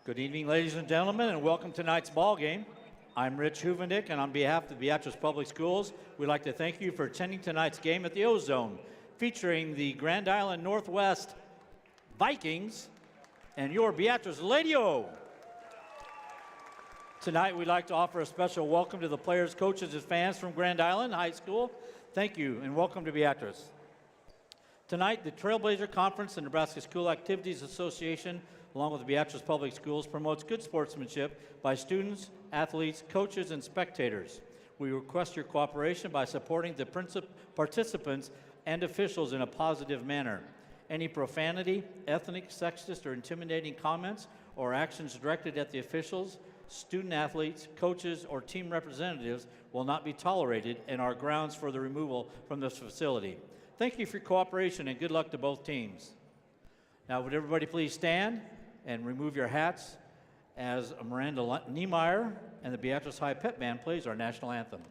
Good evening, ladies and gentlemen, and welcome to tonight's ball game. I'm Rich Huvendick, and on behalf of the Beatrice Public Schools, we'd like to thank you for attending tonight's game at the O-Zone, featuring the Grand Island Northwest Vikings and your Beatrice Lady O. Tonight, we'd like to offer a special welcome to the players, coaches, and fans from Grand Island High School. Thank you, and welcome to Beatrice. Tonight, the Trailblazer Conference and Nebraska School Activities Association, along with the Beatrice Public Schools, promotes good sportsmanship by students, athletes, coaches, and spectators. We request your cooperation by supporting the participants and officials in a positive manner. Any profanity, ethnic, sexist, or intimidating comments or actions directed at the officials, student athletes, coaches, or team representatives will not be tolerated and are grounds for the removal from this facility. Thank you for your cooperation and good luck to both teams. Now, would everybody please stand and remove your hats as Miranda Niemeyer and the Beatrice High Pep Band plays our national anthem.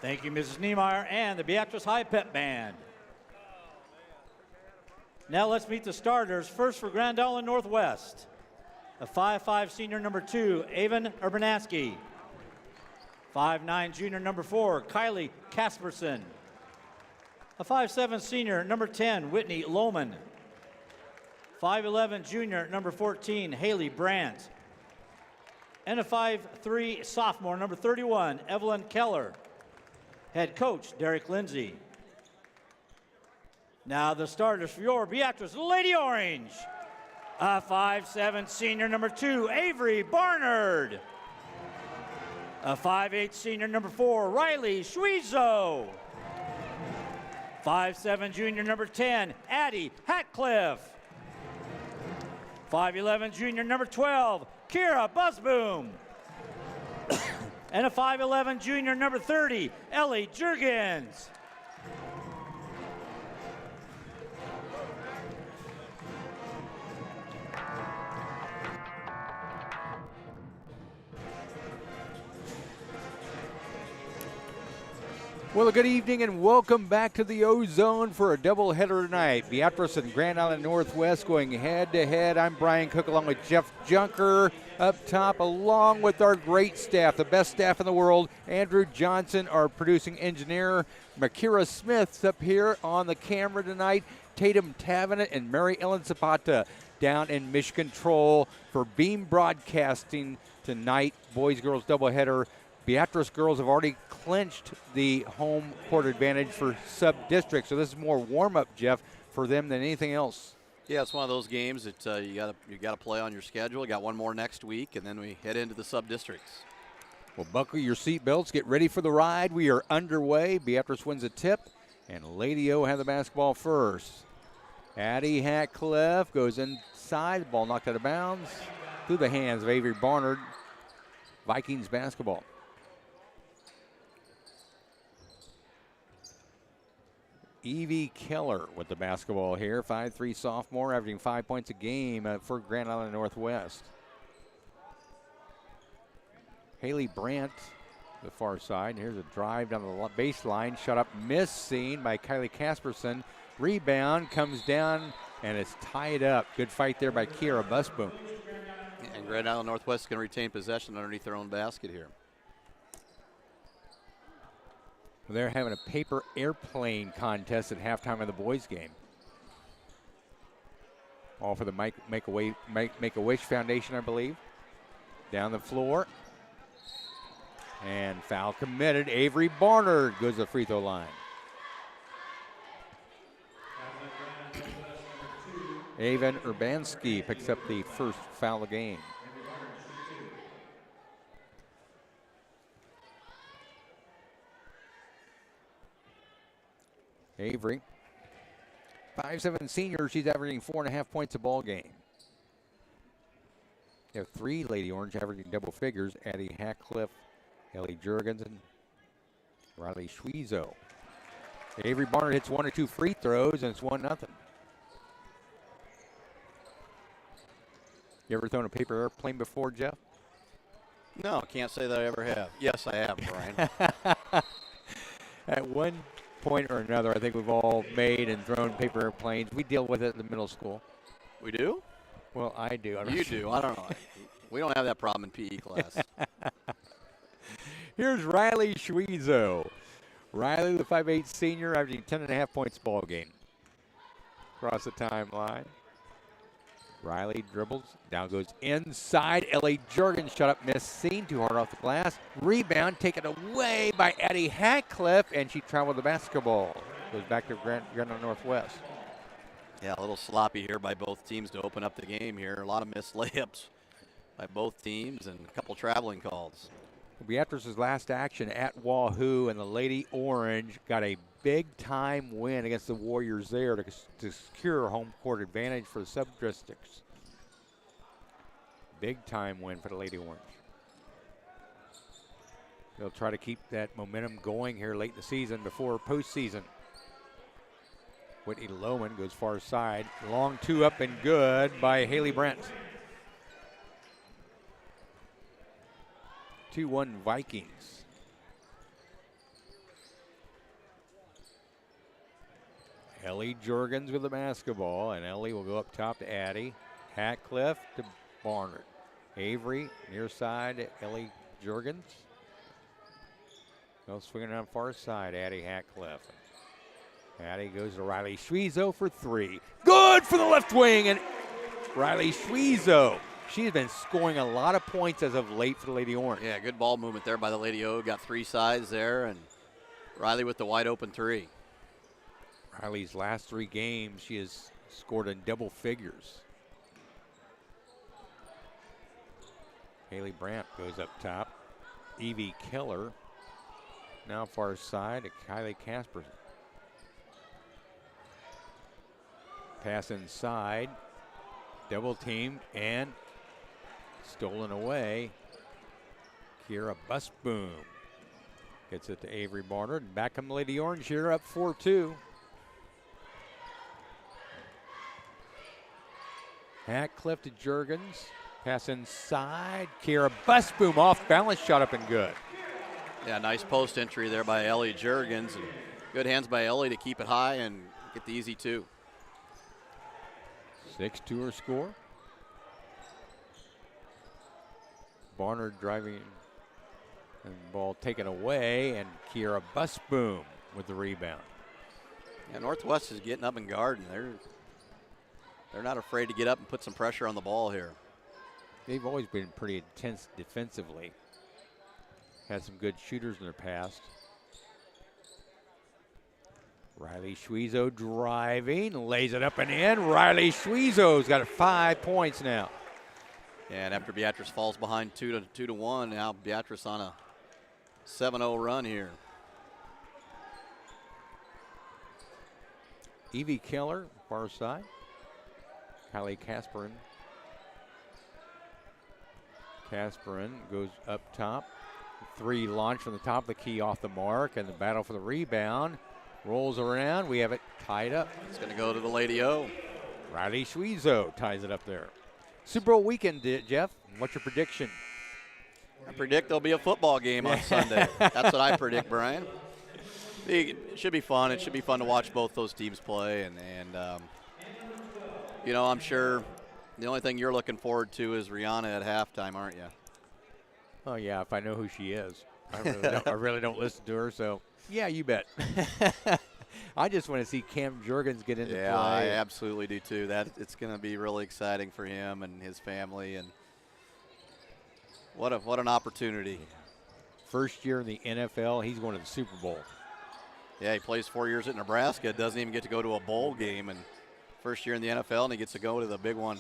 Thank you, Mrs. Niemeyer and the Beatrice High Pep Band. Now let's meet the starters. First for Grand Island Northwest, a 5'5" senior number 2, Avon Urbanaski. 5'9" junior number 4, Kylie Casperson. A 5'7" senior number 10, Whitney Lohman. 5'11" junior number 14, Haley Brandt. And a 5'3" sophomore number 31, Evelyn Keller. Head coach, Derek Lindsay. Now the starters for your Beatrice Lady Orange. A 5'7" senior number 2, Avery Barnard. A 5'8" senior number 4, Riley Schwezo. 5'7" junior number 10, Addie Hatcliffe. 5'11" junior number 12, Kira Busboom. And a 5'11" junior number 30, Ellie Jurgens. Well, a good evening and welcome back to the O-Zone for a doubleheader tonight. Beatrice and Grand Island Northwest going head-to-head. I'm Brian Cook along with Jeff Junker up top, along with our great staff, the best staff in the world. Andrew Johnson, our producing engineer. Makira Smith's up here on the camera tonight. Tatum Tavenant and Mary Ellen Zapata down in mission control for Beam Broadcasting tonight. Boys-girls doubleheader. Beatrice girls have already clinched the home court advantage for sub-district, so this is more warm-up, Jeff, for them than anything else. Yeah, it's one of those games that you got to play on your schedule. You got one more next week, and then we head into the sub-districts. Well, buckle your seatbelts, get ready for the ride. We are underway. Beatrice wins a tip, and Lady O have the basketball first. Addie Hatcliffe goes inside, the ball knocked out of bounds through the hands of Avery Barnard. Vikings basketball. Evie Keller with the basketball here, 5'3" sophomore, averaging 5 points a game for Grand Island Northwest. Haley Brandt, the far side. Here's a drive down the baseline, shot up, missed, seen by Kylie Casperson. Rebound comes down, and it's tied up. Good fight there by Kira Busboom. And Grand Island Northwest is going to retain possession underneath their own basket here. They're having a paper airplane contest at halftime of the boys' game. All for the Make-A-Wish Foundation, I believe. Down the floor. And foul committed. Avery Barnard goes to the free throw line. Avon Urbanski picks up the first foul of the game. Avery, 5'7" senior, she's averaging 4.5 points a ball game. You have 3 Lady Orange averaging double figures: Addie Hackcliffe, Ellie Jurgens, and Riley Schwiezo. Avery Barnard hits 1 or 2 free throws, and it's 1-0. You ever thrown a paper airplane before, Jeff? No, can't say that I ever have. Yes, I have, Brian. At one point or another, I think we've all made and thrown paper airplanes. We deal with it in the middle school. We do? Well, I do. You do. I don't know. We don't have that problem in PE class. Here's Riley Schwiezo. Riley, the 5'8" senior, averaging 10.5 points ball game. Across the timeline. Riley dribbles, now goes inside. Ellie Jurgens shut up, missed, seen too hard off the glass. Rebound taken away by Addie Hackcliffe, and she traveled the basketball. Goes back to Grand Northwest. Yeah, a little sloppy here by both teams to open up the game here. A lot of missed layups by both teams and a couple traveling calls. Beatrice's last action at Wahoo, and the Lady Orange got a big-time win against the Warriors there to secure home court advantage for the sub-districts. Big-time win for the Lady Orange. They'll try to keep that momentum going here late in the season before postseason. Whitney Loman goes far side. Long 2 up and good by Haley Brent. 2-1 Vikings. Ellie Jurgens with the basketball, and Ellie will go up top to Addie. Hackcliffe to Barnard. Avery near side, Ellie Jurgens. Go swinging on far side, Addie Hackcliffe. Addie goes to Riley Schwiezo for 3. Good for the left wing, and Riley Schwiezo. She's been scoring a lot of points as of late for the Lady Orange. Yeah, good ball movement there by the Lady O. Got 3 sides there, and Riley with the wide open 3. Riley's last 3 games, she has scored in double figures. Haley Brandt goes up top. Evie Keller now far side to Kylie Casper. Pass inside, double teamed and stolen away. Kira Busboom gets it to Avery Barnard, and back come the Lady Orange here, up 4-2. Hackcliffe to Jurgens, pass inside. Kira Busboom off balance, shot up and good. Yeah, nice post entry there by Ellie Jurgens, and good hands by Ellie to keep it high and get the easy 2. 6-2 her score. Barnard driving and ball taken away, and Kira Busboom with the rebound. Yeah, Northwest is getting up and guarding. They're not afraid to get up and put some pressure on the ball here. They've always been pretty intense defensively. Had some good shooters in their past. Riley Schwiezo driving, lays it up and in. Riley Schwiezo's got 5 points now. And after Beatrice falls behind 2-1, now Beatrice on a 7-0 run here. Evie Keller, far side. Kylie Casperin. Casperin goes up top. 3 launch from the top of the key off the mark, and the battle for the rebound. Rolls around, we have it tied up. It's going to go to the Lady O. Riley Schwiezo ties it up there. Super Bowl weekend, Jeff. What's your prediction? I predict there'll be a football game on Sunday. That's what I predict, Brian. It should be fun. It should be fun to watch both those teams play. And you know, I'm sure the only thing you're looking forward to is Rihanna at halftime, aren't you? Oh, yeah, if I know who she is. I really don't listen to her, so yeah, you bet. I just want to see Cam Jurgens get into Yeah, play. I absolutely do too. It's going to be really exciting for him and his family, and what an opportunity. First year in the NFL, he's going to the Super Bowl. Yeah, he plays 4 years at Nebraska, doesn't even get to go to a bowl game, and first year in the NFL, and he gets to go to the big one.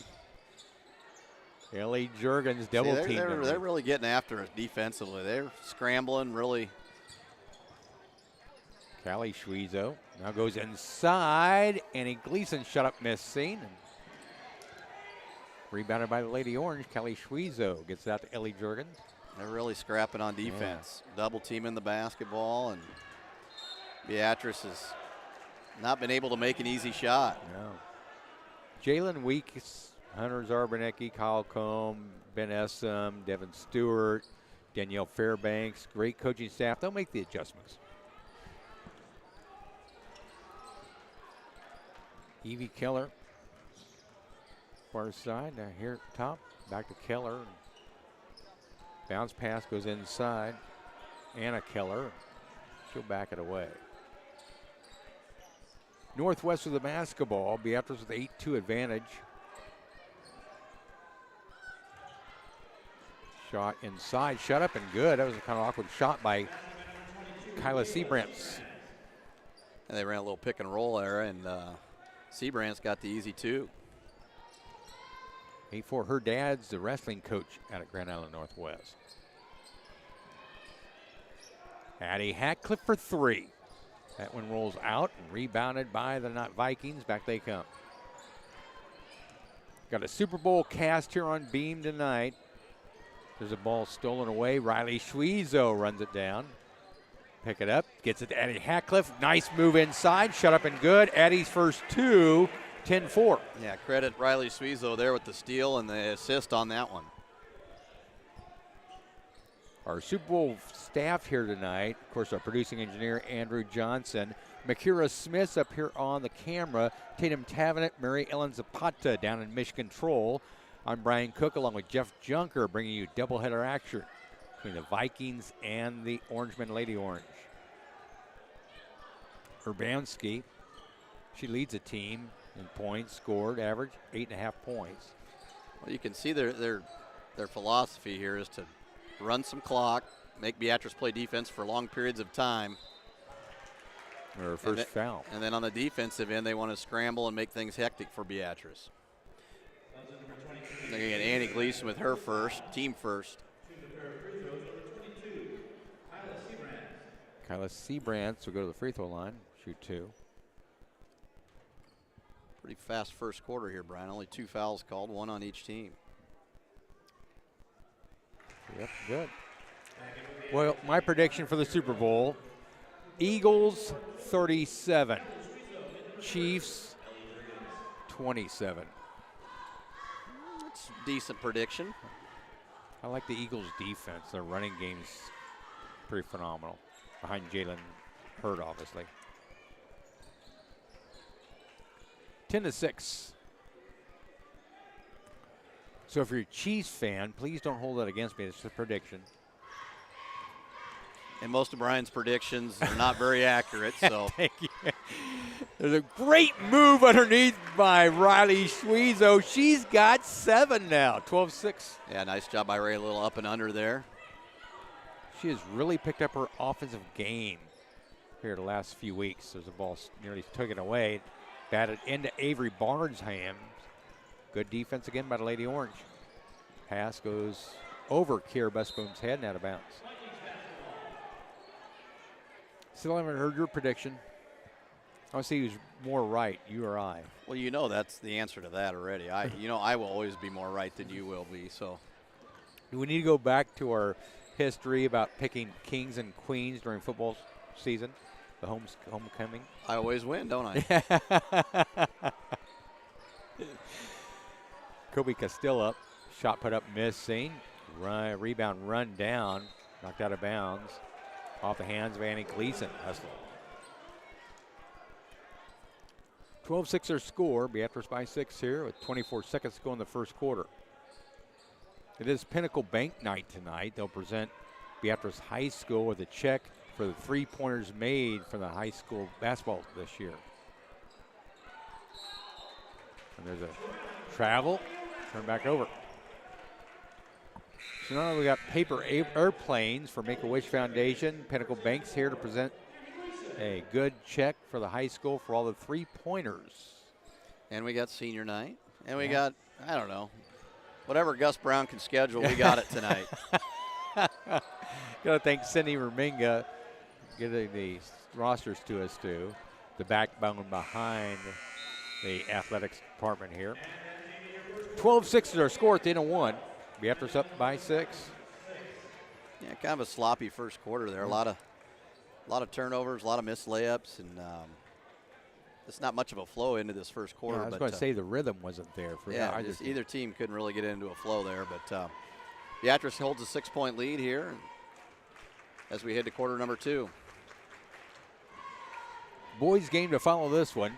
Ellie Jurgens double team. They're really getting after it defensively. They're scrambling really. Callie Schwezo now goes inside. Annie Gleason shut up, miss seen. Rebounded by the Lady Orange. Callie Schwezo gets out to Ellie Jurgens. They're really scrapping on defense. Yeah. Double teaming the basketball, and Beatrice has not been able to make an easy shot. No. Jalen Weeks, Hunter Zarbonecki, Kyle Combe, Ben Essam, Devin Stewart, Danielle Fairbanks, great coaching staff. They'll make the adjustments. Evie Keller, far side, now here at the top, back to Keller. Bounce pass goes inside. Anna Keller, she'll back it away. Northwest with the basketball, Beatrice with 8-2 advantage. Shot inside, shut up and good. That was a kind of awkward shot by Kyla Seabrantz. And they ran a little pick and roll there, and Seabrantz got the easy two. 8-4, her dad's the wrestling coach out at Grand Island Northwest. Addie Hatcliffe for three. That one rolls out and rebounded by the Vikings. Back they come. Got a Super Bowl cast here on Beam tonight. There's a ball stolen away. Riley Schwezo runs it down. Pick it up, gets it to Addie Hatcliffe. Nice move inside, shut up and good. Addie's first two, 10-4. Yeah, credit Riley Schwezo there with the steal and the assist on that one. Our Super Bowl staff here tonight, of course, our producing engineer, Andrew Johnson. Makira Smith's up here on the camera. Tatum Tavenet, Mary Ellen Zapata down in mission control. I'm Brian Cook along with Jeff Junker bringing you doubleheader action between the Vikings and the Orangemen Lady Orange. Urbanski, she leads the team in points scored, average 8.5 points. Well, you can see their philosophy here is to run some clock, make Beatrice play defense for long periods of time. Her first foul. And then on the defensive end, they want to scramble and make things hectic for Beatrice. They're going to get Annie Gleason with her first, team first. Kyla Seabrantz will go to the free throw line, shoot two. Pretty fast first quarter here, Brian. Only 2 fouls called, 1 on each team. Yep, good. Well, my prediction for the Super Bowl, Eagles 37, Chiefs 27. That's a decent prediction. I like the Eagles' defense. Their running game's pretty phenomenal. Behind Jalen Hurd, obviously. 10-6. So if you're a Chiefs fan, please don't hold that against me. It's a prediction. And most of Brian's predictions are not very accurate, so. Thank you. There's a great move underneath by Riley Schwezo. She's got 7 now, 12-6. Yeah, nice job by Ray, a little up and under there. She has really picked up her offensive game here the last few weeks. There's a ball nearly taken away. Batted into Avery Barnes' hands. Good defense again by the Lady Orange. Pass goes over Kiera Busboom's head and out of bounds. Still haven't heard your prediction. I want to see who's more right, you or I. Well, you know that's the answer to that already. I will always be more right than you will be. So, do we need to go back to our history about picking kings and queens during football season, the homecoming? I always win, don't I? Kobe Castilla up, shot put up, missing. Rebound run down, knocked out of bounds. Off the hands of Annie Gleason. Hustle. 12-6 our score. Beatrice by 6 here with 24 seconds to go in the first quarter. It is Pinnacle Bank night tonight. They'll present Beatrice High School with a check for the 3-pointers made from the high school basketball this year. And there's a travel, turn back over. So now we got paper airplanes for Make-A-Wish Foundation. Pinnacle Banks here to present a good check for the high school for all the 3-pointers. And we got senior night. And we got, I don't know, whatever Gus Brown can schedule, we got it tonight. Got to thank Cindy Raminga getting the rosters to us too. The backbone behind the athletics department here. 12-6 is our score at the end of one. Beatrice up by 6. Yeah, kind of a sloppy first quarter there. A lot of turnovers, a lot of missed layups, and it's not much of a flow into this first quarter. Yeah, I was going to say the rhythm wasn't there for either team couldn't really get into a flow there. But Beatrice holds a 6-point lead here as we head to quarter number 2. Boys game to follow this one.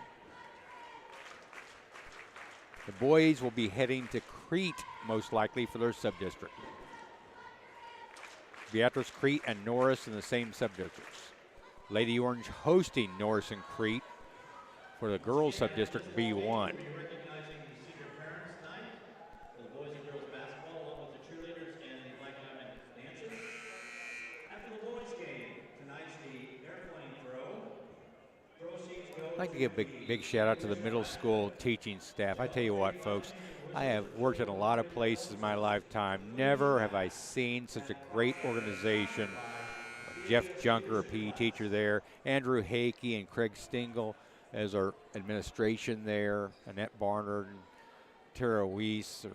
The boys will be heading to Crete, most likely, for their sub-district. Beatrice, Crete, and Norris in the same sub-districts. Lady Orange hosting Norris and Crete for the girls sub-district B1. I'd like to give a big shout out to the middle school teaching staff. I tell you what, folks, I have worked in a lot of places in my lifetime. Never have I seen such a great organization. Jeff Junker, a PE teacher there, Andrew Hakey and Craig Stingle as our administration there, Annette Barnard and Tara Weiss,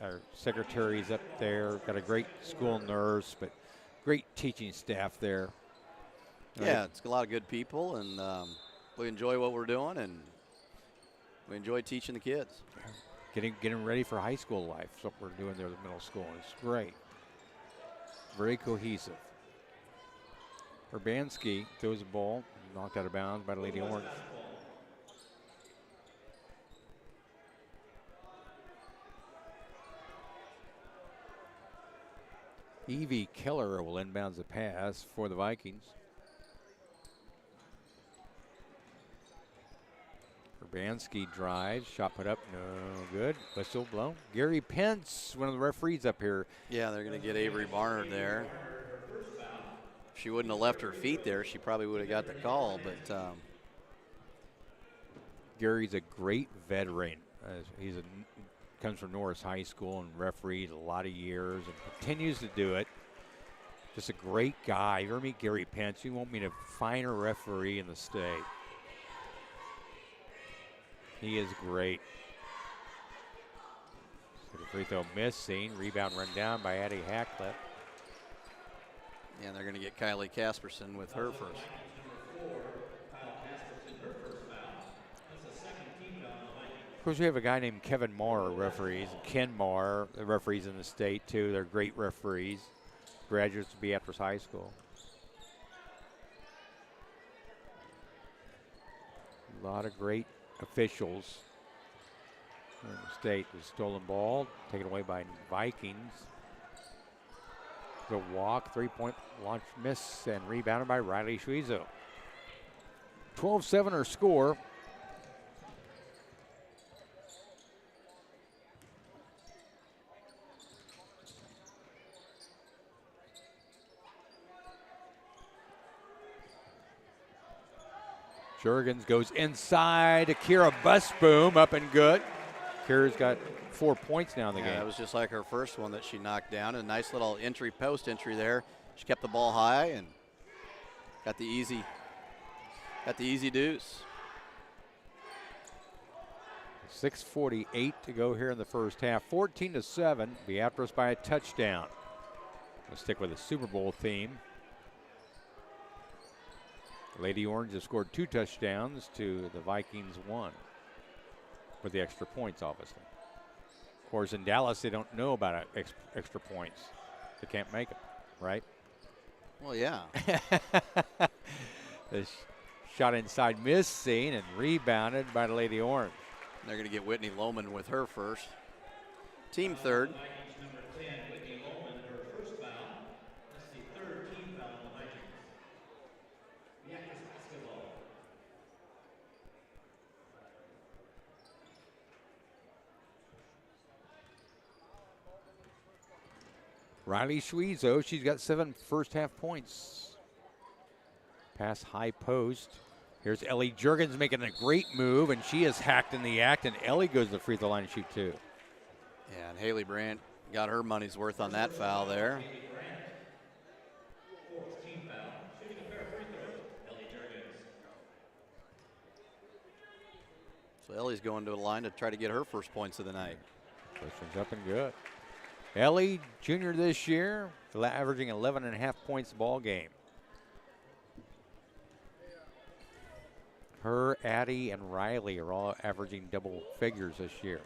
our secretaries up there. Got a great school nurse, but great teaching staff there. Yeah, it's a lot of good people, and we enjoy what we're doing, and we enjoy teaching the kids. Getting ready for high school life. That's what we're doing there at the middle school. It's great. Very cohesive. Urbanski throws the ball, knocked out of bounds by the Lady Orange. Evie Keller will inbounds the pass for the Vikings. Urbanski drives, shot put up, no good. Whistle blown. Gary Pence, one of the referees up here. Yeah, they're going to get Avery Barnard there. If she wouldn't have left her feet there, she probably would have got the call. But Gary's a great veteran. Comes from Norris High School and refereed a lot of years and continues to do it. Just a great guy. You ever meet Gary Pence, you won't meet a finer referee in the state. He is great. So the free throw missing. Rebound run down by Addie Hackliff. And they're going to get Kylie Casperson with her first. Of course, we have a guy named Kevin Marr referees. Ken Marr, the referees in the state, too. They're great referees. Graduates of Beatrice High School. A lot of great officials in the state. The stolen ball taken away by Vikings. The walk, 3-point launch miss, and rebounded by Riley Shuizo. 12-7 our score. Jurgens goes inside. Akira Busboom up and good. Akira's got 4 points now in the game. It was just like her first one that she knocked down. A nice little post entry there. She kept the ball high and got the easy deuce. 6:48 to go here in the first half. 14-7. Beatrice by a touchdown. We'll stick with the Super Bowl theme. Lady Orange has scored 2 touchdowns to the Vikings 1 with the extra points, obviously. Of course, in Dallas, they don't know about extra points. They can't make them, right? Well, yeah. The shot inside missing and rebounded by the Lady Orange. They're going to get Whitney Lohman with her first. Team third. Riley Schweezo, she's got 7 first half points. Pass high post. Here's Ellie Jurgens making a great move, and she is hacked in the act, and Ellie goes to the free throw line to shoot 2. Yeah, and Haley Brandt got her money's worth on that foul there. So Ellie's going to the line to try to get her first points of the night. First one's up and good. Ellie, junior this year, averaging 11.5 points a ball game. Her, Addie, and Riley are all averaging double figures this year.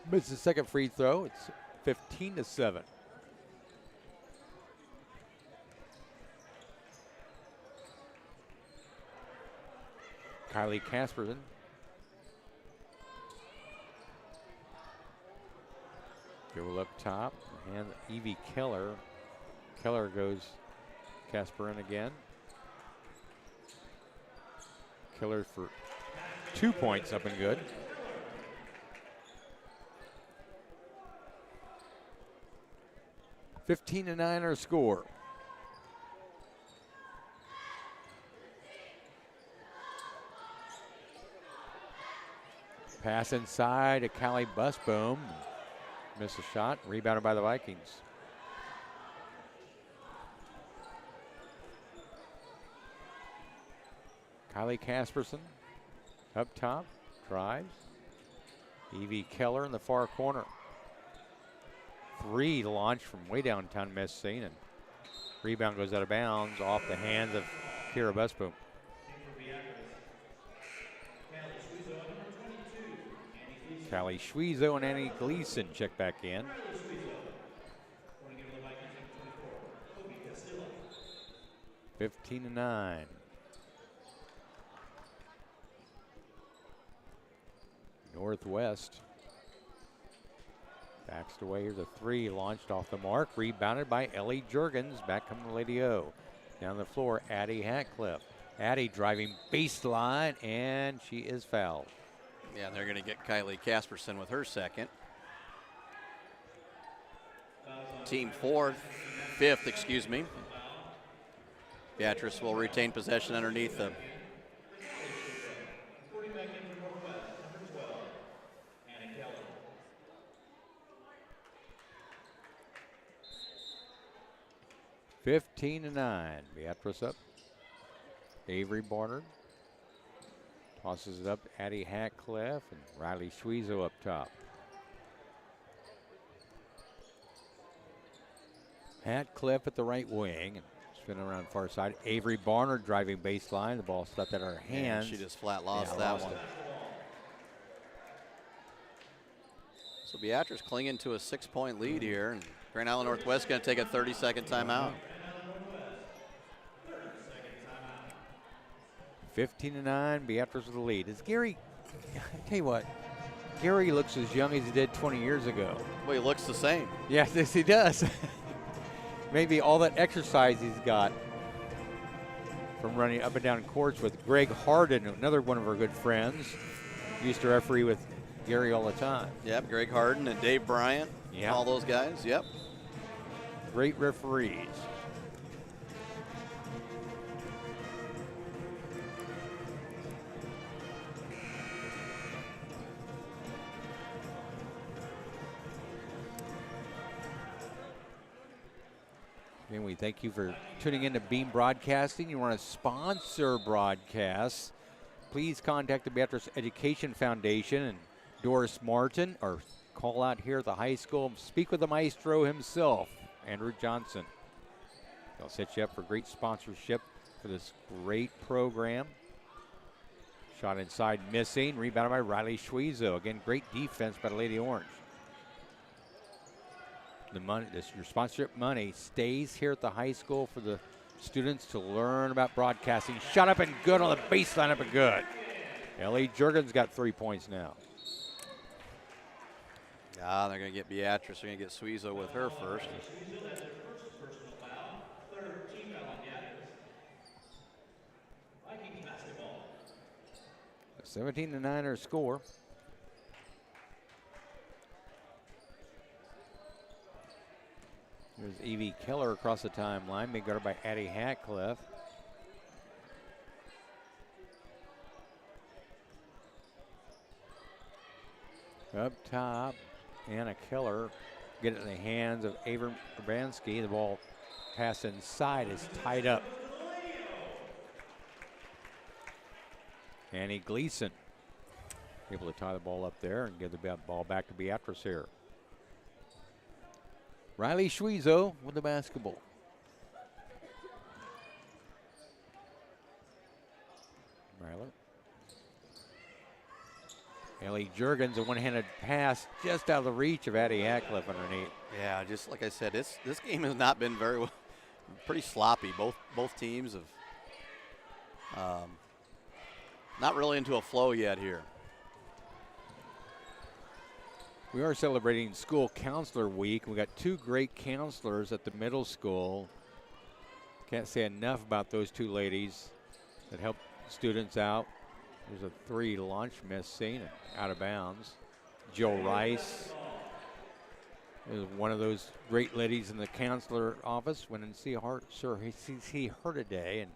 Misses the second free throw. It's 15-7. Kylie Casperson. Go up top, and Evie Keller. Keller goes Casper in again. Keller for 2 points, up and good. (15-9) our score. Pass inside to Callie Busboom. Missed a shot, rebounded by the Vikings. Kylie Casperson up top, drives. Evie Keller in the far corner. 3 launched from way downtown, missing, and rebound goes out of bounds off the hands of Kira Busboom. Callie Schweezo and Annie Gleason check back in. (15-9). Northwest backs away. Here's a 3 launched off the mark, rebounded by Ellie Jurgens. Back coming to Lady O. Down the floor, Addie Hatcliffe. Addie driving baseline, and she is fouled. Yeah, they're going to get Kylie Casperson with her second. Team fifth, excuse me. Beatrice will retain possession underneath the 15-9. Beatrice up. Avery Barnard tosses it up. Addie Hatcliffe and Riley Schweezo up top. Hatcliffe at the right wing and spinning around far side. Avery Barnard driving baseline. The ball stepped out of her hands. She just flat lost that one. So Beatrice clinging to a 6-point lead here, and Grand Island Northwest going to take a 30-second timeout. 15-9, Beatrice with the lead. Is Gary, I tell you what, Gary looks as young as he did 20 years ago. Well, he looks the same. Yes, he does. Maybe all that exercise he's got from running up and down courts with Greg Harden, another one of our good friends. Used to referee with Gary all the time. Yep, Greg Harden and Dave Bryant, yep. All those guys, yep. Great referees. And we thank you for tuning in to Beam Broadcasting. You want to sponsor broadcasts, please contact the Beatrice Education Foundation and Doris Martin, or call out here at the high school. Speak with the maestro himself, Andrew Johnson. They'll set you up for great sponsorship for this great program. Shot inside, missing. Rebounded by Riley Schweezo. Again, great defense by the Lady Orange. The money, your sponsorship money stays here at the high school for the students to learn about broadcasting. Shot up and good on the baseline, up and good. Ellie Jurgens got 3 points now. Ah, they're going to get Beatrice. They're going to get Schweezo with her first. A 17-9 our score. Evie Keller across the timeline, being guarded by Addie Hatcliffe. Up top, Anna Keller get it in the hands of Avram Urbanski. The ball pass inside is tied up. Annie Gleason able to tie the ball up there and give the ball back to Beatrice here. Riley Schwiezo with the basketball. Riley. Ellie Jurgens, a one-handed pass just out of the reach of Addie Hatcliffe underneath. Yeah, just like I said, this game has not been very well, pretty sloppy. Both teams have not really into a flow yet here. We are celebrating School Counselor Week. We got two great counselors at the middle school. Can't say enough about those two ladies that help students out. There's a 3 launch miss seen and out of bounds. Jill Rice is one of those great ladies in the counselor office. Went and see her today, and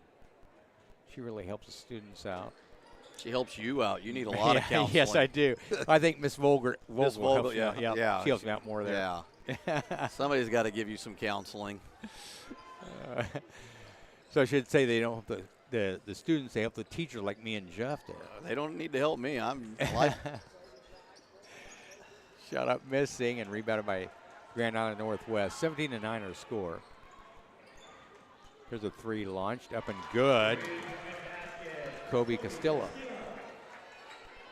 she really helps the students out. She helps you out. You need a lot of counseling. Yes, I do. I think Miss Vogel Miss Vogel, helps me out. yeah. She helps me out more there. Yeah. Somebody's got to give you some counseling. So I should say they don't help the students, they help the teacher like me and Jeff did. They don't need to help me. I'm like Shot up missing and rebounded by Grand Island Northwest. 17-9 our score. Here's a 3 launched up and good. Kobe Castillo.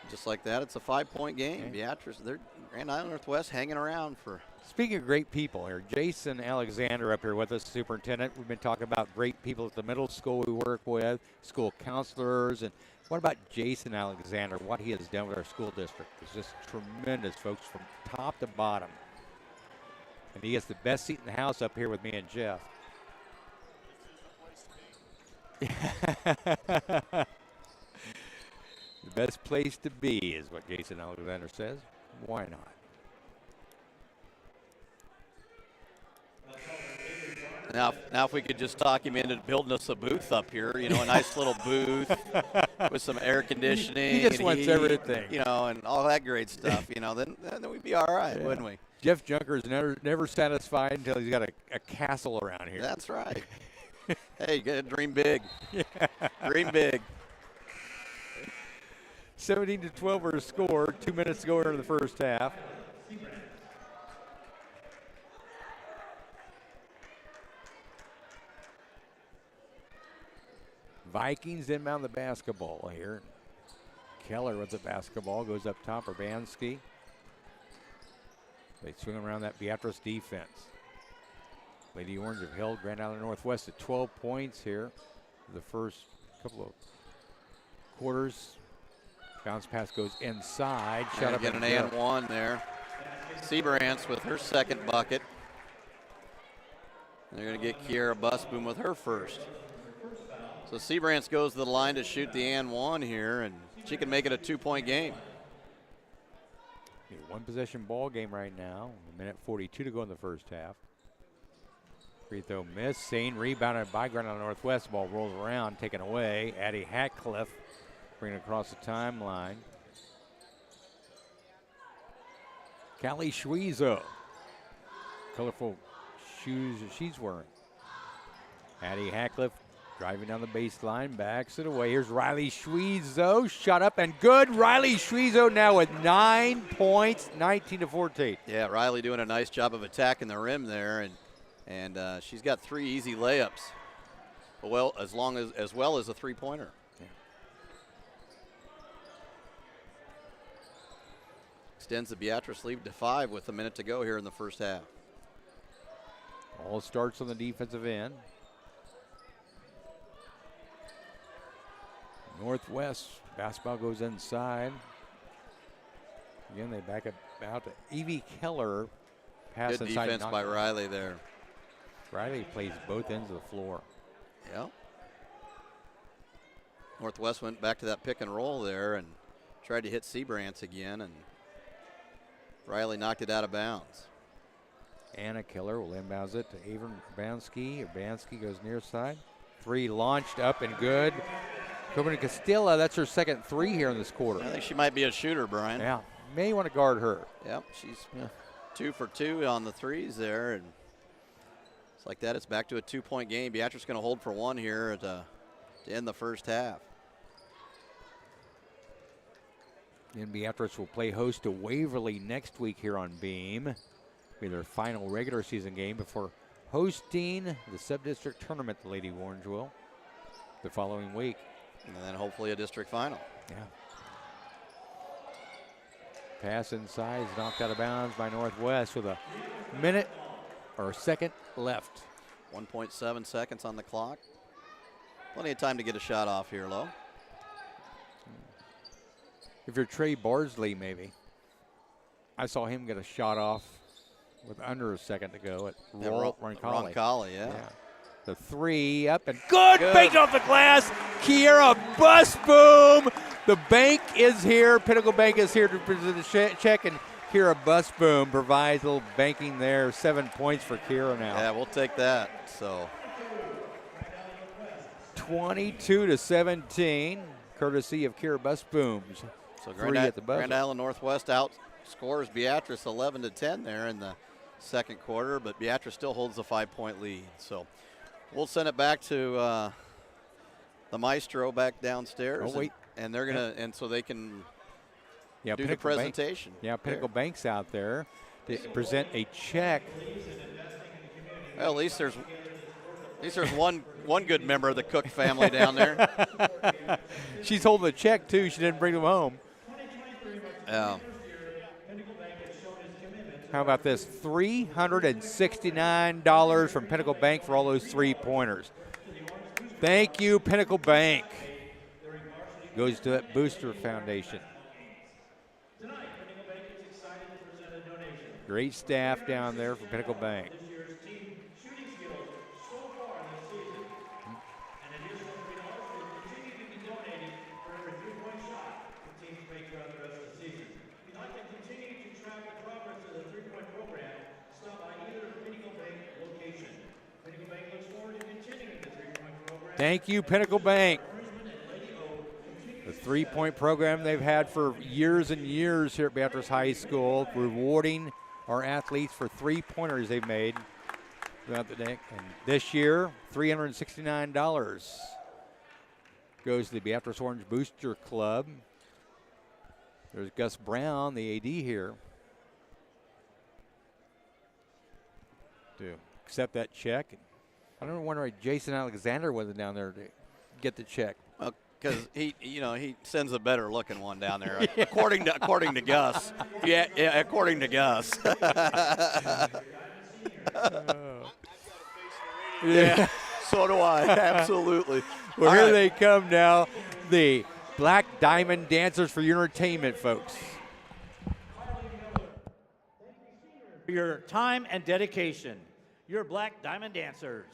just like that. It's a 5-point game. Okay. Beatrice, they're Grand Island Northwest hanging around for. Speaking of great people here, Jason Alexander up here with us, superintendent. We've been talking about great people at the middle school we work with, school counselors, and what about Jason Alexander, what he has done with our school district? It's just tremendous, folks, from top to bottom. And he gets the best seat in the house up here with me and Jeff. The best place to be is what Jason Alexander says. Why not? Now if we could just talk him into building us a booth up here, you know, a nice little booth with some air conditioning. He just wants everything. You know, and all that great stuff, you know, then we'd be all right, wouldn't we? Jeff Junker is never satisfied until he's got a castle around here. That's right. Hey, you gotta dream big. Yeah. Dream big. 17-12 our score. 2 minutes to go here in the first half. Vikings inbound the basketball here. Keller with the basketball goes up top. Urbanski. They swing around that Beatrice defense. Lady Orange have held Grand Island Northwest at 12 points here for the first couple of quarters. Bounce pass goes inside. Shot up get an and one there. Seabrantz with her second bucket. They're going to get Kiera Busboom with her first. So Seabrantz goes to the line to shoot the and one here, and she can make it a 2-point game. One possession ball game right now. 1:42 to go in the first half. Free throw miss. Sane rebounded by Grand Island Northwest. Ball rolls around, taken away. Addie Hatcliffe bringing it across the timeline. Callie Schwiezo. Colorful shoes she's wearing. Addie Hatcliffe driving down the baseline, backs it away. Here's Riley Schwiezo. Shot up and good. Riley Schwiezo now with 9 points, 19-14. Yeah, Riley doing a nice job of attacking the rim there, and she's got 3 easy layups. Well, as well as a 3-pointer. Yeah. Extends the Beatrice lead to 5 with a minute to go here in the first half. All starts on the defensive end. Northwest basketball goes inside. Again, they back it out to Evie Keller. Pass Good inside. defense by Riley there. Riley plays both ends of the floor. Yeah. Northwest went back to that pick and roll there and tried to hit Seabrantz again, and Riley knocked it out of bounds. Anna Keller will inbounds it to Avon Urbanski. Urbanski goes near side. 3 launched up and good. Coming to Castilla, that's her second 3 here in this quarter. I think she might be a shooter, Brian. Yeah, may want to guard her. Yep, she's 2 for 2 on the threes there, and it's like that. It's back to a 2-point game. Beatrice going to hold for 1 here to end the first half. And Beatrice will play host to Waverly next week here on Beam. Be their final regular season game before hosting the sub-district tournament, the Lady Orange will, the following week. And then hopefully a district final. Yeah. Pass inside is knocked out of bounds by Northwest with a minute or a second left. 1.7 seconds on the clock. Plenty of time to get a shot off here, Lowe. If you're Trey Bardsley, maybe. I saw him get a shot off with under a second to go at Roncalli. Roncalli, yeah. The 3 up and good. Baked off the glass. Kiera bus boom. The bank is here. Pinnacle Bank is here to present the check, and Kiera bus boom provides a little banking there. 7 points for Kiera now. Yeah, we'll take that. So 22-17, courtesy of Kiera bus booms. So 3 at the buzzer. Grand Island Northwest outscores Beatrice 11-10 there in the second quarter, but Beatrice still holds a 5-point lead. So we'll send it back to the maestro back downstairs. Oh, wait. And they're gonna, and so they can do Pinnacle the presentation. Pinnacle Bank's out there to present a check. Well, at least there's one good member of the Cook family down there. She's holding the check too. She didn't bring them home. Yeah. How about this? $369 from Pinnacle Bank for all those 3-pointers. Thank you, Pinnacle Bank. Goes to that Booster Foundation. Great staff down there for Pinnacle Bank. Thank you, Pinnacle Bank. The 3-point program they've had for years and years here at Beatrice High School, rewarding our athletes for 3-pointers they've made throughout the day. And this year, $369 goes to the Beatrice Orange Booster Club. There's Gus Brown, the AD here, to accept that check. I don't wonder why Jason Alexander wasn't down there to get the check. Well, because he sends a better looking one down there, according to Gus. Yeah, according to Gus. Yeah, so do I. Absolutely. Well, here they come now, the Black Diamond Dancers for your entertainment, folks. For your time and dedication, your Black Diamond Dancers.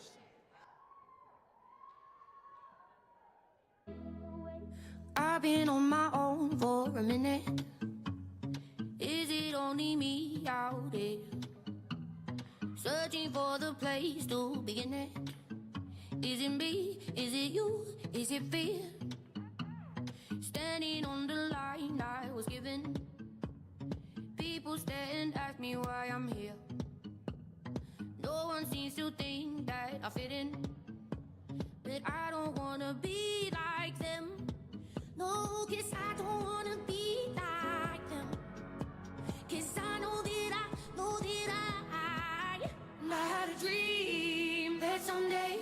I've been on my own for a minute. Is it only me out there? Searching for the place to begin it. Is it me? Is it you? Is it fear? Standing on the line I was given. People stare and ask me why I'm here. No one seems to think that I fit in. But I don't wanna be like them. No, 'cause I don't wanna be like them. 'Cause I know that I had a dream that someday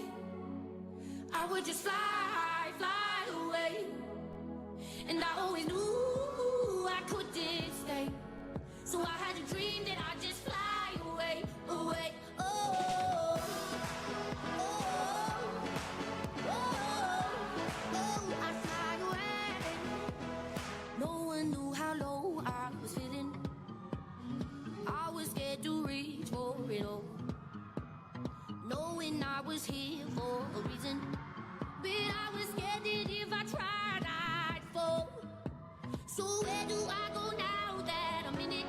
I would just fly away. And I always knew I couldn't stay. So I had a dream that I'd just fly away. Oh, I'd fly away. No one knew how low I was feeling. I was scared to reach for it all, knowing I was here for a reason. But I was scared that if I tried, I'd fall. So where do I go now that I'm in it?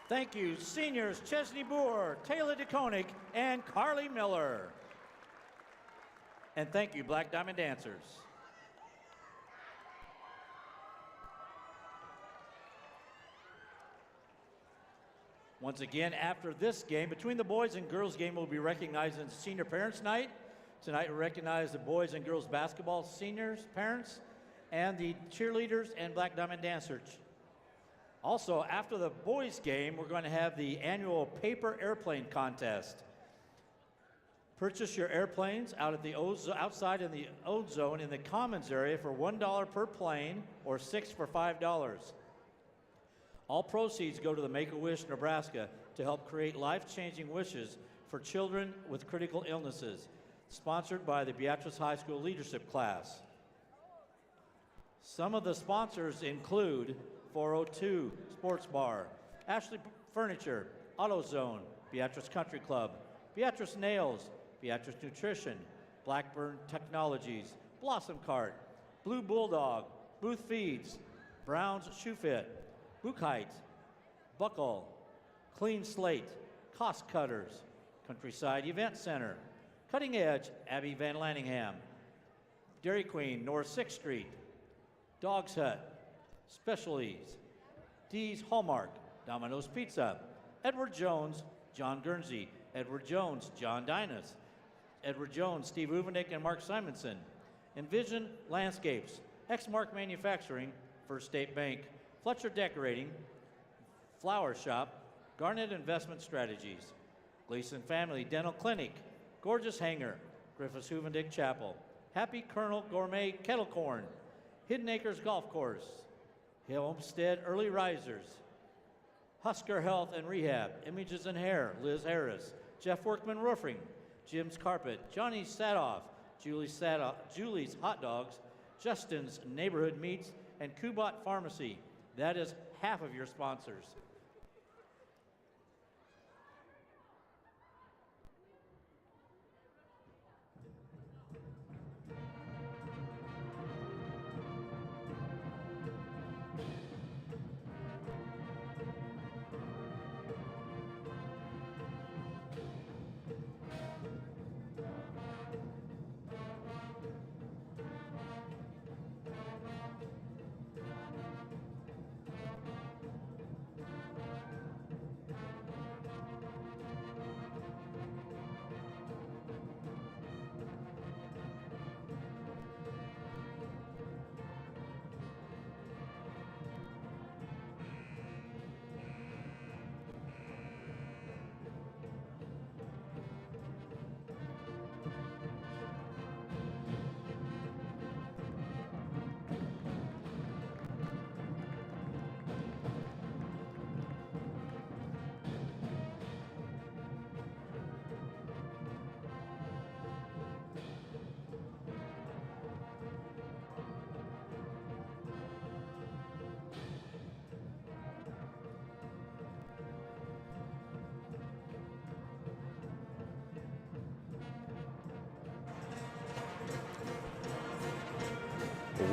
Thank you, seniors Chesney Boer, Taylor DeKonig, and Carly Miller. And thank you, Black Diamond Dancers. Once again, after this game, between the boys and girls game will be recognized in Senior Parents Night. Tonight we recognize the boys and girls basketball seniors, parents, and the cheerleaders and Black Diamond Dancers. Also, after the boys game, we're going to have the annual paper airplane contest. Purchase your airplanes outside in the O-Zone in the Commons area for $1 per plane or 6 for $5. All proceeds go to the Make-A-Wish Nebraska to help create life-changing wishes for children with critical illnesses. Sponsored by the Beatrice High School Leadership Class. Some of the sponsors include 402 Sports Bar, Ashley Furniture, AutoZone, Beatrice Country Club, Beatrice Nails, Beatrice Nutrition, Blackburn Technologies, Blossom Cart, Blue Bulldog, Booth Feeds, Brown's Shoe Fit, Buchheit, Buckle, Clean Slate, Cost Cutters, Countryside Event Center, Cutting Edge, Abby Van Lanningham, Dairy Queen, North 6th Street, Dog's Hut, Specialties, D's Hallmark, Domino's Pizza, Edward Jones, John Guernsey, Edward Jones, John Dinas, Edward Jones, Steve Uvenick, and Mark Simonson, Envision Landscapes, Exmark Manufacturing, First State Bank, Fletcher Decorating, Flower Shop, Garnet Investment Strategies, Gleason Family Dental Clinic, Gorgeous Hanger, Griffiths Huvendick Chapel, Happy Colonel Gourmet Kettle Corn, Hidden Acres Golf Course, Homestead Early Risers, Husker Health and Rehab, Images and Hair, Liz Harris, Jeff Workman Roofing, Jim's Carpet, Johnny Sadoff, Julie's Hot Dogs, Justin's Neighborhood Meats, and Kubat Pharmacy. That is half of your sponsors.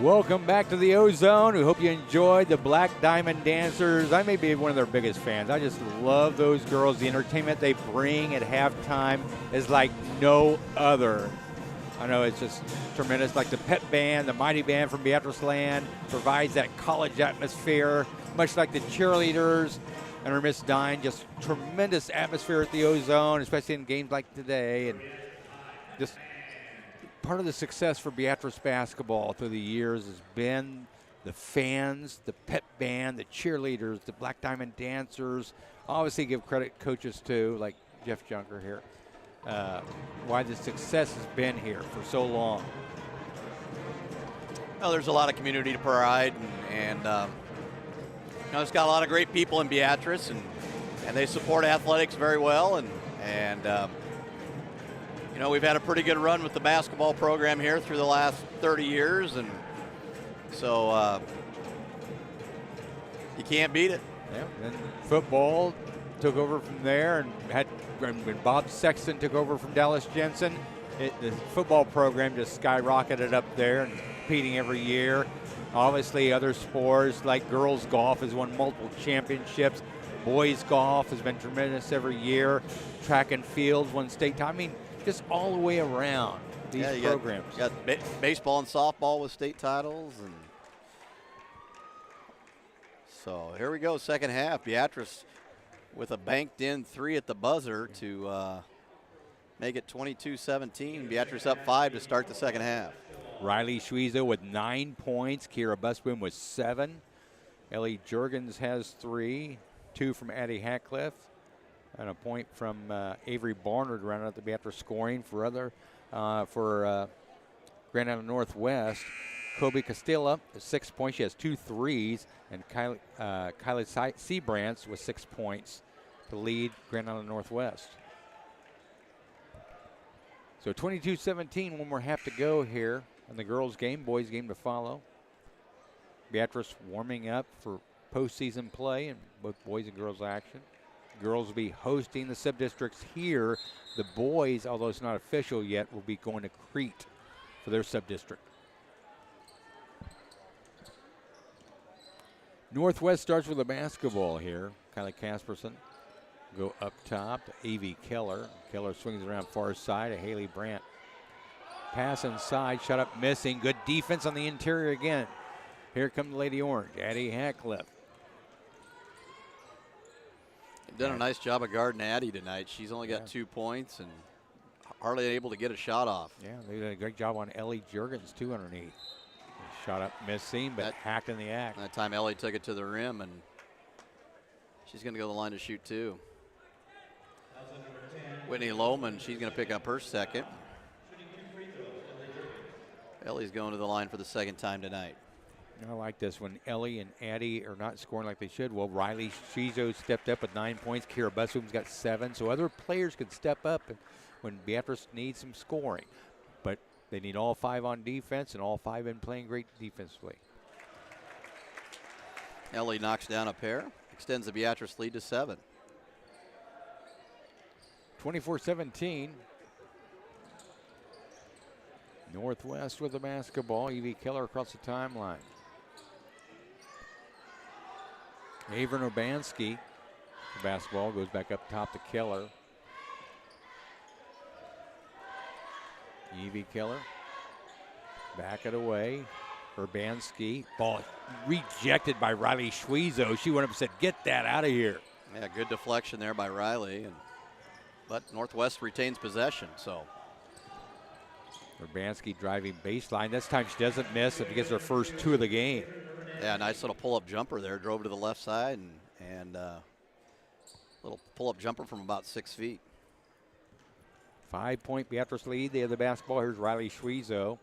Welcome back to the O-Zone. We hope you enjoyed the Black Diamond Dancers. I may be one of their biggest fans. I just love those girls. The entertainment they bring at halftime is like no other. I know it's just tremendous. Like the pep band, the mighty band from Beatrice Land provides that college atmosphere, much like the cheerleaders and our Miss Dine. Just tremendous atmosphere at the O-Zone, especially in games like today. And just part of the success for Beatrice basketball through the years has been the fans, the pep band, the cheerleaders, the Black Diamond Dancers. Obviously give credit coaches too, like Jeff Junker here, why the success has been here for so long. Well, there's a lot of community pride, and you know, it's got a lot of great people in Beatrice, and they support athletics very well, and you know, we've had a pretty good run with the basketball program here through the last 30 years, and so you can't beat it. Yeah, and football took over from there, and when Bob Sexton took over from Dallas Jensen, the football program just skyrocketed up there and competing every year. Obviously, other sports like girls golf has won multiple championships. Boys golf has been tremendous every year. Track and fields won state title. I mean, just all the way around these Yeah, programs. You got baseball and softball with state titles. And so here we go, second half. Beatrice with a banked-in 3 at the buzzer to make it 22-17. Beatrice up 5 to start the second half. Riley Schwiezo with 9 points. Kira Busboom with 7. Ellie Jurgens has 3. 2 from Addie Hatcliffe. And a point from Avery Barnard rounded out the Beatrice scoring for Grand Island Northwest. Kobe Castilla with 6 points. She has 2 threes. And Kylie Seabrantz with 6 points to lead Grand Island Northwest. So 22-17, one more half to go here in the girls' game, boys' game to follow. Beatrice warming up for postseason play in both boys and girls action. Girls will be hosting the sub-districts here. The boys, although it's not official yet, will be going to Crete for their sub-district. Northwest starts with a basketball here. Kylie Casperson go up top to A.V. Keller. Keller swings around far side to Haley Brandt. Pass inside, shot up missing. Good defense on the interior again. Here come the Lady Orange, Addie Hatcliffe. They've done a nice job of guarding Addie tonight. She's only got 2 points and hardly able to get a shot off. Yeah, they did a great job on Ellie Jurgens, too, underneath. Shot up missing, but hacked in the act. That time Ellie took it to the rim, and she's going to go to the line to shoot 2. Whitney Lohman, she's going to pick up her second. Ellie's going to the line for the second time tonight. I like this when Ellie and Addie are not scoring like they should. Well, Riley Shizo stepped up with 9 points. Kira Busboom's got 7. So other players could step up when Beatrice needs some scoring. But they need all 5 on defense, and all 5 been playing great defensively. Ellie knocks down a pair, extends the Beatrice lead to 7. 24-17. Northwest with the basketball. E.V. Keller across the timeline. Avern Urbanski. The basketball goes back up top to Keller. E.V. Keller. Back it away. Urbanski. Ball rejected by Riley Schwiezo. She went up and said, "Get that out of here." Yeah, good deflection there by Riley. But Northwest retains possession, so. Urbanski driving baseline. This time she doesn't miss. It gets her first 2 of the game. Yeah, nice little pull-up jumper there. Drove to the left side and little pull-up jumper from about 6 feet. 5-point Beatrice lead. They have the basketball. Here's Riley Schwiezo.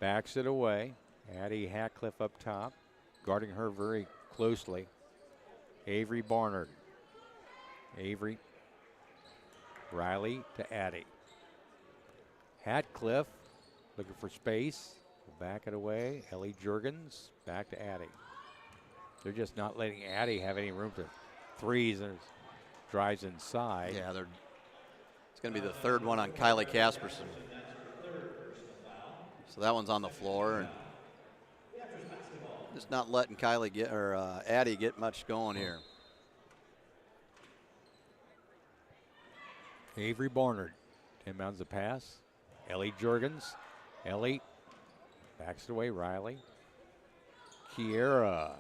Backs it away. Addie Hatcliffe up top. Guarding her very closely. Avery Barnard. Avery. Riley to Addie. Hatcliffe looking for space. Back it away. Ellie Jurgens back to Addie. They're just not letting Addie have any room to threes and drives inside. Yeah, it's going to be the third one on Kylie Casperson. So that one's on the floor. And just not letting Addie get much going here. Avery Barnard inbounds the pass. Ellie Jurgens. Ellie backs it away. Riley. Kiera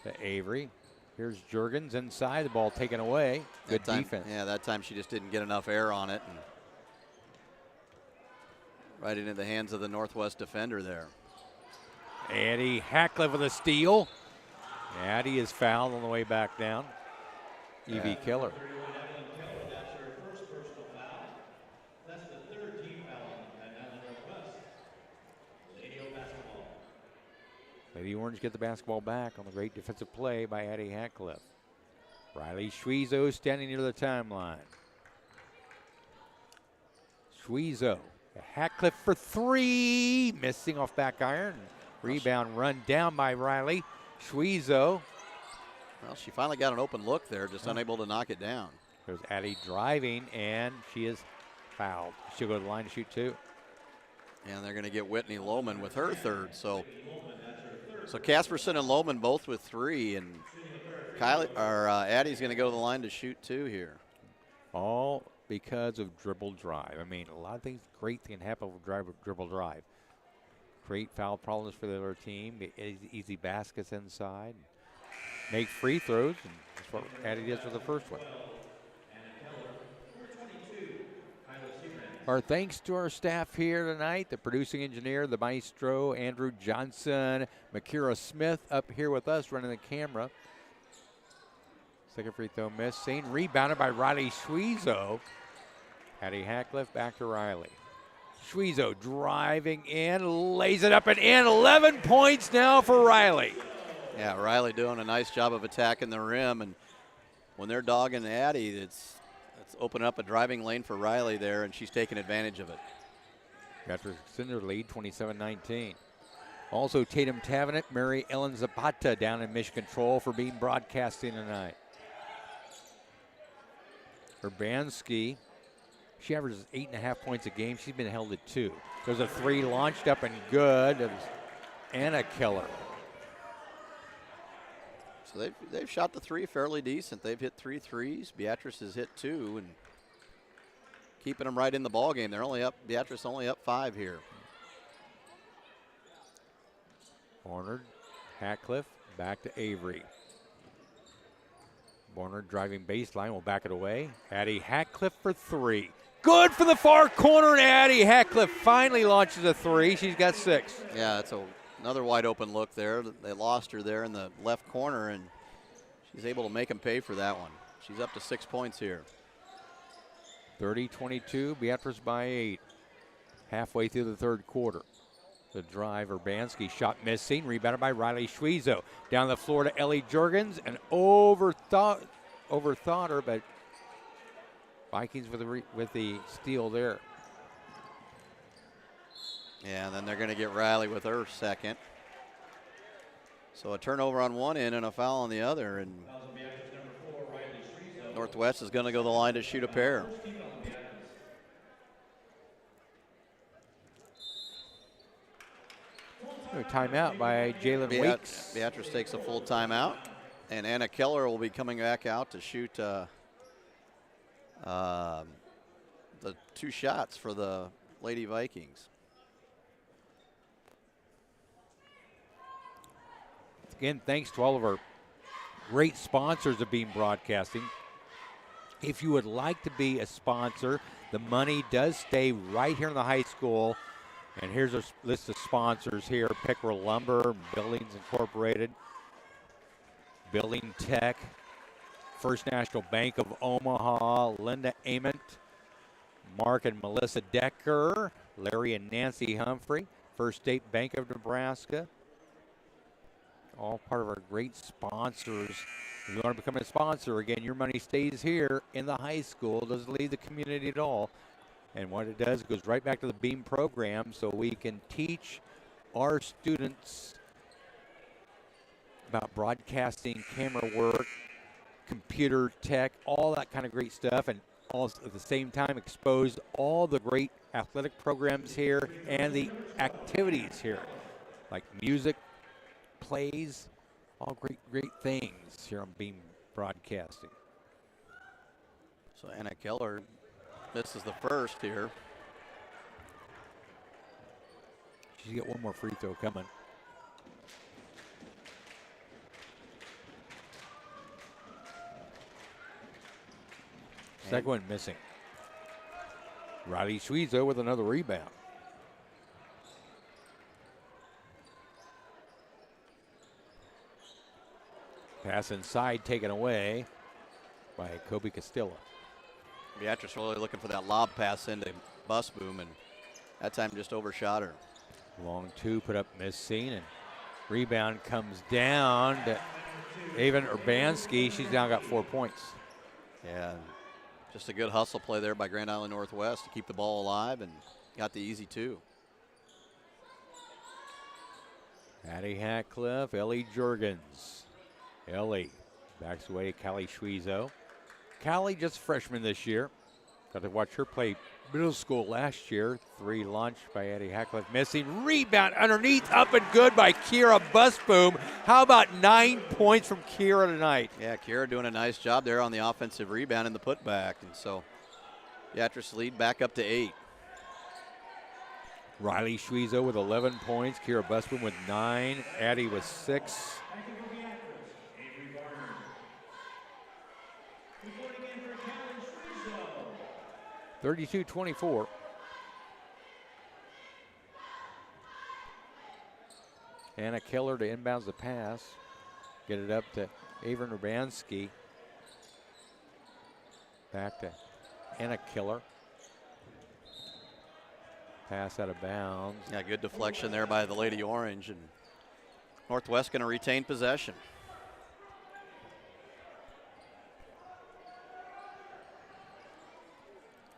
to Avery. Here's Jurgens inside. The ball taken away. Good defense. Yeah, that time she just didn't get enough air on it. And right into the hands of the Northwest defender there. Addie Hatcliffe with a steal. Addie is fouled on the way back down. E.V. Keller. Lady Orange get the basketball back on the great defensive play by Addie Hatcliffe. Riley Schwiezo standing near the timeline. Schwiezo. Hatcliffe for 3. Missing off back iron. Rebound run down by Riley. Schwiezo. Well, she finally got an open look there, just unable to knock it down. There's Addie driving, and she is fouled. She'll go to the line to shoot 2. And they're going to get Whitney Lohman with her third. So Casperson and Lohman both with 3, and Addie's going to go to the line to shoot 2 here. All because of dribble drive. I mean, a lot of things great can happen with dribble drive. Create foul problems for the other team. Easy baskets inside. Make free throws. And that's what Addie did with the first one. Our thanks to our staff here tonight, the producing engineer, the maestro, Andrew Johnson, Makira Smith up here with us running the camera. Second free throw miss. Seen rebounded by Riley Schwezo. Addie Hackliff back to Riley. Schwezo driving in, lays it up and in. 11 points now for Riley. Yeah, Riley doing a nice job of attacking the rim, and when they're dogging Addie, it's opening up a driving lane for Riley there, and she's taking advantage of it. Beatrice extended her lead, 27-19. Also, Tatum Tavenet, Mary Ellen Zapata down in mission control for being broadcasting tonight. Urbanski, she averages 8.5 points a game. She's been held at 2. There's a 3 launched up and good. It was Anna Keller. So they've shot the 3 fairly decent. They've hit 3 threes. Beatrice has hit 2 and keeping them right in the ball game. They're only up. Beatrice only up 5 here. Barnard, Hackliff, back to Avery. Barnard driving baseline, will back it away. Addie Hackliff for 3. Good for the far corner, and Addie Hackliff finally launches a 3. She's got 6. Yeah, it's another wide open look there. They lost her there in the left corner, and she's able to make them pay for that one. She's up to 6 points here. 30-22, Beatrice by 8. Halfway through the third quarter. The drive, Urbanski, shot missing, rebounded by Riley Schwezo. Down the floor to Ellie Jurgens, and overthought her, but Vikings with the steal there. Yeah, and then they're going to get Riley with her second. So a turnover on one end and a foul on the other, and Northwest is going to go to the line to shoot a pair. A timeout by Jalen Weeks. Beatrice takes a full timeout, and Anna Keller will be coming back out to shoot the 2 shots for the Lady Vikings. Again, thanks to all of our great sponsors of Beam Broadcasting. If you would like to be a sponsor, the money does stay right here in the high school. And here's a list of sponsors here: Pickerel Lumber, Buildings Incorporated, Building Tech, First National Bank of Omaha, Linda Ament, Mark and Melissa Decker, Larry and Nancy Humphrey, First State Bank of Nebraska. All part of our great sponsors. If you want to become a sponsor, again, your money stays here in the high school, doesn't leave the community at all. And what it does, it goes right back to the Beam program, so we can teach our students about broadcasting, camera work, computer tech, all that kind of great stuff, and also at the same time expose all the great athletic programs here and the activities here, like music, plays, all great things here on Beam Broadcasting. So Anna Keller misses the first here. She's got one more free throw coming. Second one missing. Riley Schwezo with another rebound. Pass inside taken away by Kobe Castillo. Beatrice really looking for that lob pass into Busboom, and that time just overshot her. Long 2 put up missing, and rebound comes down to Avon Urbanski. She's now got 4 points. Yeah, just a good hustle play there by Grand Island Northwest to keep the ball alive, and got the easy 2. Addie Hackliff, Ellie Jurgens. Ellie backs away to Callie Schwezo. Callie just freshman this year. Got to watch her play middle school last year. 3 launched by Addie Hackliff, missing. Rebound underneath, up and good by Kira Busboom. How about 9 points from Kira tonight? Yeah, Kira doing a nice job there on the offensive rebound and the putback. And so Beatrice lead back up to 8. Riley Schwiezo with 11 points. Kira Busboom with 9. Addie with 6. (32-24). Anna Keller to inbounds the pass. Get it up to Avon Urbanski. Back to Anna Keller. Pass out of bounds. Yeah, good deflection there by the Lady Orange, and Northwest going to retain possession.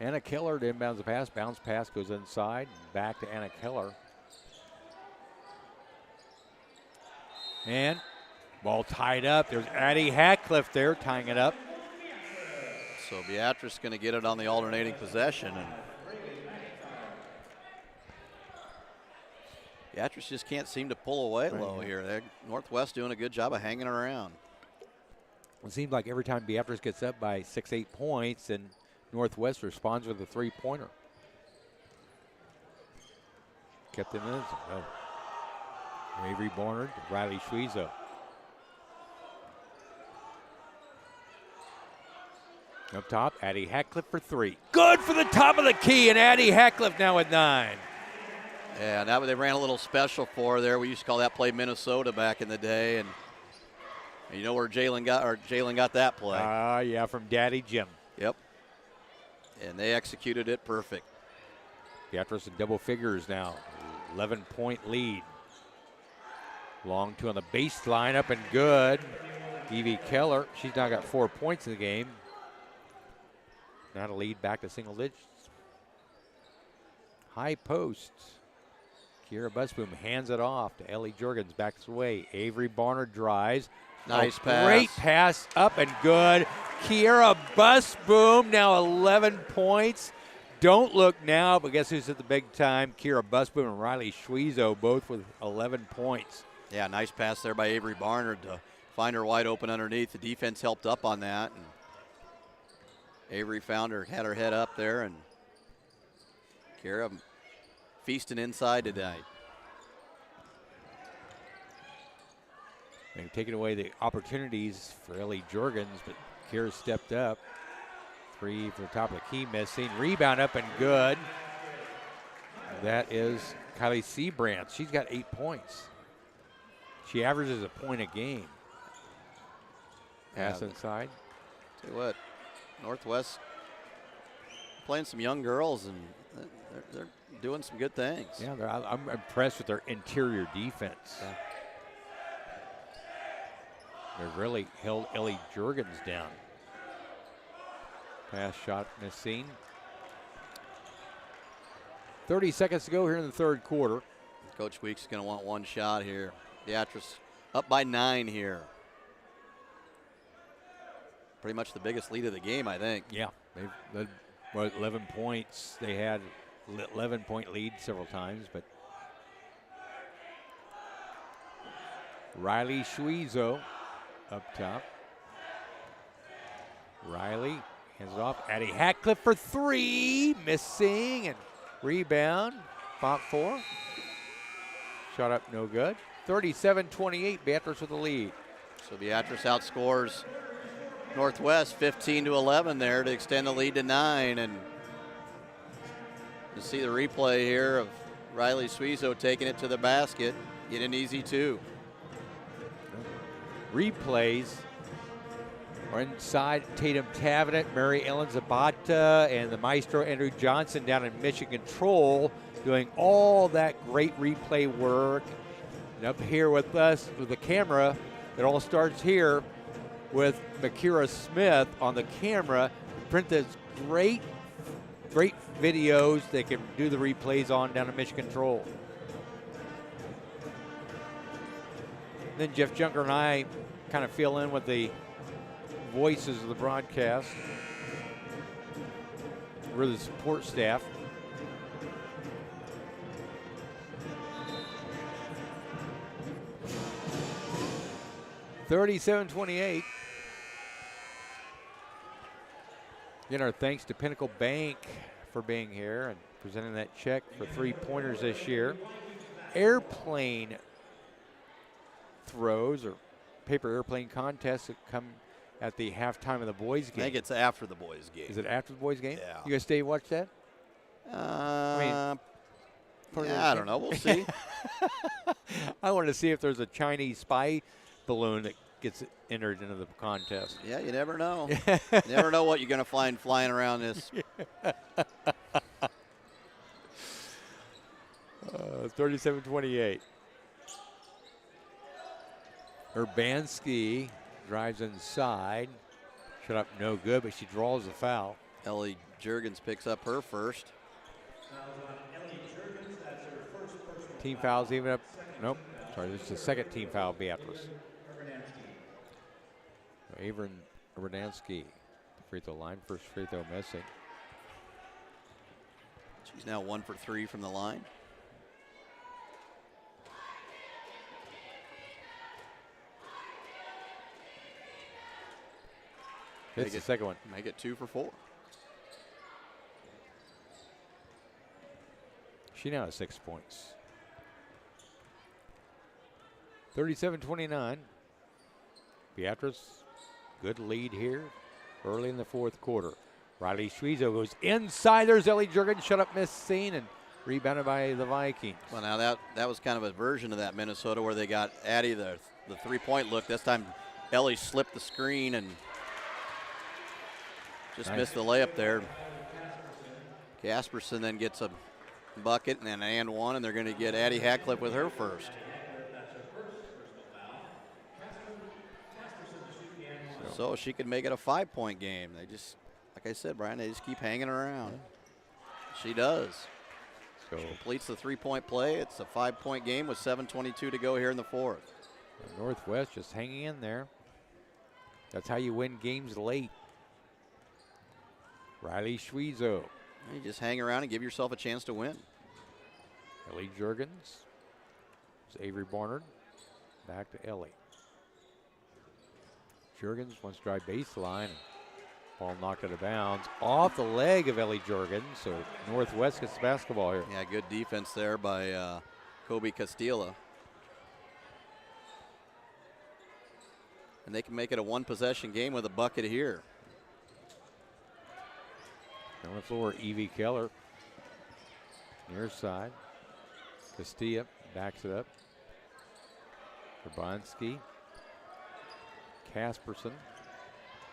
Anna Keller to inbounds the pass. Bounce pass goes inside. Back to Anna Keller. And ball tied up. There's Addie Hackliff there tying it up. So Beatrice going to get it on the alternating possession, and Beatrice just can't seem to pull away low here. Northwest doing a good job of hanging around. It seems like every time Beatrice gets up by 6-8 points, and Northwest responds with a 3-pointer. Kept it in. Oh. Avery Barnard, Riley Schwiezo. Up top, Addie Hackliff for 3. Good for the top of the key, and Addie Hackliff now with 9. Yeah, now they ran a little special for there. We used to call that play Minnesota back in the day, and you know where Jalen got that play. Yeah, from Daddy Jim. Yep. And they executed it perfect. Beatrice in double figures now. 11-point lead. Long two on the baseline, up and good. Evie Keller, she's now got 4 points in the game. Now to lead back to single digits. High post. Kira Busboom hands it off to Ellie Jorgens, backs away. Avery Barnard drives. Nice pass. Great pass, up and good. Kira Busboom, now 11 points. Don't look now, but guess who's at the big time? Kira Busboom and Riley Schwiezo, both with 11 points. Yeah, nice pass there by Avery Barnard to find her wide open underneath. The defense helped up on that, and Avery found her, had her head up there, and Kira feasting inside tonight. They've taken away the opportunities for Ellie Jorgens, but Kira stepped up. 3 for the top of the key, missing. Rebound up and good. That is Kylie Seabrandt. She's got 8 points. She averages a point a game. Pass inside. Tell you what, Northwest playing some young girls, and they're doing some good things. Yeah, I'm impressed with their interior defense. Yeah. They really held Ellie Jorgens down. Pass shot missing. 30 seconds to go here in the third quarter. Coach Weeks is going to want one shot here. Beatrice up by 9 here. Pretty much the biggest lead of the game, I think. Yeah, they've led 11 points. They had 11-point lead several times, but Riley Schwiezo up top. Riley hands it off. Addie Hackliff for 3, missing, and rebound. Font 4. Shot up, no good. 37-28, Beatrice with the lead. So Beatrice outscores Northwest 15-11 there to extend the lead to 9, and you see the replay here of Riley Schwiezo taking it to the basket, get an easy 2. Replays are inside Tatum Tavenet, Mary Ellen Zabata, and the maestro Andrew Johnson down in mission control doing all that great replay work. And up here with us with the camera, it all starts here with Makira Smith on the camera. Print this great videos they can do the replays on down in mission control. Then Jeff Junker and I kind of fill in with the voices of the broadcast. We're the support staff. $37-28. Again, our thanks to Pinnacle Bank for being here and presenting that check for 3-pointers this year. Airplane throws or paper airplane contests that come at the halftime of the boys' game. I think it's after the boys' game. Is it after the boys' game? Yeah. You guys stay and watch that? Yeah, I don't know. We'll see. I want to see if there's a Chinese spy balloon that gets entered into the contest. Yeah, you never know. Never know what you're going to find flying around this. 37-28. Urbanski drives inside. Shut up, no good, but she draws the foul. Ellie Jurgens picks up her first. Team fouls even up. Nope. Sorry, this is the second team foul, Beatrice. Avon Urbanski, free throw line, first free throw missing. She's now 1 for 3 from the line. Hits the second one. Make it 2 for 4. She now has 6 points. 37-29. Beatrice, good lead here early in the fourth quarter. Riley Schwiezo goes inside. There's Ellie Jurgens, shut up, miss scene, and rebounded by the Vikings. Well, now that was kind of a version of that Minnesota where they got Addie the 3-point look. This time Ellie slipped the screen and just missed the layup there. Casperson then gets a bucket and then and one, and they're going to get Addie Hackcliffe with her first. So she could make it a 5-point game. They just, like I said, Brian, they just keep hanging around. She does. So She completes the 3-point play. It's a 5-point game with 7:22 to go here in the fourth. Northwest just hanging in there. That's how you win games late. Riley Schwiezo. You just hang around and give yourself a chance to win. Ellie Jurgens. It's Avery Barnard. Back to Ellie. Jurgens wants to drive baseline. Ball knocked out of bounds. Off the leg of Ellie Jurgens. So Northwest gets the basketball here. Yeah, good defense there by Kobe Castilla. And they can make it a 1-possession game with a bucket here. On the floor, Evie Keller. Near side. Castilla backs it up. Urbanski. Casperson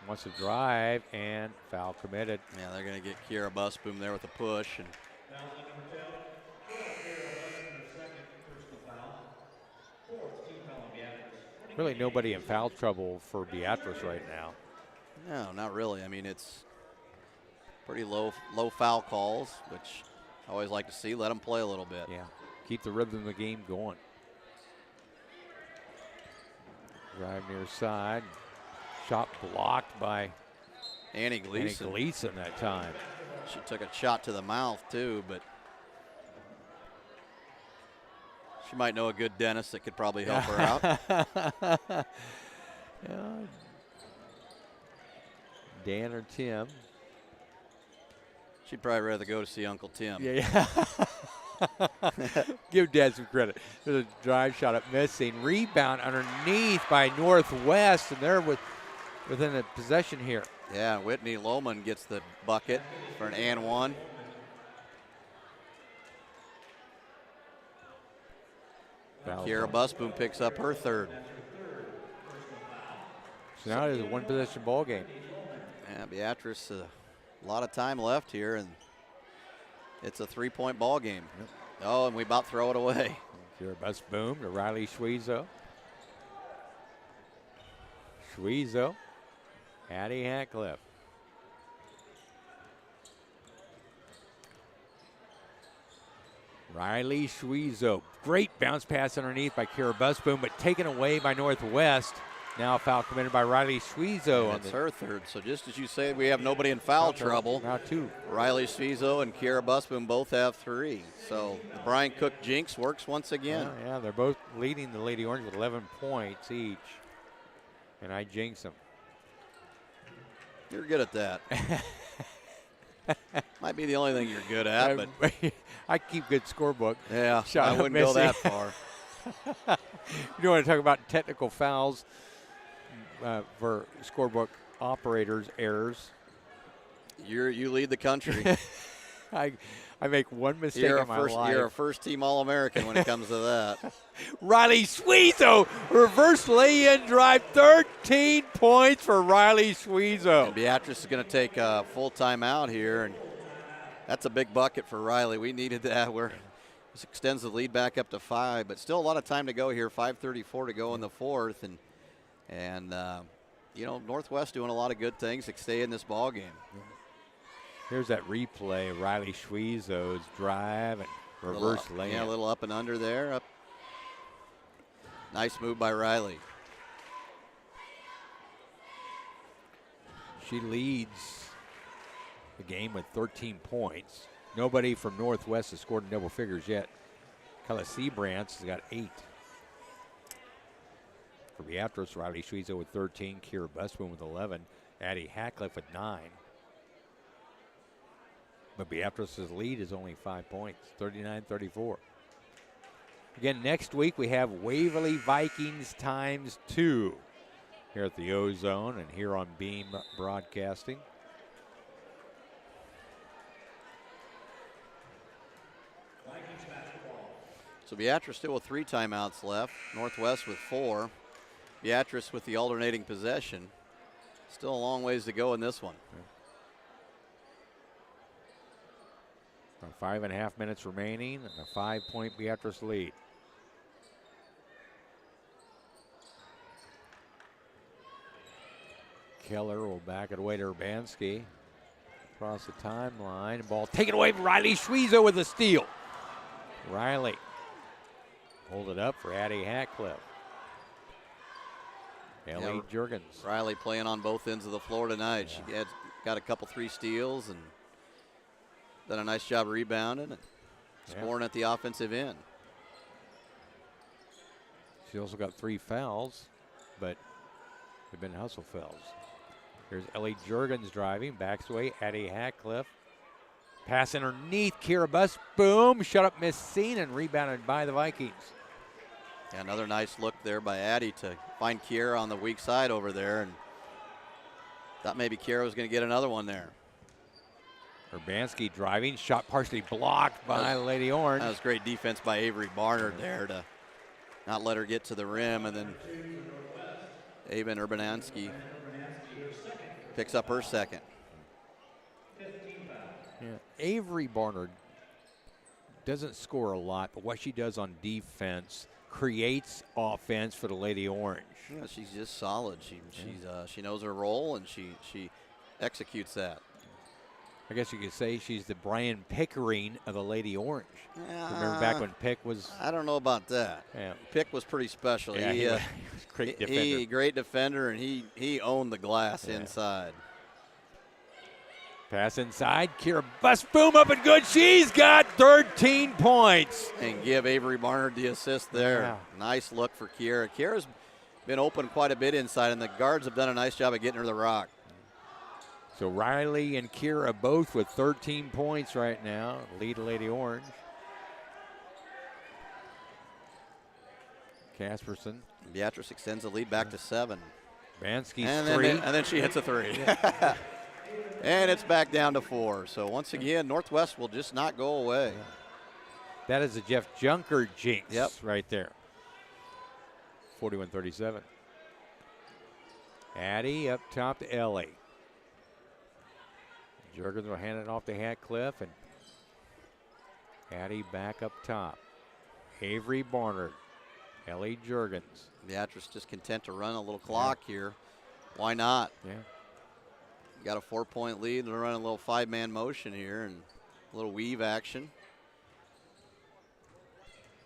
wants to drive and foul committed. Yeah, they're going to get Kiera Busboom there with a push. And really nobody in foul trouble for Beatrice right now. no, not really. I mean, it's pretty low foul calls, which I always like to see. Let them play a little bit. Yeah, keep the rhythm of the game going. Drive near side. Shot blocked by Annie Gleason. Annie Gleason that time. She took a shot to the mouth, too, but she might know a good dentist that could probably help her out. Yeah. Dan or Tim. She'd probably rather go to see Uncle Tim. Yeah. Give Dad some credit. There's a drive shot up missing. Rebound underneath by Northwest, and they're within a possession here. Yeah, Whitney Lohman gets the bucket for an and one. Kiera Busboom picks up her third. So now it is a one-possession ball game. Yeah, Beatrice, a lot of time left here, and it's a 3-point ball game. Yep. Oh, and we about throw it away. Kiera Busboom to Riley Schwiezo. Schwiezo. Addie Hackcliffe. Riley Schwiezo. Great bounce pass underneath by Kiera Busboom, but taken away by Northwest. Now a foul committed by Riley Suizo. And it's her third. So just as you say, we have nobody in foul trouble. Now 2. Riley Suizo and Kiera Busboom both have 3. So the Brian Cook jinx works once again. Yeah, they're both leading the Lady Orange with 11 points each. And I jinx them. You're good at that. Might be the only thing you're good at, but I keep good scorebook. yeah, Shot I up wouldn't go missing. that far. You want to talk about technical fouls for scorebook operators errors? You lead the country. I make one mistake You're in my life. You're a first-team All-American when it comes to that. Riley Suizo, reverse lay-in drive, 13 points for Riley Suizo. And Beatrice is going to take a full timeout here, and that's a big bucket for Riley. We needed that. This extends the lead back up to 5, but still a lot of time to go here. 5:34 to go in the fourth, and Northwest doing a lot of good things to stay in this ball game. Here's that replay of Riley Suizo's drive and reverse lay-in. Yeah, a little up and under there. Up. Nice move by Riley. She leads the game with 13 points. Nobody from Northwest has scored in double figures yet. Kella Seabrantz has got 8. For Beatrice, Riley Suizo with 13, Kiera Busboom with 11, Addie Hackliff with 9. But Beatrice's lead is only 5 points, 39-34. Again, next week we have Waverly Vikings ×2 here at the O-Zone and here on Beam Broadcasting. So Beatrice still with 3 timeouts left. Northwest with 4. Beatrice with the alternating possession. Still a long ways to go in this one. 5.5 minutes remaining and a 5-point Beatrice lead. Keller will back it away to Urbanski. Across the timeline. Ball taken away from Riley Suizo with a steal. Riley hold it up for Addie Hackliff. Ellie Jurgens. Riley playing on both ends of the floor tonight. She had got a couple 3 steals and done a nice job rebounding and scoring at the offensive end. She also got 3 fouls, but they've been hustle fouls. Here's Ellie Jurgens driving, backs away, Addie Hackliff. Pass underneath, Kiera Busboom, shut up, miss seen, and rebounded by the Vikings. Yeah, another nice look there by Addie to find Kiera on the weak side over there, and thought maybe Kiera was going to get another one there. Urbanski driving, shot partially blocked by Lady Orange. That was great defense by Avery Barnard there to not let her get to the rim, and then Avon Urbanski picks up her second. Yeah. Avery Barnard doesn't score a lot, but what she does on defense creates offense for the Lady Orange. Yeah, she's just solid. She knows her role, and she executes that. I guess you could say she's the Brian Pickering of the Lady Orange. Remember back when Pick was? I don't know about that. Yeah. Pick was pretty special. Yeah, he was great defender. Great defender, and he owned the glass inside. Pass inside, Kiera Busboom up and good. She's got 13 points. And give Avery Barnard the assist there. Yeah. Nice look for Kiera. Kiera's been open quite a bit inside, and the guards have done a nice job of getting her the rock. So Riley and Kiera both with 13 points right now. Lead Lady Orange. Casperson. Beatrice extends the lead back to 7. Bansky's 3. And then she hits a 3. And it's back down to 4. So once again, Northwest will just not go away. That is a Jeff Junker jinx Yep. right there. 41-37. Addie up top to Ellie. Jurgens will hand it off to Hatcliffe, and Addie back up top. Avery Barnard, Ellie Jurgens. Beatrice just content to run a little clock here. Why not? Yeah. Got a 4-point lead. They're running a little 5-man motion here and a little weave action.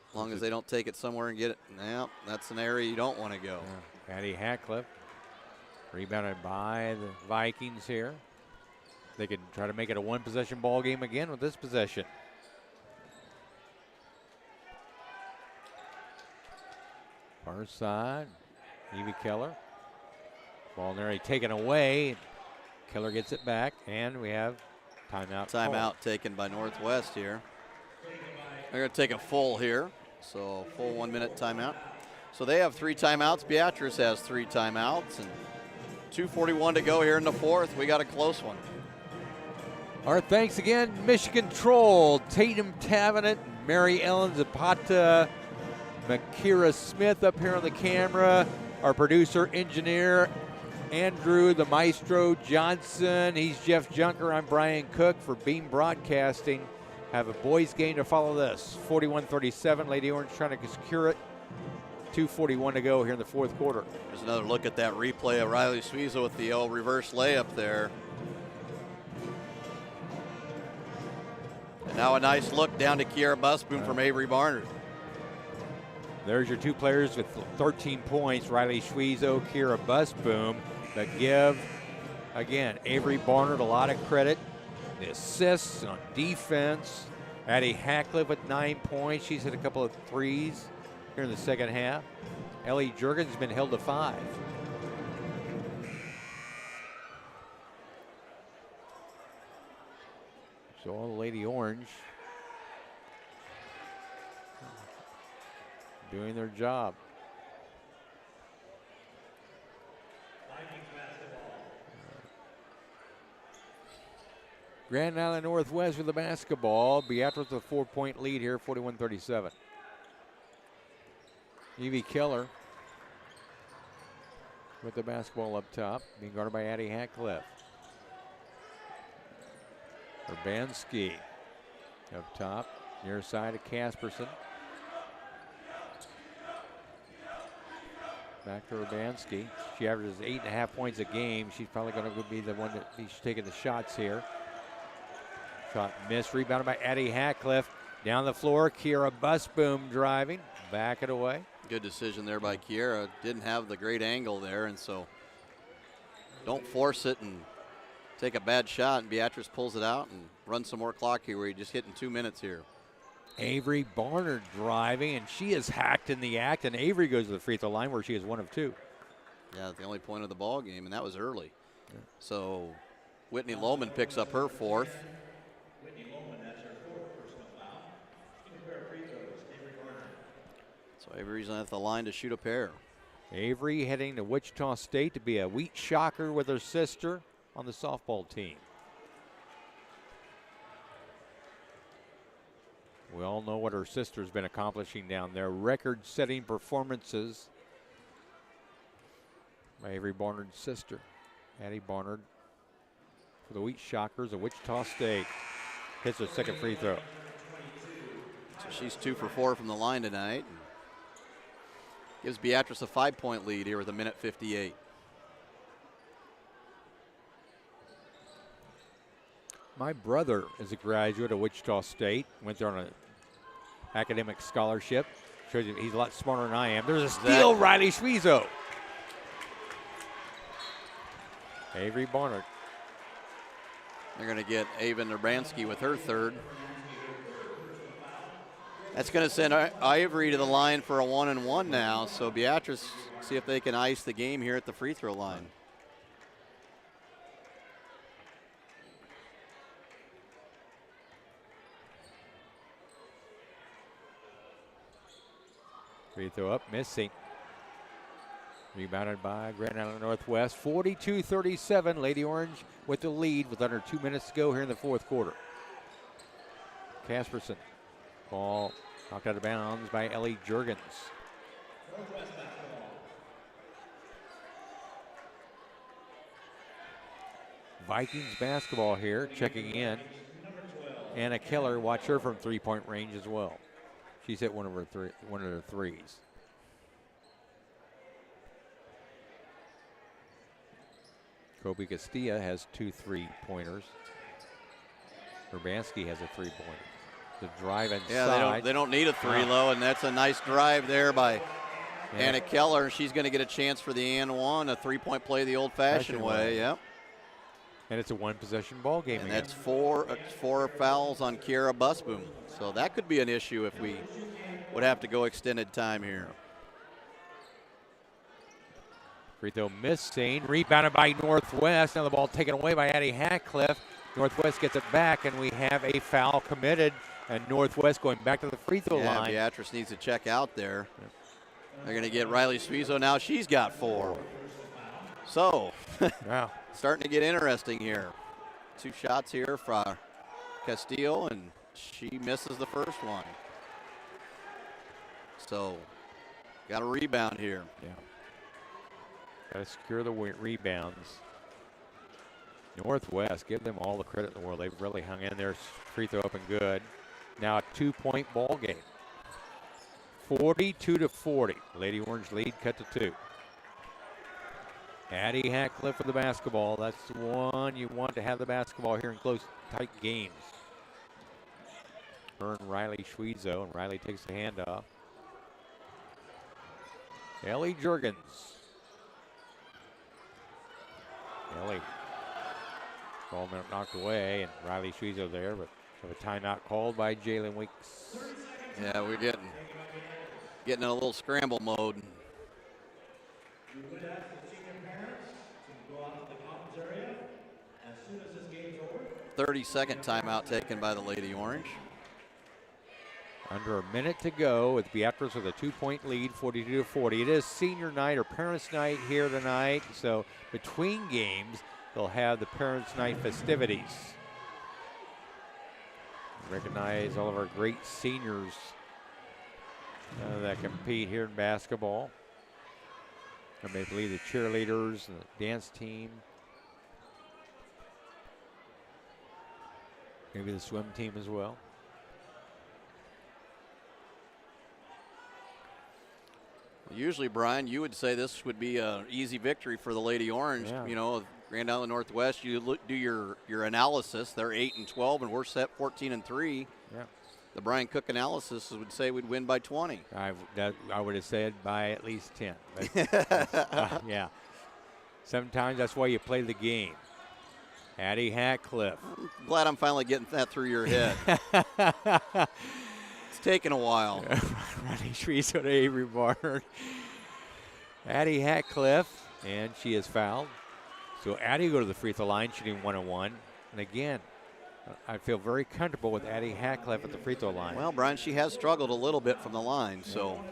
As long as they don't take it somewhere and get it. Now, that's an area you don't want to go. Yeah. Addie Hatcliffe, rebounded by the Vikings here. They can try to make it a one-possession ball game again with this possession. Far side, Evie Keller. Ball nearly taken away. Keller gets it back, and we have timeout. Timeout taken by Northwest here. They're going to take a full here, so full 1 minute timeout. So they have 3 timeouts. Beatrice has 3 timeouts, and 2:41 to go here in the fourth. We got a close one. Our thanks again, Michigan Troll, Tatum Tavenant, Mary Ellen Zapata, Makira Smith up here on the camera, our producer, engineer, Andrew, the Maestro Johnson. He's Jeff Junker. I'm Brian Cook for Beam Broadcasting. Have a boys game to follow this. 41-37, Lady Orange trying to secure it. 2:41 to go here in the fourth quarter. There's another look at that replay of Riley Suiza with the reverse layup there. And now a nice look down to Kiara Busboom from Avery Barnard. There's your 2 players with 13 points, Riley Schwezo, Kira Busboom. But give, again, Avery Barnard a lot of credit. The assists on defense. Addie Hatcliffe with 9 points. She's hit a couple of threes here in the second half. Ellie Jurgens been held to 5. So all the Lady Orange doing their job. Grand Island Northwest with the basketball. Beatrice with a 4-point lead here, 41-37. Evie Keller with the basketball up top, being guarded by Addie Hatcliffe. Urbanski up top, near side of Casperson. Back to Urbanski. She averages 8.5 points a game. She's probably going to be the one that she's taking the shots here. Shot missed, rebounded by Addie Hatcliffe. Down the floor, Kiera Busboom driving, back it away. Good decision there by Kiera. Didn't have the great angle there, and so don't force it and take a bad shot, and Beatrice pulls it out and run some more clock here. We're just hitting 2 minutes here. Avery Barnard driving, and she is hacked in the act, and Avery goes to the free throw line where she is 1 of 2. Yeah, the only point of the ball game, and that was early. Yeah. So Whitney Lohman picks up her 4th. So Avery's at the line to shoot a pair. Avery heading to Wichita State to be a Wheat Shocker with her sister on the softball team. We all know what her sister's been accomplishing down there. Record-setting performances by Avery Barnard's sister, Addie Barnard, for the Wheat Shockers of Wichita State. Hits her second free throw. So she's 2 for 4 from the line tonight. Gives Beatrice a 5-point lead here with 1:58. My brother is a graduate of Wichita State. Went there on an academic scholarship. Shows you he's a lot smarter than I am. There's a steal, Riley Schwezo. Avery Barnard. They're going to get Ava Urbanski with her 3rd. That's going to send Ivory to the line for a 1-and-1 now. So Beatrice, see if they can ice the game here at the free throw line. Free throw up, missing. Rebounded by Grand Island Northwest. 42-37, Lady Orange with the lead with under 2 minutes to go here in the fourth quarter. Casperson. Ball knocked out of bounds by Ellie Jurgens. Vikings basketball here, checking in. Anna Keller, watch her from three-point range as well. She's hit one of her threes. Kobe Castilla has 2 3-pointers. Urbanski has a 3-pointer. The drive inside. Yeah, they don't need a 3 low, and that's a nice drive there by Anna Keller, she's going to get a chance for the and one, a three-point play the old-fashioned way. Yep. And it's a one-possession ball game. And again. that's four fouls on Kiera Busboom. So that could be an issue if we would have to go extended time here. Free throw missing, rebounded by Northwest. Now the ball taken away by Addie Hatcliffe. Northwest gets it back, and we have a foul committed. And Northwest going back to the free throw line. Beatrice needs to check out there. They're going to get Riley Suizo now. She's got 4. So, Wow. starting to get interesting here. 2 shots here for Castillo, and she misses the first one. So, got a rebound here. Yeah. Got to secure the rebounds. Northwest, give them all the credit in the world. They've really hung in there. Free throw up and good. Now a 2-point ball game. 42-40. Lady Orange lead cut to 2. Addie Hatcliffe for the basketball. That's the one you want to have the basketball here in close, tight games. Her and Riley Schweitzo, and Riley takes the handoff. Ellie Jurgens. Ellie. Ball knocked away, and Riley Schweitzo there, but have a timeout called by Jalen Weeks. Yeah, we're getting in a little scramble mode. We would ask the senior parents to go out to the conference area as soon as this game's over. 30-second timeout taken by the Lady Orange. Under a minute to go with Beatrice with a 2-point lead, 42-40. It is senior night or parents' night here tonight, so between games, they'll have the parents' night festivities. Recognize all of our great seniors that compete here in basketball. I may believe the cheerleaders and the dance team. Maybe the swim team as well. Usually, Brian, you would say this would be an easy victory for the Lady Orange. Yeah. You know, Grand Island Northwest, you do your analysis. They're 8-12, and we're set 14-3. Yeah. The Brian Cook analysis would say we'd win by 20. I would have said by at least 10. But, yeah. Sometimes that's why you play the game. Addie Hatcliffe. I'm glad I'm finally getting that through your head. It's taken a while. Riley Schweitzer to Avery Barnard. Addie Hatcliffe, and she is fouled. So Addie go to the free throw line, shooting 1-1. And again, I feel very comfortable with Addie Hatcliffe at the free throw line. Well, Brian, she has struggled a little bit from the line, so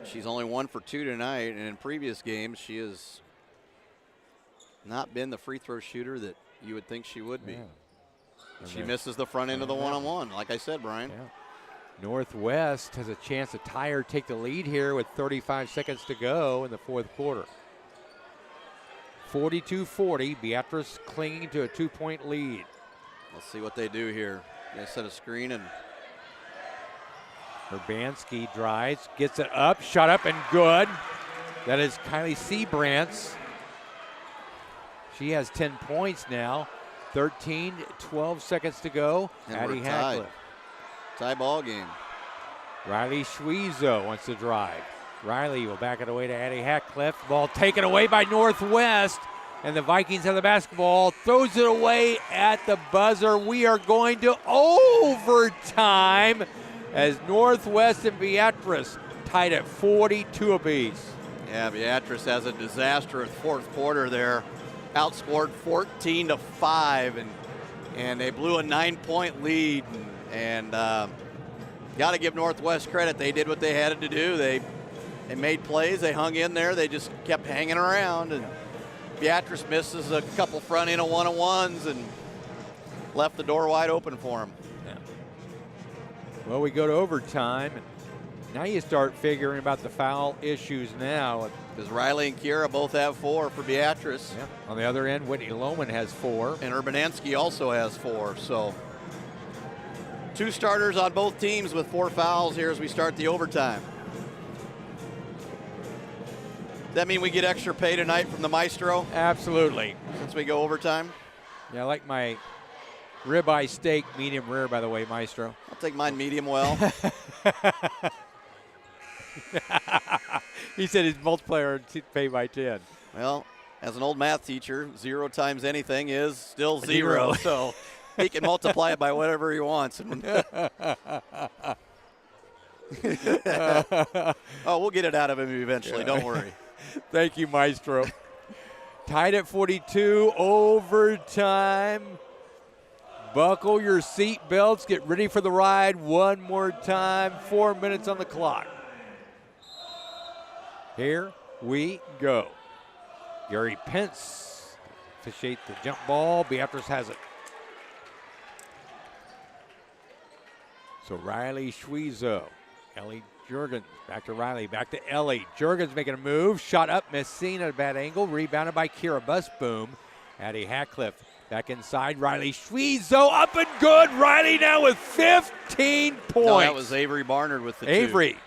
she's only 1 for 2 tonight, and in previous games she has not been the free throw shooter that you would think she would be. Yeah. She misses the front end of the one-on-one, like I said, Brian. Yeah. Northwest has a chance to tie or take the lead here with 35 seconds to go in the fourth quarter. 42-40, Beatrice clinging to a 2-point lead. Let's see what they do here. They set a screen, and Urbanski drives, gets it up, shot up and good. That is Kylie Seabrantz. She has 10 points now. 12 seconds to go. And Addie we're tied. Hatcliffe. Tie ball game. Riley Schweitzo wants to drive. Riley will back it away to Addie Hatcliffe. Ball taken away by Northwest. And the Vikings have the basketball. Throws it away at the buzzer. We are going to overtime as Northwest and Beatrice tied at 42 apiece. Yeah, Beatrice has a disastrous fourth quarter there. Outscored 14-5, and they blew a 9-point lead. And got to give Northwest credit. They did what they had to do. They made plays. They hung in there. They just kept hanging around. And Beatrice misses a couple front end of one-on-ones and left the door wide open for them. Yeah. Well, we go to overtime. Now you start figuring about the foul issues now. Because Riley and Kiera both have 4 for Beatrice. Yeah. On the other end, Whitney Lohman has 4. And Urbanski also has 4. So 2 starters on both teams with 4 fouls here as we start the overtime. Does that mean we get extra pay tonight from the Maestro Absolutely. since we go overtime? Yeah, I like my ribeye steak, medium rare, by the way, Maestro. I'll take mine medium well. He said his multiplier paid by 10. Well, as an old math teacher, 0 times anything is still 0. So he can multiply it by whatever he wants. Oh, we'll get it out of him eventually. Don't worry. Thank you, Maestro. Tied at 42, overtime. Buckle your seat belts. Get ready for the ride one more time. 4 minutes on the clock. Here we go. Gary Pence officiate the jump ball. Beatrice has it. So Riley Schwiezo. Ellie Jurgens back to Riley, back to Ellie. Jurgens making a move. Shot up, missing at a bad angle. Rebounded by Kira Busboom. Addie Hatcliffe back inside. Riley Schwiezo up and good. Riley now with 15 points. No, that was Avery Barnard with the Avery. 2.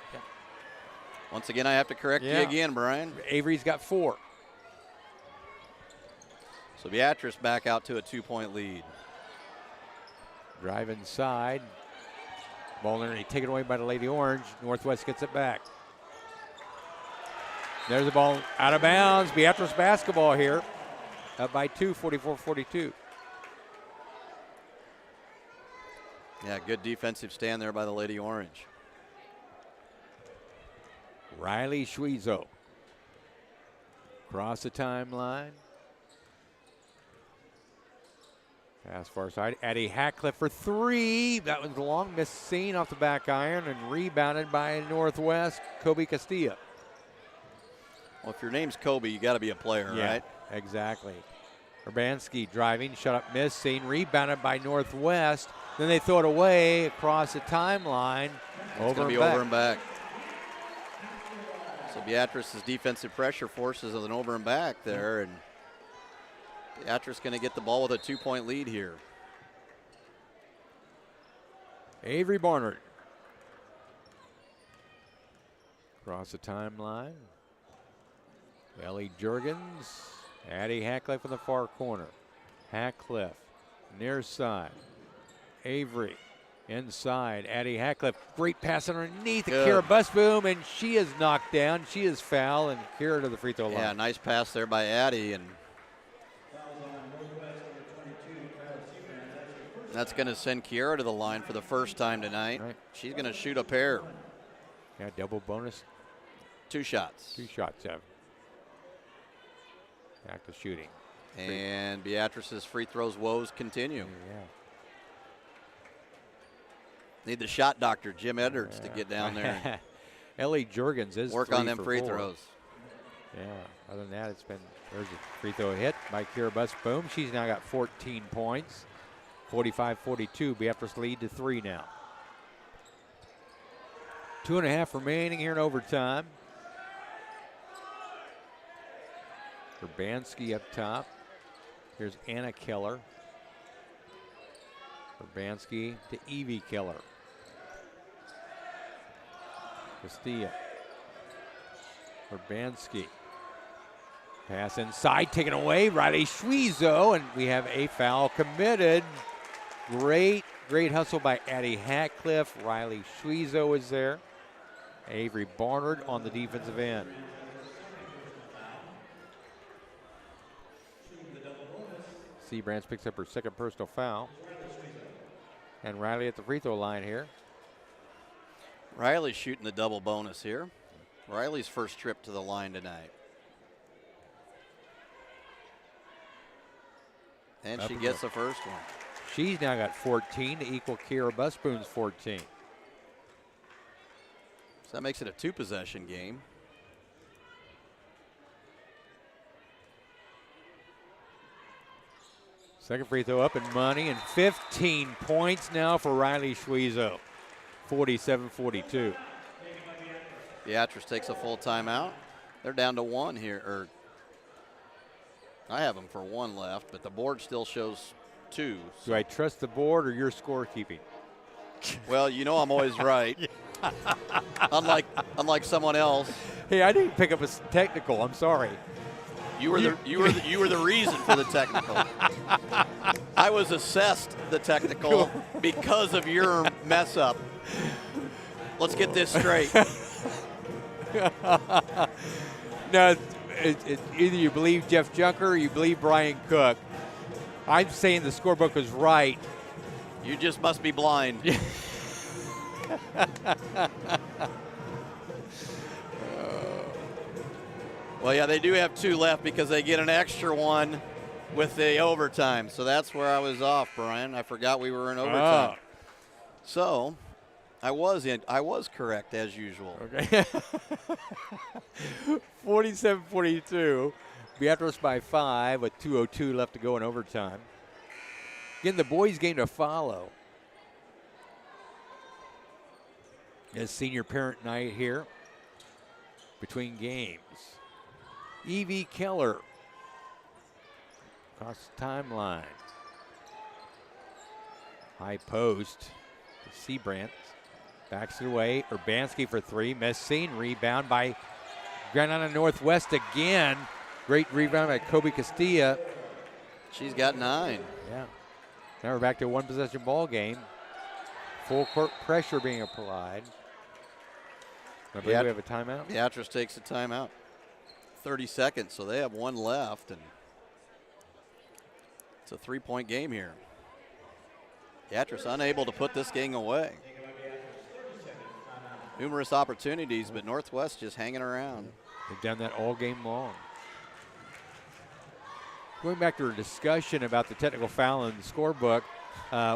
Once again, I have to correct you again, Brian. Avery's got 4. So Beatrice back out to a 2-point lead. Drive inside. Ball nearly taken away by the Lady Orange. Northwest gets it back. There's the ball out of bounds. Beatrice basketball here. Up by 2, 44-42. Yeah, good defensive stand there by the Lady Orange. Riley Schwiezo. Across the timeline. Pass far side. Addie Hatcliffe for 3. That was a long miss seen off the back iron and rebounded by Northwest. Kobe Castilla. Well, if your name's Kobe, you got to be a player, right? Exactly. Urbanski driving, shut up, miss seen, rebounded by Northwest. Then they throw it away across the timeline. It's going to be over and back. So Beatrice's defensive pressure forces an over and back there, and Beatrice going to get the ball with a 2-point lead here. Avery Barnard. Across the timeline. Ellie Jurgens. Addie Hatcliffe in the far corner. Hatcliffe near side. Avery inside. Addie Hatcliffe. Great pass underneath. Kira Busboom, and she is knocked down. She is foul, and Kira to the free throw line. Yeah, nice pass there by Addie, and that's going to send Kiera to the line for the first time tonight. Right. She's going to shoot a pair. Yeah, double bonus. 2 shots. 2 shots, yeah. Back to shooting. And Beatrice's free throws woes continue. Yeah. Need the shot doctor, Jim Edwards, to get down there and Ellie Jurgens is work on them free throws. Yeah, other than that, there's a free throw hit by Kira Busboom. She's now got 14 points. 45-42, Beatrice lead to 3 now. 2.5 remaining here in overtime. Urbanski up top. Here's Anna Keller. Urbanski to Evie Keller. Castilla. Urbanski. Pass inside, taken away. Riley Schwiezo, and we have a foul committed. Great hustle by Addie Hatcliffe. Riley Schwiezo is there. Avery Barnard on the defensive end. Seabrands picks up her second personal foul. And Riley at the free throw line here. Riley's shooting the double bonus here. Riley's first trip to the line tonight. And she gets the first one. She's now got 14 to equal Kira Busboom's 14. So that makes it a 2-possession game. Second free throw up and money, and 15 points now for Riley Schwiezo. 47-42. Beatrice takes a full timeout. They're down to 1 here, or I have them for 1 left, but the board still shows 2. So. Do I trust the board or your scorekeeping? Well, you know I'm always right. unlike someone else. Hey, I didn't pick up a technical. I'm sorry. You were the reason for the technical. I was assessed the technical because of your mess up. Let's get this straight. No, it's either you believe Jeff Junker or you believe Brian Cook. I'm saying the scorebook was right. You just must be blind. Well, yeah, they do have 2 left because they get an extra one with the overtime. So that's where I was off, Brian. I forgot we were in overtime. So I was correct as usual. Okay. 47-42. Beatrice by 5 with 2:02 left to go in overtime. Again, the boys' game to follow. It's senior parent night here between games. Evie Keller across the timeline. High post to Seabrant. Backs it away. Urbanski for 3. Messine. Rebound by Grand Island Northwest again. Great rebound by Kobe Castilla. She's got 9. Yeah. Now we're back to a 1-possession ball game. Full court pressure being applied. I believe we have a timeout. Beatrice takes a timeout. 30 seconds, so they have 1 left, and it's a 3-point game here. Beatrice unable to put this game away. Numerous opportunities, but Northwest just hanging around. They've done that all game long. Going back to our discussion about the technical foul in the scorebook,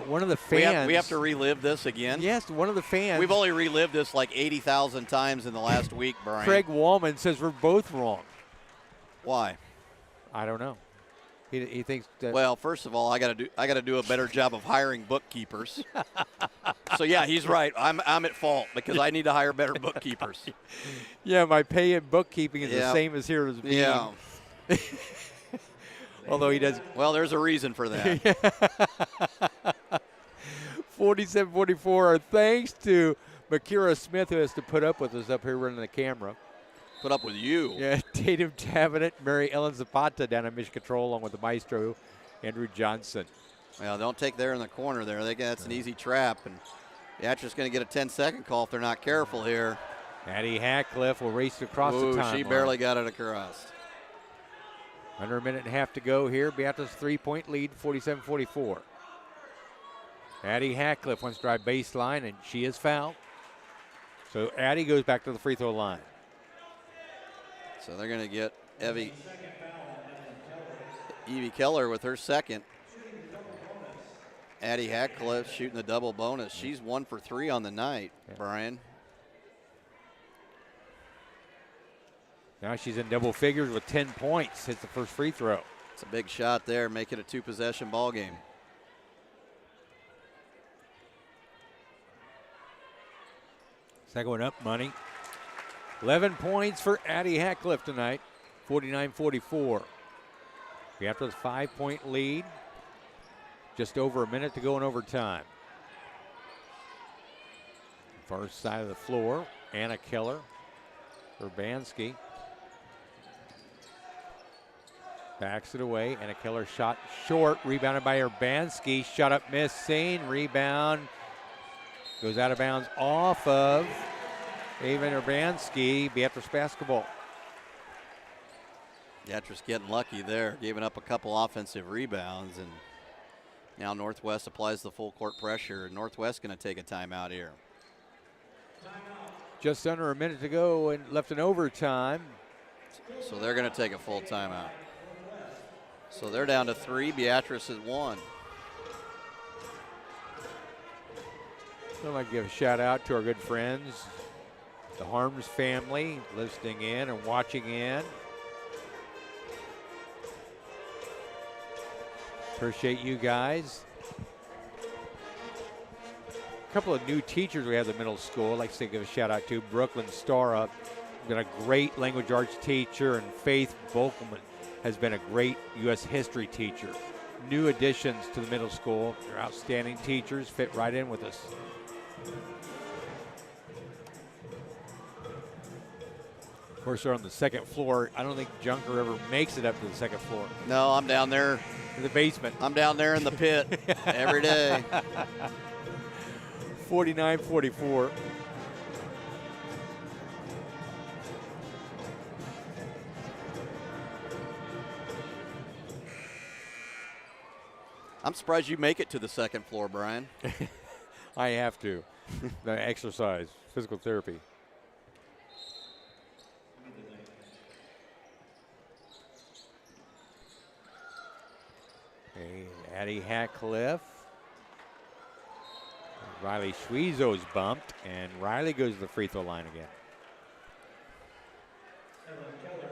one of the fans. We have to relive this again? Yes, one of the fans. We've only relived this like 80,000 times in the last week, Brian. Craig Wallman says we're both wrong. Why? I don't know. He thinks that. Well, first of all, I got to do a better job of hiring bookkeepers. So yeah, he's right. I'm at fault because I need to hire better bookkeepers. Yeah, my pay in bookkeeping is the same as here as me. Yeah. Although he does. Well, there's a reason for that. 47-44. Our thanks to Makira Smith, who has to put up with us up here running the camera. Put up with you. Yeah, Tatum Tavenant, Mary Ellen Zapata down in Mission Control, along with the maestro, Andrew Johnson. Well, don't take there in the corner there. That's an easy trap, and Beatrice going to get a 10-second call if they're not careful here. Addie Hackcliffe will race across the timeline. She barely got it across. Under a minute and a half to go here. Beatrice 3-point lead, 47-44. Addie Hackcliffe wants to drive baseline, and she is fouled. So Addie goes back to the free throw line. So they're going to get Evie Keller with her second. Addie Hackcliffe shooting the double bonus. She's 1 for 3 on the night, Brian. Now she's in double figures with 10 points. Hits the first free throw. It's a big shot there, make it a 2-possession ball game. Second one up, money. 11 points for Addie Hackcliffe tonight, 49-44. Beatrice 5-point lead. Just over a minute to go in overtime. Far side of the floor, Anna Keller, Urbanski. Backs it away. Anna Keller shot short, rebounded by Urbanski. Shot up, miss, Sane, rebound. Goes out of bounds off of Avon Urbanski. Beatrice basketball. Beatrice getting lucky there, giving up a couple offensive rebounds, and now Northwest applies the full court pressure. Northwest going to take a timeout here. Just under a minute to go and left in overtime. So they're going to take a full timeout. So they're down to 3. Beatrice is 1. I'd like to give a shout out to our good friends, the Harms family, listening in and watching in. Appreciate you guys. A couple of new teachers we have at the middle school. I'd like to give a shout out to Brooklyn Stara, been a great language arts teacher, and Faith Volkman has been a great U.S. history teacher. New additions to the middle school. They're outstanding teachers, fit right in with us. Of course, they're on the second floor. I don't think Junker ever makes it up to the second floor. No, I'm down there. In the basement. I'm down there in the pit every day. 49-44. I'm surprised you make it to the second floor, Brian. I have to. The exercise, physical therapy. Okay, Addie Hatcliffe. Riley Schwezo's bumped, and Riley goes to the free throw line again.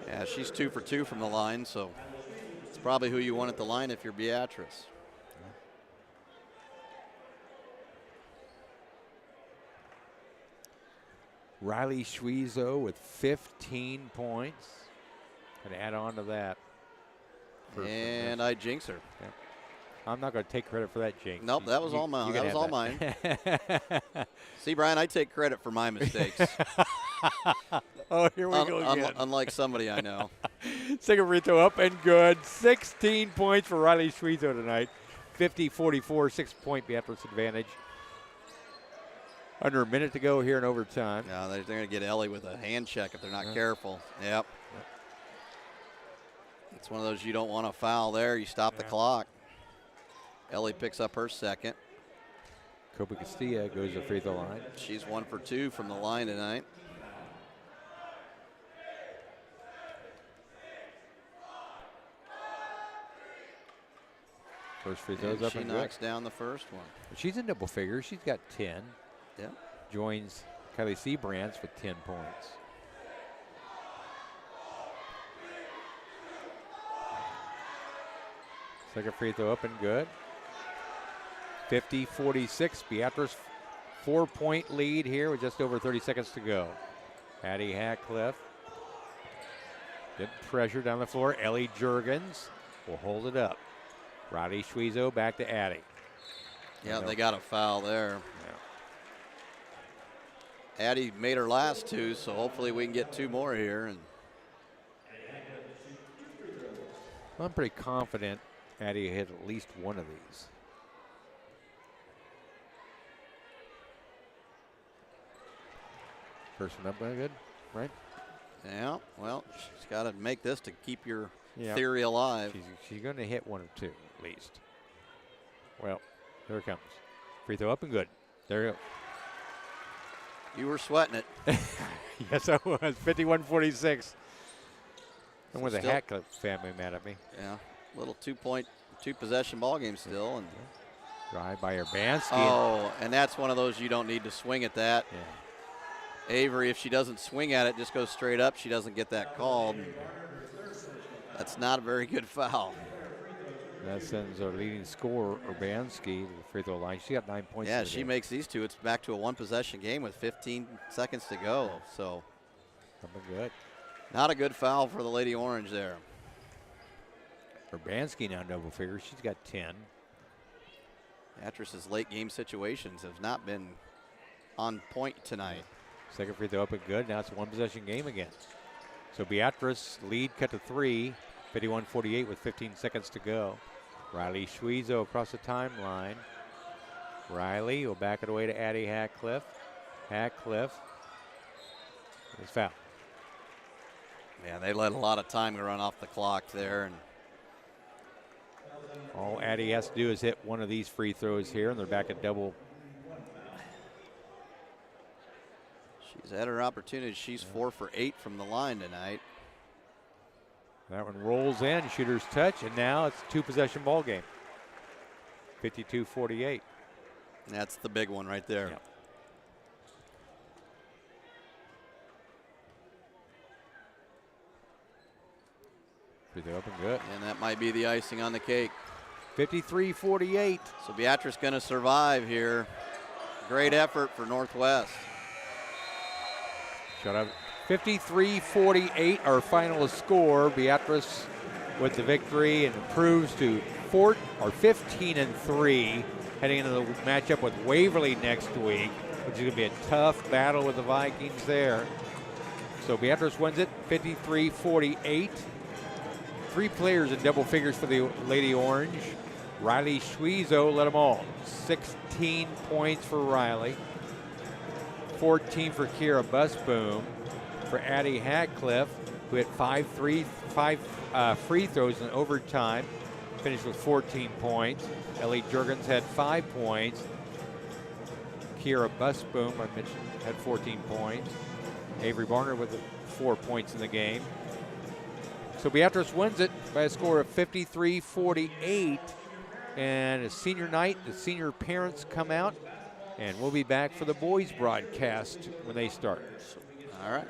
Yeah, she's 2 for 2 from the line, so it's probably who you want at the line if you're Beatrice. Riley Schwezo with 15 points. Can add on to that. And I jinx her. Yep. I'm not going to take credit for that, Jake. Nope, that was all mine. That was all mine. mine. See, Brian, I take credit for my mistakes. Oh, here we go again. Unlike somebody I know. Second free throw up and good. 16 points for Riley Schwezo tonight. 50-44, 6-point Beatrice advantage. Under a minute to go here in overtime. Yeah, they're going to get Ellie with a hand check if they're not careful. Yep. It's one of those you don't want to foul there. You stop the clock. Ellie picks up her second. Kobe Castilla goes to the free throw line. She's 1 for 2 from the line tonight. First free throw's And up she and knocks good. down the first one. She's in double figures. She's got 10. Yeah. Joins Kylie Seabrantz with 10 points. Second free throw up and good. 50-46. Beatrice 4-point lead here with just over 30 seconds to go. Addie Hatcliffe. Good pressure down the floor. Ellie Jurgens will hold it up. Riley Schwezo back to Addie. Yeah, they got a foul there. Yeah. Addie made her last 2, so hopefully we can get 2 more here. And I'm pretty confident Addie hit at least one of these. First one up, good, right? yeah, well, she's got to make this to keep your Yeah. theory alive. She's going to hit 1 or 2 at least. Well, here it comes. Free throw up and good. There you go. You were sweating it. Yes, I was. 51-46. And with the still- Hatcliffe family mad at me. Yeah, little 2-possession ball game still. And Drive by Urbanski. oh, and that's one of those you don't need to swing at that. Yeah. Avery, if she doesn't swing at it, just goes straight up, she doesn't get that called. That's not a very good foul. That sends our leading scorer, Urbanski, to the free throw line. She got 9 points. Yeah, in the she game. makes these 2. It's back to a 1-possession game with 15 seconds to go. So Something good. not a good foul for the Lady Orange there. Urbanski now double figures. She's got 10. Beatrice's late game situations have not been on point tonight. Second free throw up and good. Now it's a 1-possession game again. So Beatrice lead cut to 3. 51-48 with 15 seconds to go. Riley Schwezo across the timeline. Riley will back it away to Addie Hatcliffe. Hatcliffe is foul. Yeah, they let a lot of time run off the clock there. And All Addie has to do is hit one of these free throws here, and they're back at double. she's had her opportunity. She's 4 for 8 from the line tonight. That one rolls in, shooter's touch, and now it's a 2-possession ball game. 52-48. That's the big one right there. Yep. Free throw up and good. And that might be the icing on the cake. 53-48. So Beatrice going to survive here. Great effort for Northwest. Shut up. 53-48, our final score. Beatrice with the victory and improves to 15-3, heading into the matchup with Waverly next week, which is going to be a tough battle with the Vikings there. So Beatrice wins it 53-48. 3 players in double figures for the Lady Orange. Riley Schwezo led them all. 16 points for Riley. 14 for Kira Busboom. For Addie Hatcliffe, who hit 5 free throws in overtime. finished with 14 points. Ellie Jurgens had 5 points. Kira Busboom, I mentioned, had 14 points. Avery Barner with 4 points in the game. So Beatrice wins it by a score of 53-48. And a senior night, the senior parents come out, and we'll be back for the boys broadcast when they start. All right.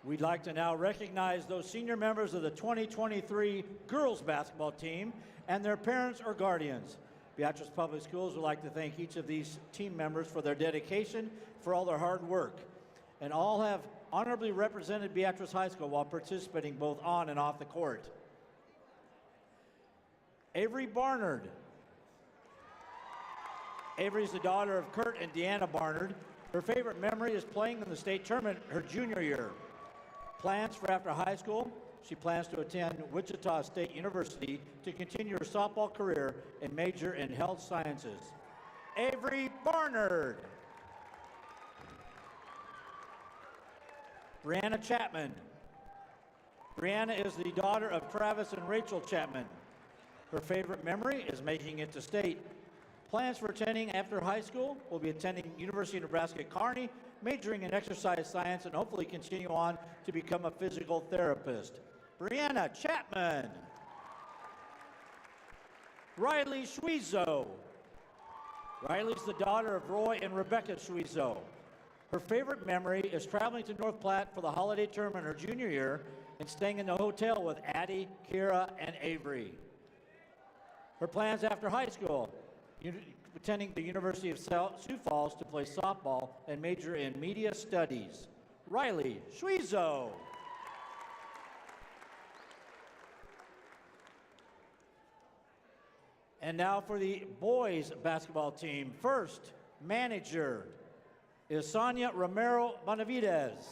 We'd like to now recognize those senior members of the 2023 girls basketball team and their parents or guardians. Beatrice Public Schools would like to thank each of these team members for their dedication, for all their hard work, and all have honorably represented Beatrice High School while participating both on and off the court. Avery Barnard. Avery is the daughter of Kurt and Deanna Barnard. Her favorite memory is playing in the state tournament her junior year. Plans for after high school, she plans to attend Wichita State University to continue her softball career and major in health sciences. Avery Barnard. Brianna Chapman. Brianna is the daughter of Travis and Rachel Chapman. Her favorite memory is making it to state. Plans for attending after high school will be attending University of Nebraska at Kearney, majoring in exercise science, and hopefully continue on to become a physical therapist. Brianna Chapman. Riley Schwezo. Riley's the daughter of Roy and Rebecca Schwezo. Her favorite memory is traveling to North Platte for the holiday tournament her junior year and staying in the hotel with Addie, Kira, and Avery. Her plans after high school, attending the University of Sioux Falls to play softball and major in media studies. Riley Schwezo. And now for the boys basketball team. First, manager is Sonia Romero Bonavides.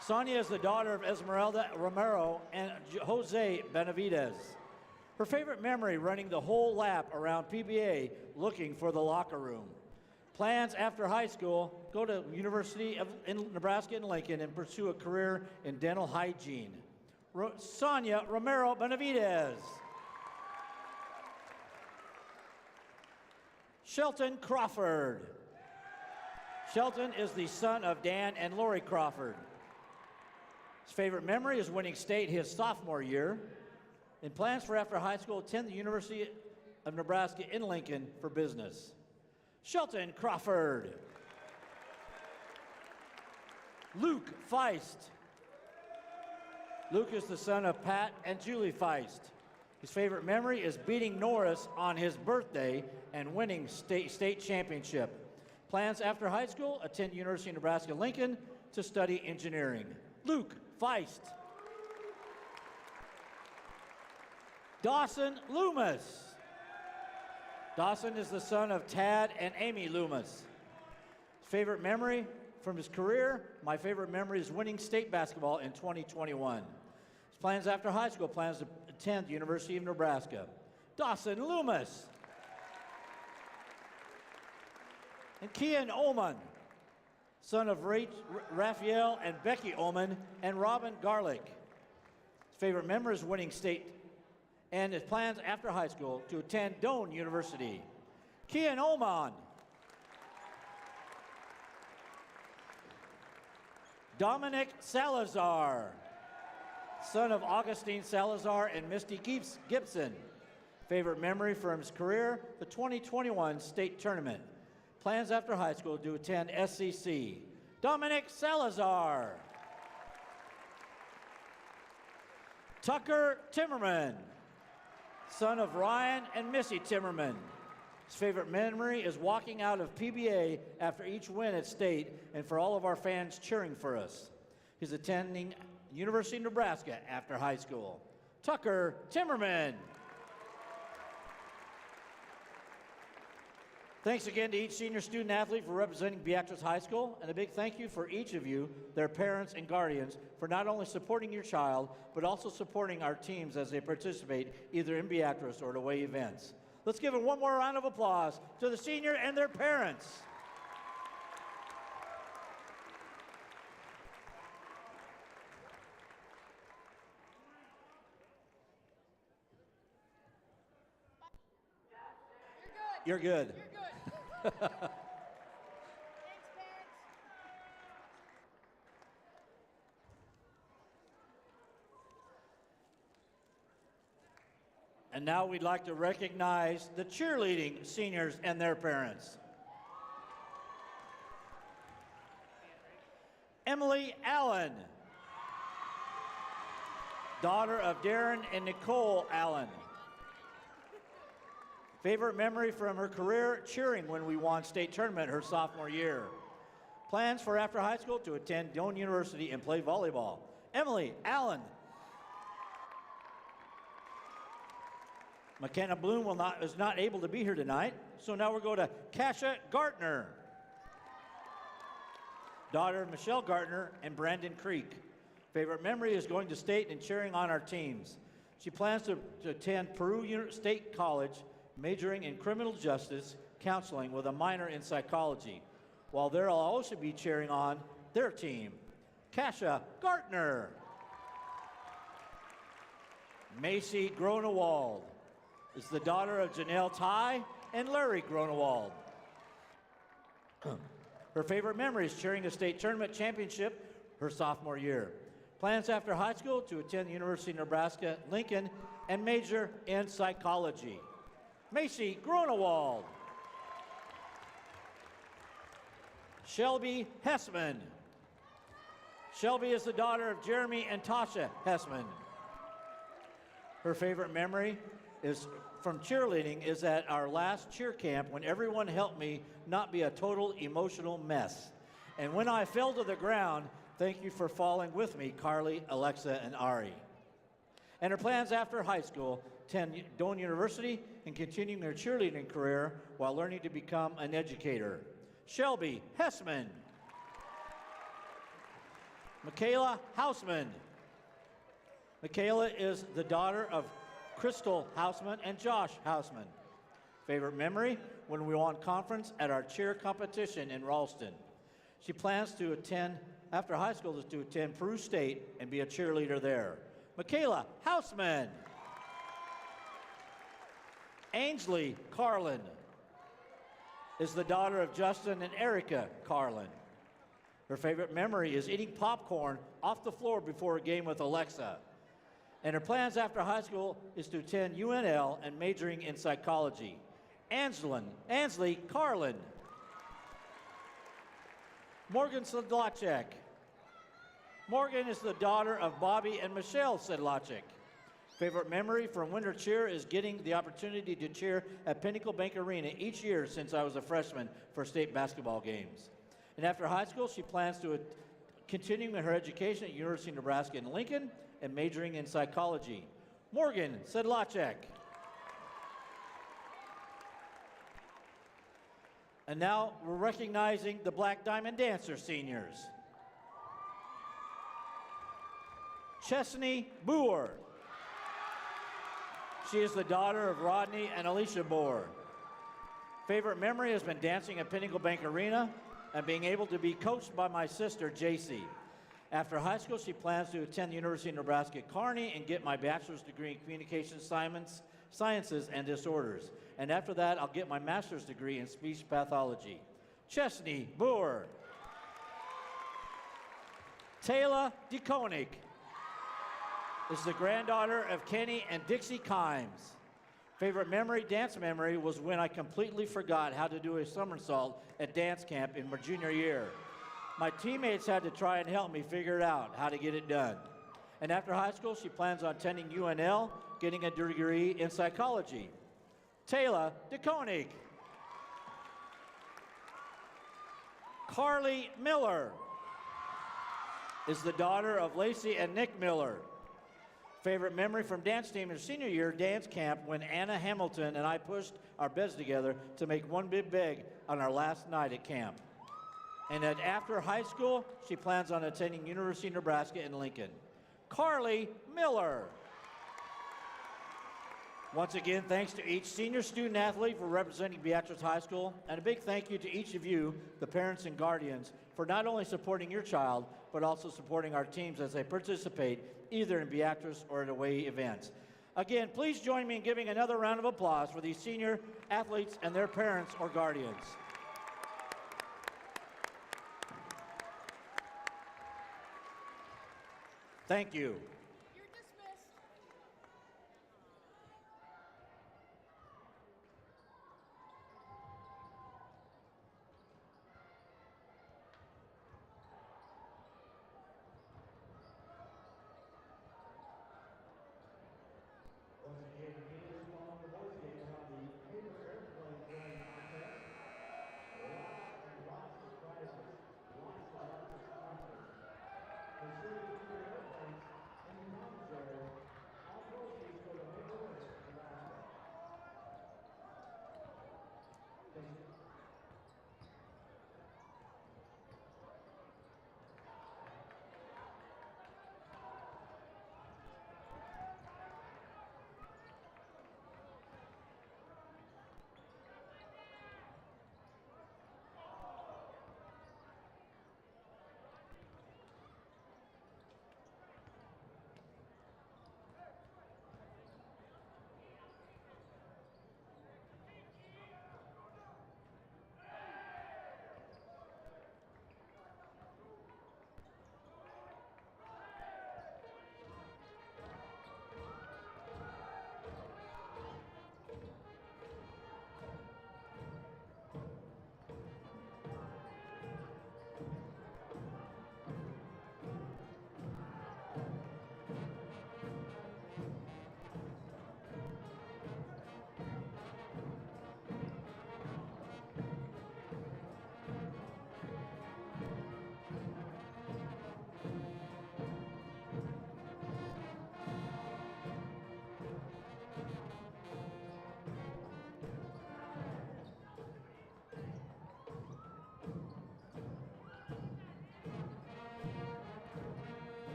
Sonia is the daughter of Esmeralda Romero and Jose Benavides. Her favorite memory, running the whole lap around PBA looking for the locker room. Plans after high school, go to University of Nebraska in Lincoln and pursue a career in dental hygiene. Sonia Romero Benavides. Shelton Crawford. Shelton is the son of Dan and Lori Crawford. His favorite memory is winning state his sophomore year. And plans for after high school, attend the University of Nebraska in Lincoln for business. Shelton Crawford. Luke Feist. Luke is the son of Pat and Julie Feist. His favorite memory is beating Norris on his birthday and winning state championship. Plans after high school, attend University of Nebraska Lincoln to study engineering. Luke Feist. Dawson Loomis. Dawson is the son of Tad and Amy Loomis. His favorite memory from his career, my favorite memory is winning state basketball in 2021. His plans after high school, plans to attend the University of Nebraska. Dawson Loomis. And Kian Ullman, son of Raphael and Becky Ullman and Robin Garlick. His favorite memory is winning state and his plans after high school to attend Doane University. Kian Oman. Dominic Salazar, son of Augustine Salazar and Misty Gibson. Favorite memory from his career, the 2021 state tournament. Plans after high school to attend SCC. Dominic Salazar. Tucker Timmerman, son of Ryan and Missy Timmerman. His favorite memory is walking out of PBA after each win at state and for all of our fans cheering for us. He's attending University of Nebraska after high school. Tucker Timmerman. Thanks again to each senior student athlete for representing Beatrice High School, and a big thank you for each of you, their parents and guardians, for not only supporting your child, but also supporting our teams as they participate either in Beatrice or at away events. Let's give them one more round of applause to the senior and their parents. You're good. You're good. And now we'd like to recognize the cheerleading seniors and their parents. Emily Allen, daughter of Darren and Nicole Allen. Favorite memory from her career, cheering when we won state tournament her sophomore year. Plans for after high school to attend Doane University and play volleyball. Emily Allen. McKenna Bloom is not able to be here tonight, so now we'll go to Kasha Gartner, daughter of Michelle Gartner and Brandon Creek. Favorite memory is going to state and cheering on our teams. She plans to attend Peru State College, majoring in criminal justice counseling with a minor in psychology, while there will also be cheering on their team. Kasha Gartner. Macy Gronewald is the daughter of Janelle Ty and Larry Gronewald. Her favorite memory is cheering the state tournament championship her sophomore year. Plans after high school to attend the University of Nebraska, Lincoln, and major in psychology. Macy Gronewald. Shelby Hessman. Shelby is the daughter of Jeremy and Tasha Hessman. Her favorite memory is from cheerleading is at our last cheer camp when everyone helped me not be a total emotional mess. And when I fell to the ground, thank you for falling with me, Carly, Alexa, and Ari. And her plans after high school, attend Doane University and continuing her cheerleading career while learning to become an educator. Shelby Hessman. Michaela Hausman. Michaela is the daughter of Crystal Hausman and Josh Hausman. Favorite memory? When we won conference at our cheer competition in Ralston. She plans to attend, after high school, is to attend Peru State and be a cheerleader there. Michaela Hausman. Ainsley Carlin is the daughter of Justin and Erica Carlin. Her favorite memory is eating popcorn off the floor before a game with Alexa. And her plans after high school is to attend UNL and majoring in psychology. Ansley Carlin. Morgan Sedlacek. Morgan is the daughter of Bobby and Michelle Sedlacek. Favorite memory from winter cheer is getting the opportunity to cheer at Pinnacle Bank Arena each year since I was a freshman for state basketball games. And after high school, she plans to continue her education at University of Nebraska in Lincoln and majoring in psychology. Morgan Sedlacek. And now we're recognizing the Black Diamond Dancer seniors. Chesney Boer. She is the daughter of Rodney and Alicia Boer. Favorite memory has been dancing at Pinnacle Bank Arena and being able to be coached by my sister, JC. After high school, she plans to attend the University of Nebraska at Kearney and get my bachelor's degree in communication sciences and disorders. And after that, I'll get my master's degree in speech pathology. Chesney Boer. Taylor DeKonig is the granddaughter of Kenny and Dixie Kimes. Favorite memory, dance memory, was when I completely forgot how to do a somersault at dance camp in my junior year. My teammates had to try and help me figure out how to get it done. And after high school, she plans on attending UNL, getting a degree in psychology. Taylor DeKonig. Carly Miller is the daughter of Lacey and Nick Miller. Favorite memory from dance team in senior year dance camp when Anna Hamilton and I pushed our beds together to make one big bag on our last night at camp. And then after high school, she plans on attending University of Nebraska in Lincoln. Carly Miller. Once again, thanks to each senior student athlete for representing Beatrice High School, and a big thank you to each of you, the parents and guardians, for not only supporting your child, but also supporting our teams as they participate either in Beatrice or at away events. Again, please join me in giving another round of applause for these senior athletes and their parents or guardians. Thank you. You're dismissed.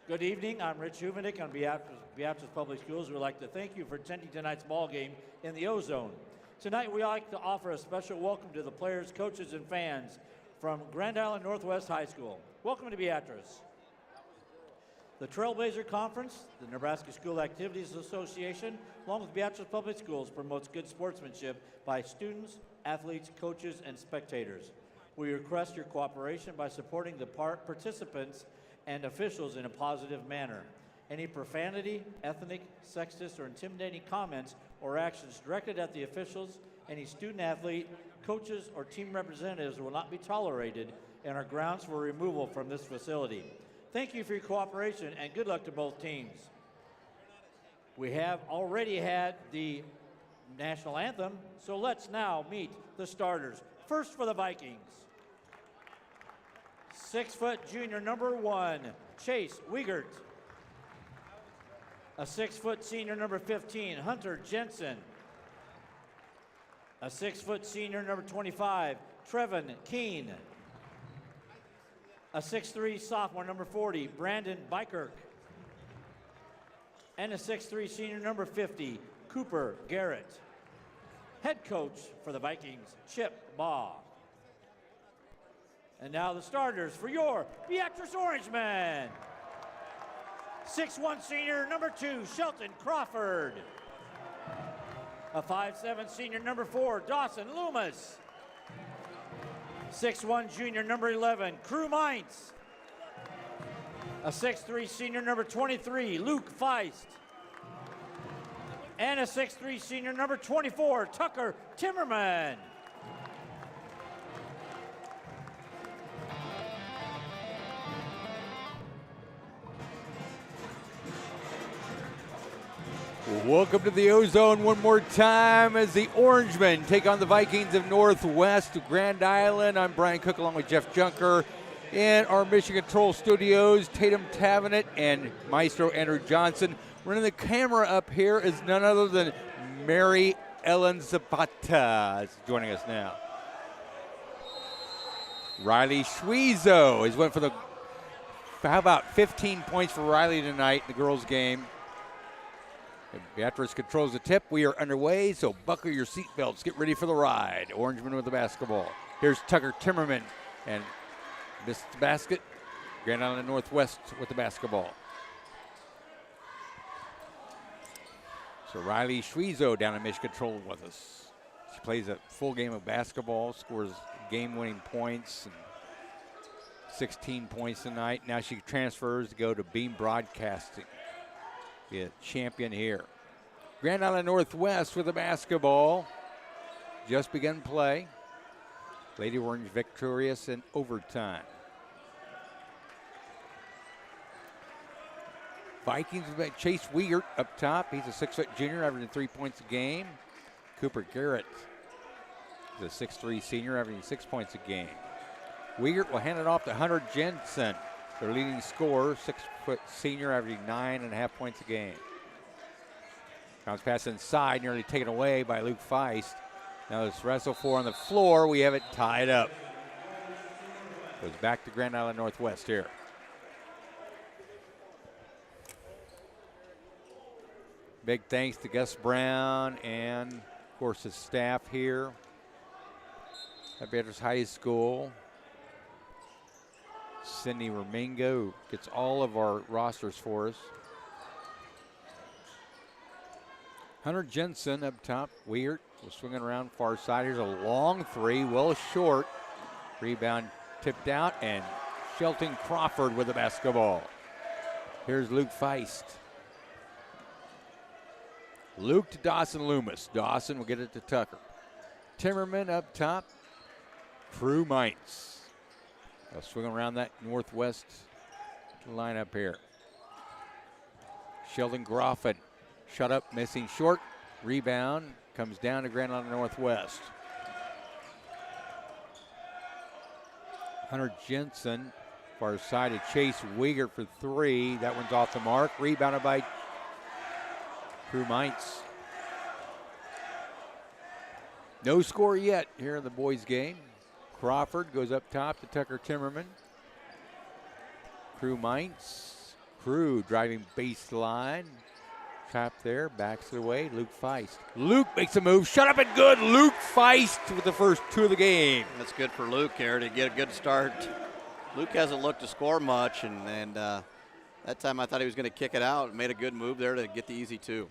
Good evening. I'm Rich Huvanik on Beatrice Public Schools. We'd like to thank you for attending tonight's ball game in the O-Zone. Tonight, we'd like to offer a special welcome to the players, coaches, and fans from Grand Island Northwest High School. Welcome to Beatrice. The Trailblazer Conference, the Nebraska School Activities Association, along with Beatrice Public Schools, promotes good sportsmanship by students, athletes, coaches, and spectators. We request your cooperation by supporting the participants and officials in a positive manner. Any profanity, ethnic, sexist, or intimidating comments or actions directed at the officials, any student athlete, coaches, or team representatives will not be tolerated and are grounds for removal from this facility. Thank you for your cooperation and good luck to both teams. We have already had the national anthem, so let's now meet the starters. First for the Vikings. 6-foot junior number 1, Chase Wiegert. A 6-foot senior number 15, Hunter Jensen. A 6-foot senior number 25, Trevin Keene. A 6'3" sophomore number 40, Brandon Bykirk. And a 6'3" senior number 50, Cooper Garrett. Head coach for the Vikings, Chip Baugh. And now the starters for your Beatrice Orangemen. 6'1" senior number 2, Shelton Crawford. A 5'7" senior number 4, Dawson Loomis. 6'1" junior number 11, Crew Mintz. A 6'3" senior number 23, Luke Feist. And a 6'3" senior number 24, Tucker Timmerman. Welcome to the O-Zone one more time as the Orangemen take on the Vikings of Northwest Grand Island. I'm Brian Cook along with Jeff Junker in our Mission Control Studios. Tatum Tavenet and Maestro Andrew Johnson. Running the camera up here is none other than Mary Ellen Zapata is joining us now. Riley Schwezo has went for how about 15 points for Riley tonight in the girls' game. Beatrice controls the tip. We are underway, so buckle your seatbelts. Get ready for the ride. Orangemen with the basketball. Here's Tucker Timmerman and missed the basket. Grand Island Northwest with the basketball. So Riley Schwezo down in Mission Control with us. She plays a full game of basketball, scores game-winning points, and 16 points tonight. Now she transfers to go to Beam Broadcasting. Be a champion here. Grand Island Northwest with the basketball. Just begun play. Lady Orange victorious in overtime. Vikings with Chase Wiegert up top. He's a 6-foot junior, averaging 3 points a game. Cooper Garrett is a 6'3" senior, averaging 6 points a game. Wiegert will hand it off to Hunter Jensen, their leading scorer, 6-foot senior, averaging 9.5 points a game. Bounce pass inside, nearly taken away by Luke Feist. Now this wrestle 4 on the floor. We have it tied up. Goes back to Grand Island Northwest here. Big thanks to Gus Brown and, of course, his staff here at Beatrice High School. Cindy Ramingo gets all of our rosters for us. Hunter Jensen up top. Weird was swinging around far side. Here's a long 3, well short. Rebound tipped out, and Shelton Crawford with the basketball. Here's Luke Feist. Luke to Dawson Loomis. Dawson will get it to Tucker. Timmerman up top. Crew Mintz. They'll swing around that Northwest lineup here. Sheldon Groffin, shut up, missing short. Rebound comes down to Grand Island Northwest. Hunter Jensen, far side to Chase Wiegert for 3. That one's off the mark. Rebounded by Crew Mintz. No score yet here in the boys' game. Crawford goes up top to Tucker Timmerman. Crew Mintz. Crew driving baseline. Trap there, backs it away. Luke Feist. Luke makes a move. Shut up and good. Luke Feist with the first 2 of the game. That's good for Luke here to get a good start. Luke hasn't looked to score much, and that time I thought he was going to kick it out. Made a good move there to get the easy 2.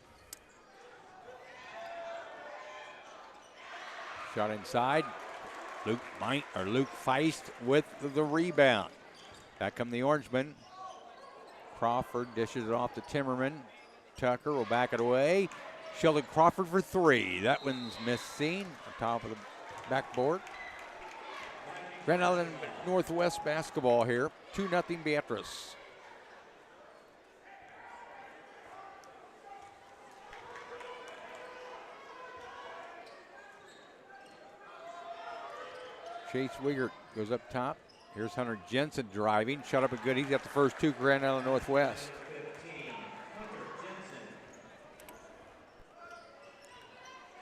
Shot inside. Luke Feist with the rebound. Back come the Orangemen. Crawford dishes it off to Timmerman. Tucker will back it away. Sheldon Crawford for 3. That one's missing on top of the backboard. Grand Island Northwest basketball here. 2-0 Beatrice. Chase Wigert goes up top. Here's Hunter Jensen driving. Shut up and good. He's got the first 2 Grand Island Northwest.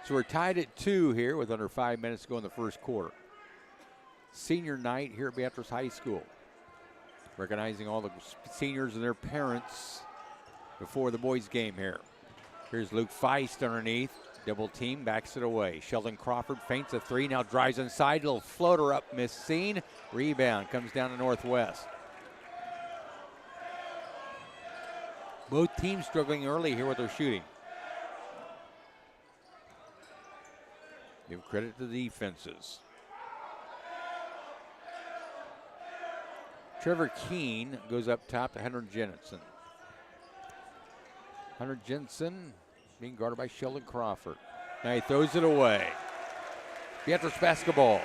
So we're tied at 2 here with under 5 minutes to go in the first quarter. Senior night here at Beatrice High School. Recognizing all the seniors and their parents before the boys game here. Here's Luke Feist underneath. Double team, backs it away. Sheldon Crawford feints a 3, now drives inside. Little floater up, missing. Rebound comes down to Northwest. Both teams struggling early here with their shooting. Give credit to the defenses. Trevor Keene goes up top to Hunter Jensen. Hunter Jensen being guarded by Sheldon Crawford. Now he throws it away. Beatrice basketball.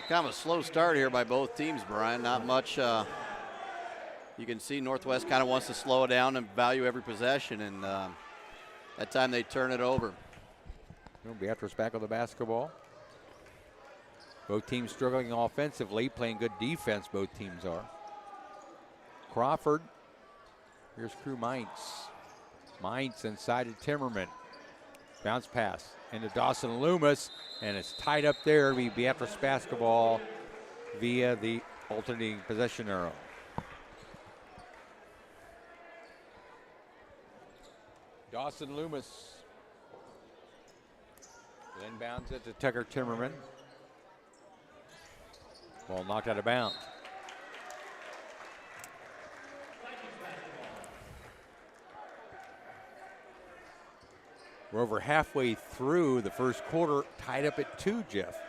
Kind of a slow start here by both teams, Brian. Not much. You can see Northwest kind of wants to slow it down and value every possession, and that time they turn it over. Beatrice back on the basketball. Both teams struggling offensively, playing good defense, both teams are. Crawford. Here's Crew Mintz. Mintz inside to Timmerman. Bounce pass into Dawson Loomis, and it's tied up there. It'll be Beatrice basketball via the alternating possession arrow. Dawson Loomis. Then bounds it to Tucker Timmerman. Ball knocked out of bounds. We're over halfway through the first quarter, tied up at 2, Jeff.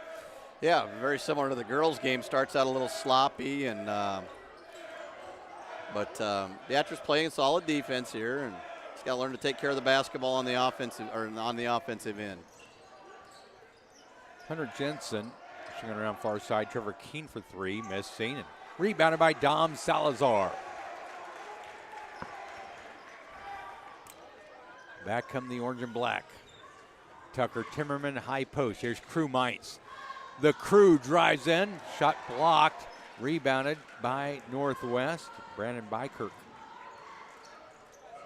Yeah, very similar to the girls' game. Starts out a little sloppy, and but Beatrice playing solid defense here, and she's got to learn to take care of the basketball on the offensive end. Hunter Jensen pushing around far side. Trevor Keene for 3, missing, and rebounded by Dom Salazar. Back come the orange and black. Tucker Timmerman, high post. Here's Crew Mintz. The Crew drives in, shot blocked, rebounded by Northwest. Brandon Bykirk.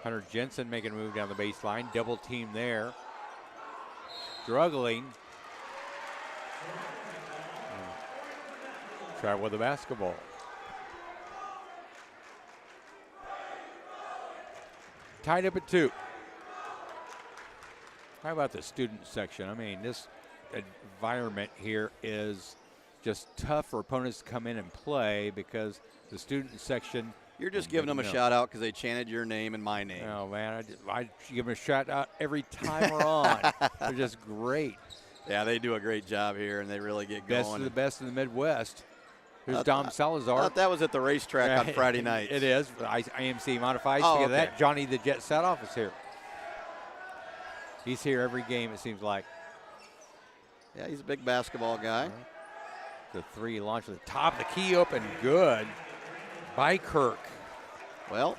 Hunter Jensen making a move down the baseline. Double team there. Struggling. Travel with the basketball. Tied up at 2. How about the student section? I mean, this environment here is just tough for opponents to come in and play because the student section. You're just giving them a shout out because they chanted your name and my name. Oh, man, I give them a shout out every time we're on. They're just great. Yeah, they do a great job here, and they really get going. Best of the best in the Midwest. Here's Dom Salazar. I thought that was at the racetrack on Friday night. It is. IMC Modified. Oh, Speaking of okay. that, Johnny the Jet Setoff is here. He's here every game, it seems like. Yeah, he's a big basketball guy. The 3 launched at the top of the key, open good by Kirk. Well,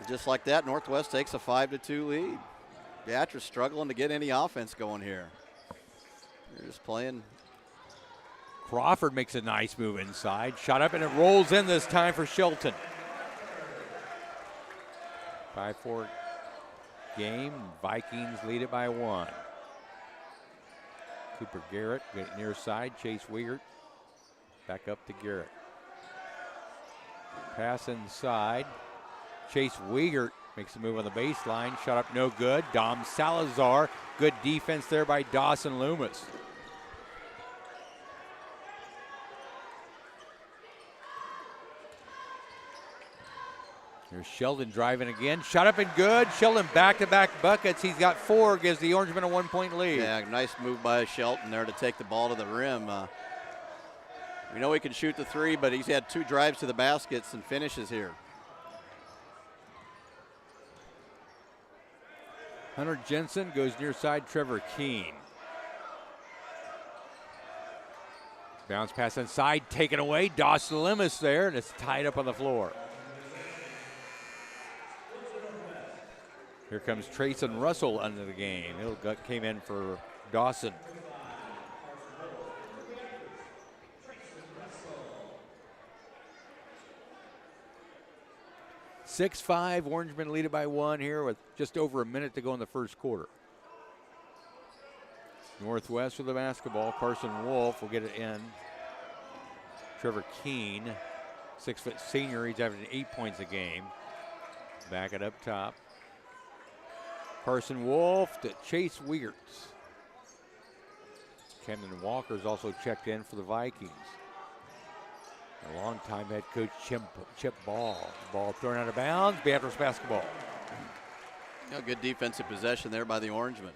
just like that, Northwest takes a 5-2 lead. Beatrice struggling to get any offense going here. They're just playing. Crawford makes a nice move inside. Shot up, and it rolls in this time for Shelton. 5-4 game. Vikings lead it by 1. Cooper Garrett getting near side. Chase Wiegert back up to Garrett. Pass inside. Chase Wiegert makes a move on the baseline. Shot up no good. Dom Salazar. Good defense there by Dawson Loomis. Here's Sheldon driving again. Shot up and good. Sheldon back-to-back buckets. He's got 4, gives the Orangemen a 1-point lead. Yeah, nice move by Shelton there to take the ball to the rim. We know he can shoot the 3, but he's had 2 drives to the baskets and finishes here. Hunter Jensen goes near side. Trevor Keene. Bounce pass inside, taken away. Dawson Loomis there, and it's tied up on the floor. Here comes Trayson Russell under the game. He came in for Dawson. (6-5) Orangemen lead it by 1 here with just over a minute to go in the first quarter. Northwest with the basketball. Carson Wolf will get it in. Trevor Keene, 6-foot senior. He's averaging 8 points a game. Back it up top. Carson Wolf to Chase Wiegert. Camden Walker's also checked in for the Vikings. A longtime head coach Chip Ball. Ball thrown out of bounds. Beatrice basketball. Good defensive possession there by the Orangemen.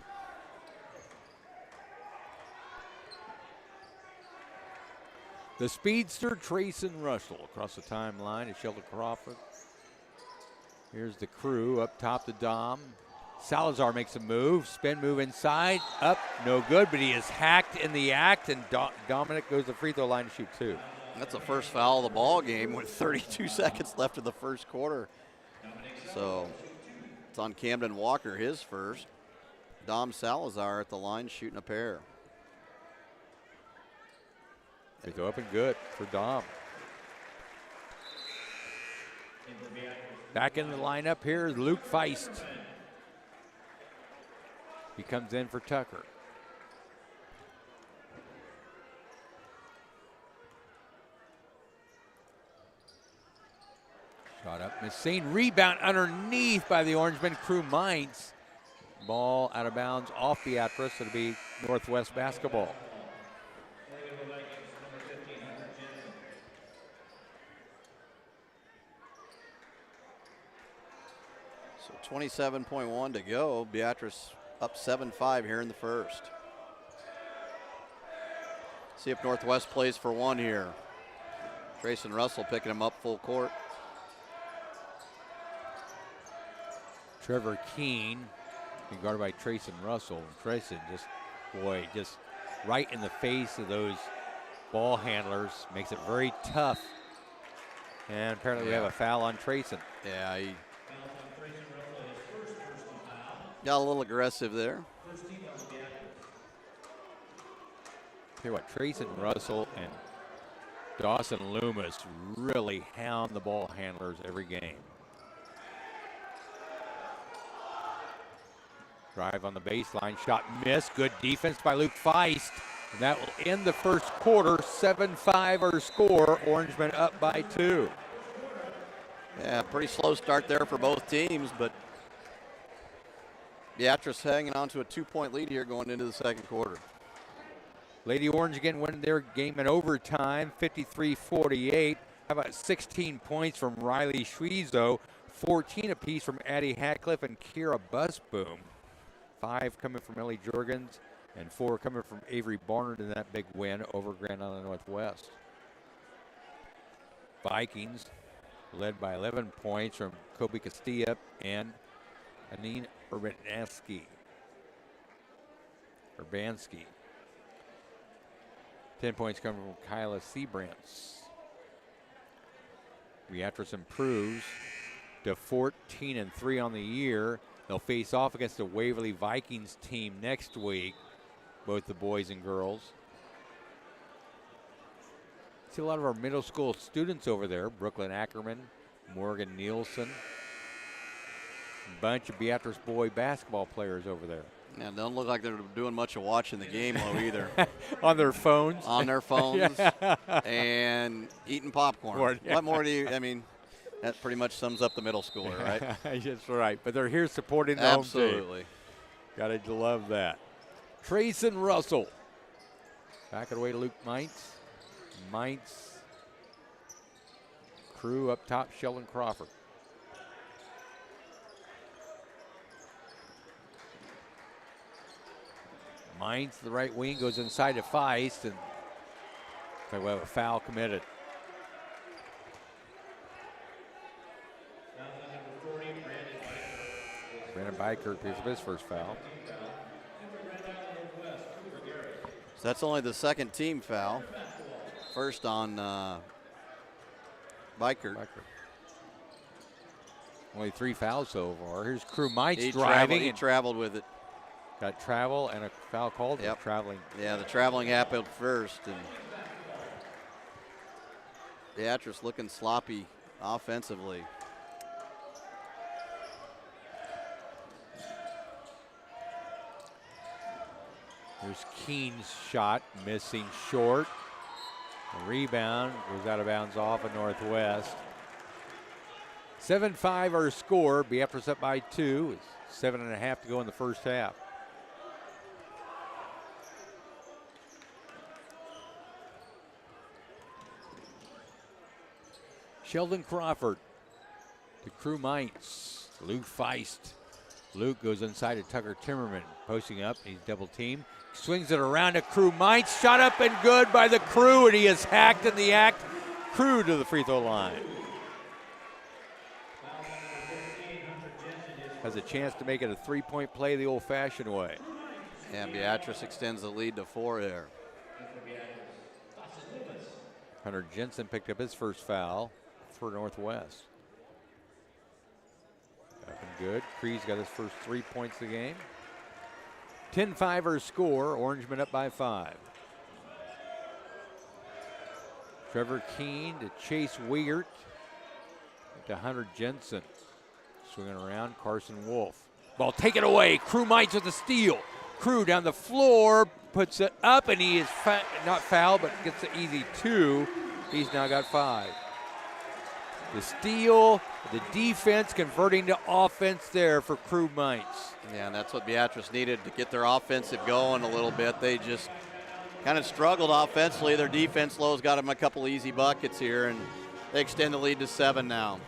The speedster Trayson Russell across the timeline is Sheldon Crawford. Here's the crew up top to Dom. Salazar makes a move, spin move inside, up, no good, but he is hacked in the act, and Dominic goes to the free throw line to shoot 2. That's the first foul of the ball game with 32 seconds left in the first quarter. So it's on Camden Walker, his first. Dom Salazar at the line shooting a pair. Free throw up and good for Dom. Back in the lineup here is Luke Feist. He comes in for Tucker. Shot up, missing. Rebound underneath by the Orangemen. Crew Mines. Ball out of bounds off Beatrice. It'll be Northwest basketball. So 27.1 to go. Beatrice up 7-5 here in the first. See if Northwest plays for 1 here. Trayson Russell picking him up full court. Trevor Keene being guarded by Trayson Russell. Trayson just right in the face of those ball handlers. Makes it very tough. And apparently we have a foul on Trayson. Yeah, he got a little aggressive there. Tell you what, Trayson Russell and Dawson Loomis really hound the ball handlers every game. Drive on the baseline, shot missed. Good defense by Luke Feist. And that will end the first quarter. 7-5 our score. Orangemen up by 2. Yeah, pretty slow start there for both teams, but Beatrice hanging on to a 2-point lead here going into the second quarter. Lady Orange again win their game in overtime, 53-48. How about 16 points from Riley Schwiezo, 14 apiece from Addie Hatcliffe and Kira Busboom. 5 coming from Ellie Jorgens and 4 coming from Avery Barnard in that big win over Grand Island Northwest. Vikings led by 11 points from Kobe Castilla and Anine Urbanski. 10 points coming from Kyla Seabrants. Beatrice improves to 14-3 on the year. They'll face off against the Waverly Vikings team next week, both the boys and girls. See a lot of our middle school students over there. Brooklyn Ackerman, Morgan Nielsen. A bunch of Beatrice boy basketball players over there. Yeah, don't look like they're doing much of watching the game though either. On their phones. On their phones and eating popcorn. Yeah. What more do you, I mean, That pretty much sums up the middle schooler, right? That's right. But they're here supporting the home team. Absolutely. Gotta love that. Trayson Russell. Back it away to Luke Mintz. Mintz. Crew up top, Sheldon Crawford. Mintz, the right wing, goes inside to Feist, and we have a foul committed. Brandon Biker picks up his first foul. So that's only the second team foul. First on Biker. Only 3 fouls so far. Here's Crew Mintz He driving. He traveled with it. Got travel and a foul called. Yep. Traveling. Yeah, the traveling happened first. And Beatrice looking sloppy offensively. There's Keene's shot, missing short. The rebound goes out of bounds off of Northwest. 7-5 our score. Beatrice up by 2. It's 7.5 to go in the first half. Sheldon Crawford to Crew Mintz. Luke Feist. Luke goes inside to Tucker Timmerman, posting up. He's double teamed. Swings it around to Crew Mintz. Shot up and good by the Crew, and he is hacked in the act. Crew to the free throw line. Has a chance to make it a 3-point play the old-fashioned way. And Beatrice extends the lead to 4 there. Hunter Jensen picked up his first foul for Northwest. Up and good. Cree's got his first 3 points of the game. 10-5 our score. Orangemen up by 5. Trevor Keene to Chase Wiegert to Hunter Jensen. Swinging around, Carson Wolf. Ball taken away. Crew Mintz with the steal. Crew down the floor, puts it up, and he is not fouled, but gets the easy 2. He's now got 5. The steal, the defense converting to offense there for Crew Mintz. Yeah, and that's what Beatrice needed to get their offensive going a little bit. They just kind of struggled offensively. Their defense low's got them a couple easy buckets here, and they extend the lead to 7 now.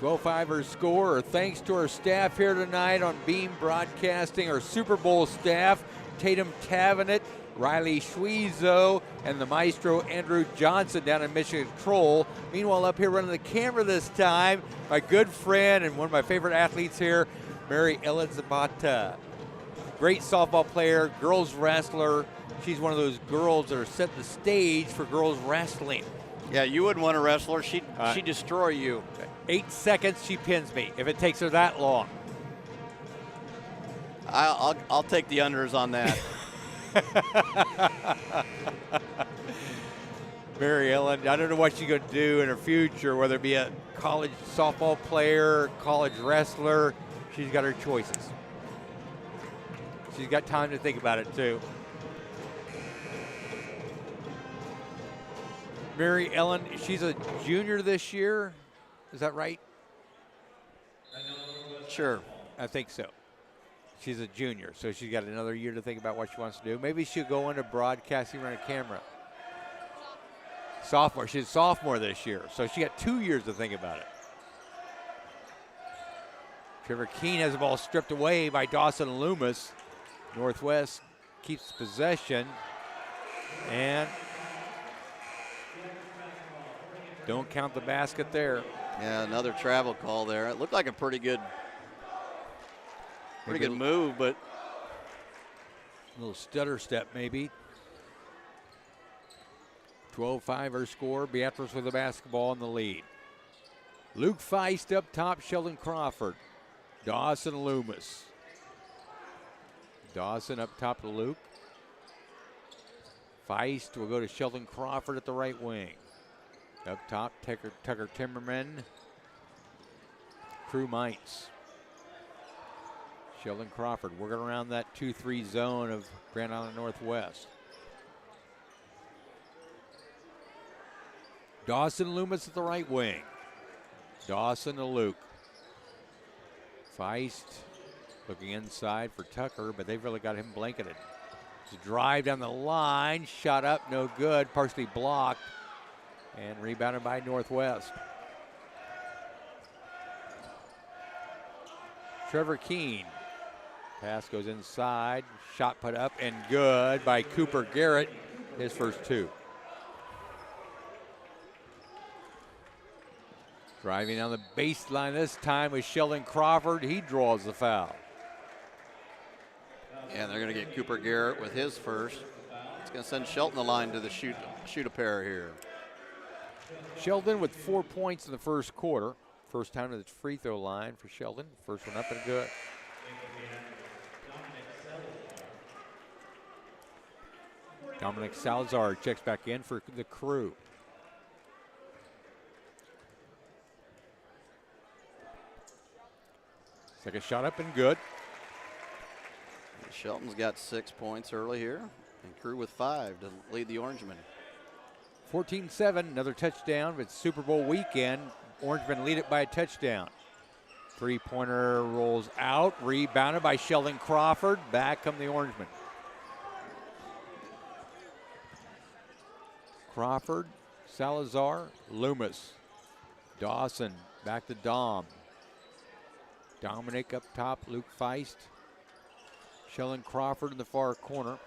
12-5 our score. Thanks to our staff here tonight on Beam Broadcasting, our Super Bowl staff, Tatum Tavenet, Riley Schwezo, and the maestro Andrew Johnson down in Mission Control. Meanwhile, up here running the camera this time, my good friend and one of my favorite athletes here, Mary Ellen Zapata. Great softball player, girls wrestler. She's one of those girls that are setting the stage for girls wrestling. Yeah, you wouldn't want to wrestle her. She'd destroy you. 8 seconds, she pins me, if it takes her that long. I'll take the unders on that. Mary Ellen, I don't know what she's going to do in her future, whether it be a college softball player, college wrestler. She's got her choices. She's got time to think about it, too. Mary Ellen, she's a junior this year. Is that right? Sure. I think so. She's a junior, so she's got another year to think about what she wants to do. Maybe she'll go into broadcasting, run a camera. Sophomore. She's a sophomore this year, so she got 2 years to think about it. Trevor Keene has the ball stripped away by Dawson Loomis. Northwest keeps possession, and don't count the basket there. Yeah, another travel call there. It looked like a pretty good move, but a little stutter step maybe. 12-5 our score. Beatrice with the basketball in the lead. Luke Feist up top, Sheldon Crawford. Dawson Loomis. Dawson up top to Luke. Feist will go to Sheldon Crawford at the right wing. Up top, Tucker Timmerman. Crew Mintz. Sheldon Crawford working around that 2-3 zone of Grand Island Northwest. Dawson Loomis at the right wing. Dawson to Luke. Feist looking inside for Tucker, but they've really got him blanketed. It's a drive down the line, shot up, no good, partially blocked, and rebounded by Northwest. Trevor Keene. Pass goes inside, shot put up and good by Cooper Garrett, his first two. Driving on the baseline this time with Sheldon Crawford. He draws the foul. And they're going to get Cooper Garrett with his first. It's going to send Shelton the line to the shoot a pair here. Sheldon with 4 points in the first quarter. First time to the free throw line for Sheldon. First one up and good. Dominic Salazar checks back in for the Crew. Second shot up and good. Shelton's got 6 points early here, and Crew with 5 to lead the Orangemen. 14-7, another touchdown. It's Super Bowl weekend. Orangemen lead it by a touchdown. Three-pointer rolls out, rebounded by Sheldon Crawford. Back come the Orangemen. Crawford, Salazar, Loomis. Dawson, back to Dom. Dominic up top, Luke Feist. Sheldon Crawford in the far corner.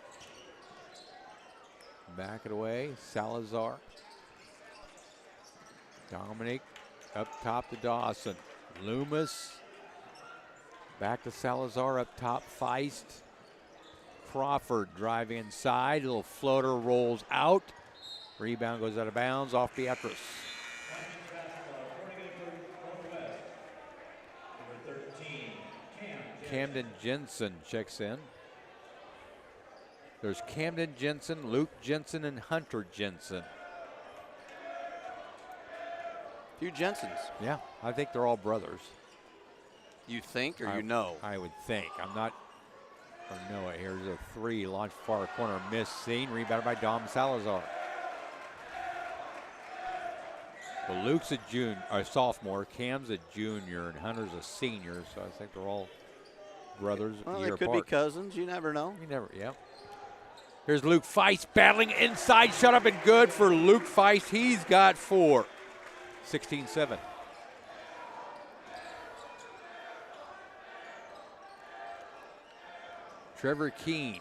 Back it away, Salazar. Dominic up top to Dawson. Loomis. Back to Salazar up top, Feist. Crawford driving inside, a little floater rolls out. Rebound goes out of bounds off Beatrice. Camden Jensen checks in. There's Camden Jensen, Luke Jensen, and Hunter Jensen. Few Jensens. Yeah, I think they're all brothers. You think or you know? I would think. I'm not. Or know it. Here's a three, launch far corner, miss seen, rebounded by Dom Salazar. Well, Luke's a sophomore, Cam's a junior, and Hunter's a senior, so I think they're all brothers. Well, they could be cousins. You never know. You never, yeah. Here's Luke Feist battling inside, shut up and good for Luke Feist. He's got 4. 16-7. Trevor Keene.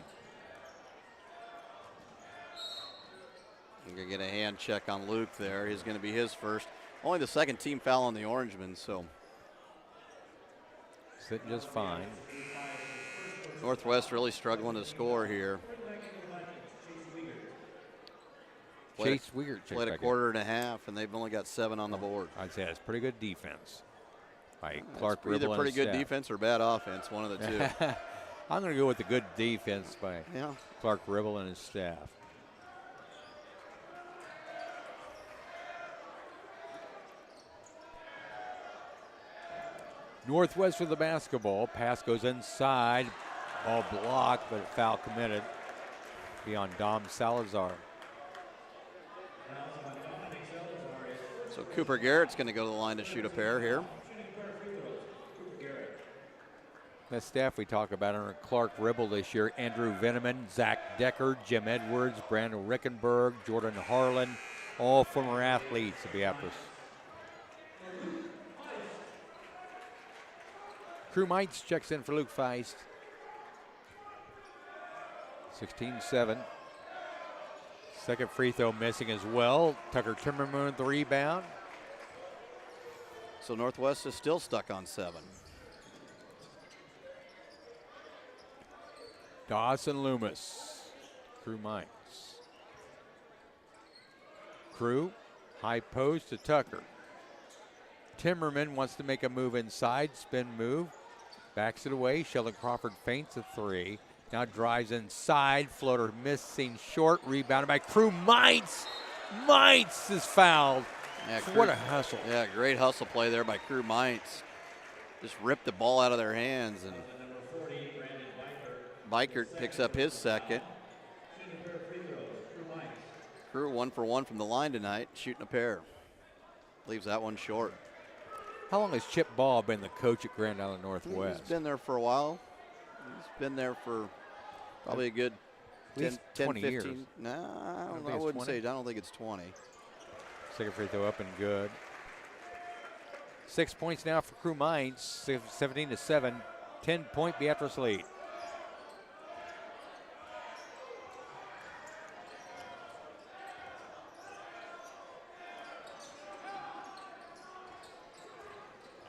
You're going to get a hand check on Luke there. He's going to be his first. Only the second team foul on the Orangemen, so. Sitting just fine. Northwest really struggling to score here. Chase Weir played a quarter and a half, and they've only got 7 on the board. I'd say that's pretty good defense by Clark Ribble. Either pretty good staff. defense or bad offense, one of the two. I'm going to go with the good defense by Clark Ribble and his staff. Northwest with the basketball. Pass goes inside. Ball blocked, but a foul committed beyond Dom Salazar. So Cooper Garrett's going to go to the line to shoot a pair here. The staff we talk about under Clark Ribble this year: Andrew Veneman, Zach Decker, Jim Edwards, Brandon Rickenberg, Jordan Harlan, all former athletes of Beatrice. Crew Mites checks in for Luke Feist. 16-7. Second free throw missing as well. Tucker Timmerman with the rebound. So Northwest is still stuck on 7. Dawson Loomis. Crew Mites. Crew, high post to Tucker. Timmerman wants to make a move inside, spin move. Backs it away. Sheldon Crawford feints a 3. Now drives inside. Floater missing short. Rebounded by Crew Mites. Mites is fouled. Yeah, what a hustle. Yeah, great hustle play there by Crew Mites. Just ripped the ball out of their hands. And Bikert picks up his second. Crew 1 for 1 from the line tonight, shooting a pair. Leaves that one short. How long has Chip Ball been the coach at Grand Island Northwest? He's been there for a while. He's been there for probably a good At least 10, 20 15. years. No, don't think I it's wouldn't 20. say. I don't think it's 20. Second free throw up and good. 6 points now for Crew Mines, 17-7, 10-point Beatrice lead.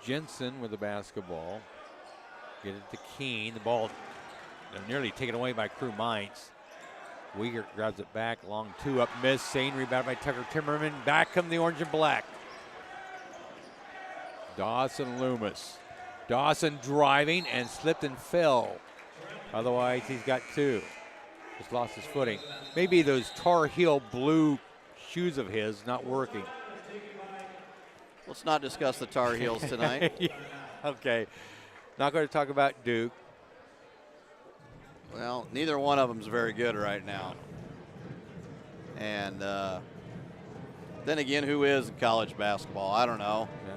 Jensen with the basketball. Get it to Keene. The ball nearly taken away by Crew Mines. Uyghur grabs it back. Long two up miss. Sane rebounded by Tucker Timmerman. Back come the orange and black. Dawson Loomis. Dawson driving and slipped and fell. Otherwise, he's got two. Just lost his footing. Maybe those Tar Heel blue shoes of his not working. Let's not discuss the Tar Heels tonight. Yeah, okay. Not going to talk about Duke. Well, neither one of them's very good right now. And then again, who is in college basketball? I don't know. Yeah,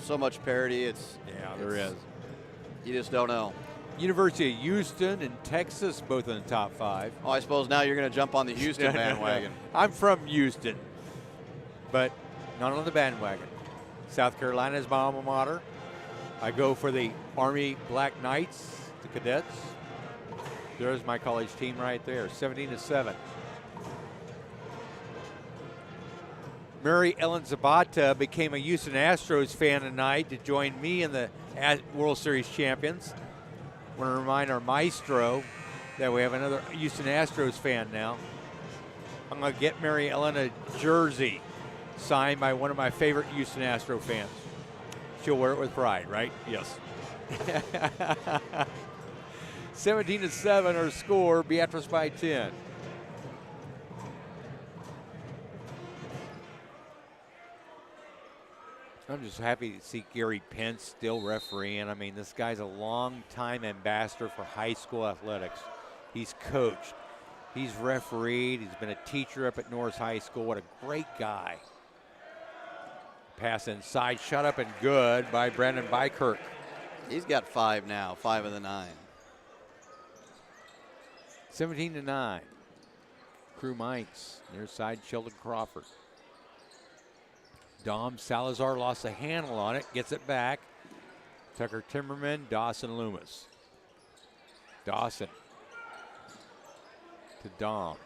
So much parity. there is. You just don't know. University of Houston and Texas both in the top 5. Oh, I suppose now you're going to jump on the Houston bandwagon. I'm from Houston, but not on the bandwagon. South Carolina is my alma mater. I go for the Army Black Knights, the cadets. There's my college team right there, 17-7. Mary Ellen Zabata became a Houston Astros fan tonight to join me in the World Series champions. Want to remind our maestro that we have another Houston Astros fan now. I'm going to get Mary Ellen a jersey signed by one of my favorite Houston Astro fans. She'll wear it with pride, right? Yes. 17-7 our score, Beatrice by 10. I'm just happy to see Gary Pence still refereeing. I mean, this guy's a long-time ambassador for high school athletics. He's coached. He's refereed. He's been a teacher up at Norris High School. What a great guy. Pass inside, shut up and good by Brandon Bykirk. He's got 5 now, 5 of the 9. 17-9. Crew Mines, near side Sheldon Crawford. Dom Salazar lost a handle on it, gets it back. Tucker Timmerman, Dawson Loomis. Dawson to Dom.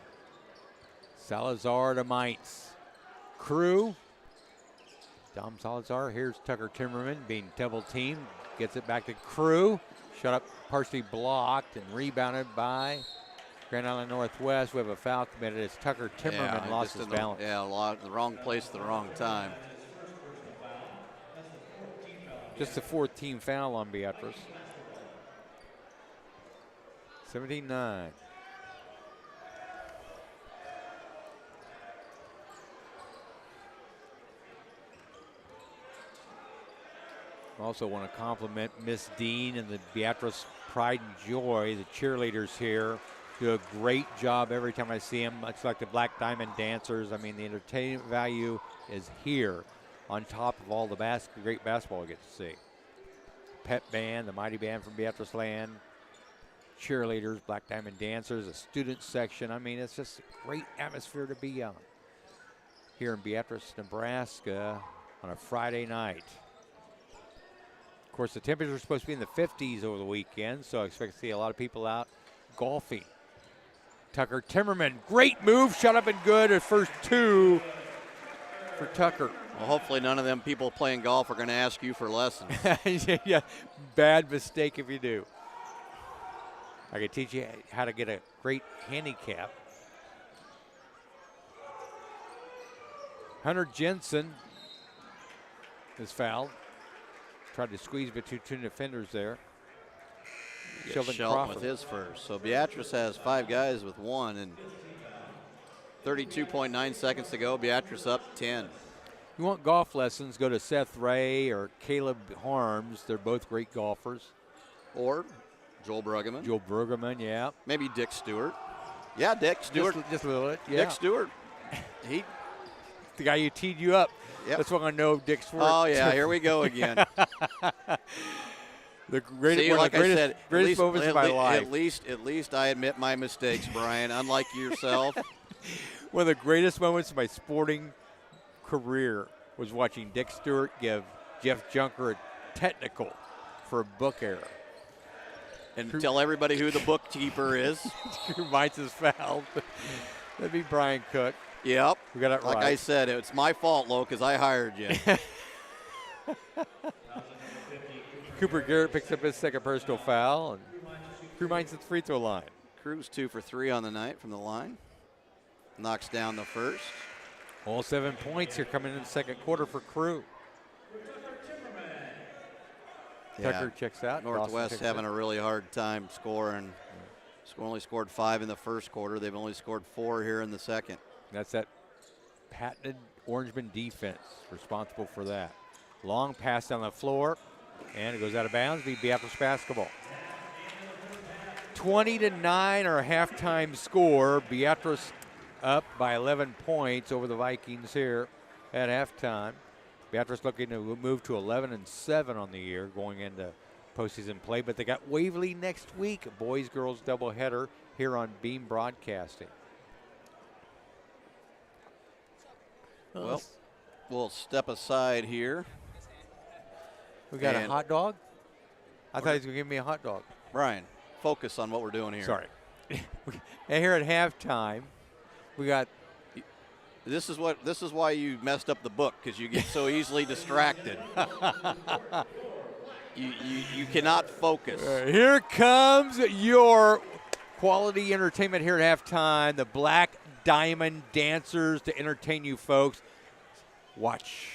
Salazar to Mines. Crew. Dom Salazar, here's Tucker Timmerman being double teamed. Gets it back to Crew. Shut up, partially blocked and rebounded by Grand Island Northwest. We have a foul committed as Tucker Timmerman lost his balance. The wrong place at the wrong time. Just the 4th team foul on Beatrice. 17-9. Also want to compliment Miss Dean and the Beatrice Pride and Joy, the cheerleaders here. Do a great job every time I see them, much like the Black Diamond Dancers. I mean, the entertainment value is here on top of all the great basketball we get to see. Pep Band, the Mighty Band from Beatrice Land, cheerleaders, Black Diamond Dancers, a student section. I mean, it's just a great atmosphere to be on here in Beatrice, Nebraska on a Friday night. Of course, the temperatures are supposed to be in the 50s over the weekend, so I expect to see a lot of people out golfing. Tucker Timmerman, great move, shut up and good. At first 2 for Tucker. Well, hopefully none of them people playing golf are going to ask you for lessons. Yeah, bad mistake if you do. I can teach you how to get a great handicap. Hunter Jensen is fouled. Tried to squeeze between 2 defenders there. Sheldon with his first. So Beatrice has 5 guys with 1 and 32.9 seconds to go. Beatrice up 10. You want golf lessons, go to Seth Ray or Caleb Harms. They're both great golfers. Or Joel Bruggeman. Joel Bruggeman, yeah. Maybe Dick Stewart. Yeah, Dick Stewart. Just a little bit, yeah. Dick Stewart. He the guy who teed you up. Yep. That's what I know Dick's work. Oh, yeah, here we go again. The greatest, See, one like of the I greatest, said, greatest moments of my life. At least I admit my mistakes, Brian, unlike yourself. One of the greatest moments of my sporting career was watching Dick Stewart give Jeff Junker a technical for a book error. And tell everybody who the bookkeeper is. Reminds us foul. That'd be Brian Cook. Yep. We got it like right. I said, it's my fault, Lo, because I hired you. Cooper Garrett picks up his second personal foul, and Crew Mines at the free throw line. Crew's 2 for 3 on the night from the line. Knocks down the first. All 7 points here coming in the second quarter for Crew. Tucker checks out. Northwest having a really hard time scoring. Only scored 5 in the first quarter. They've only scored 4 here in the second. That's that patented Orangeman defense responsible for that. Long pass down the floor, and it goes out of bounds. Be Beatrice basketball. 20-9 our halftime score. Beatrice up by 11 points over the Vikings here at halftime. Beatrice looking to move to 11-7 on the year going into postseason play, but they got Waverly next week, boys-girls doubleheader here on Beam Broadcasting. Well, we'll step aside here. We got a hot dog? I thought he was going to give me a hot dog. Brian, focus on what we're doing here. Sorry. And here at halftime, we got. This is why you messed up the book, because you get so easily distracted. You cannot focus. Here comes your quality entertainment here at halftime. The Black Diamond Dancers to entertain you folks. Watch.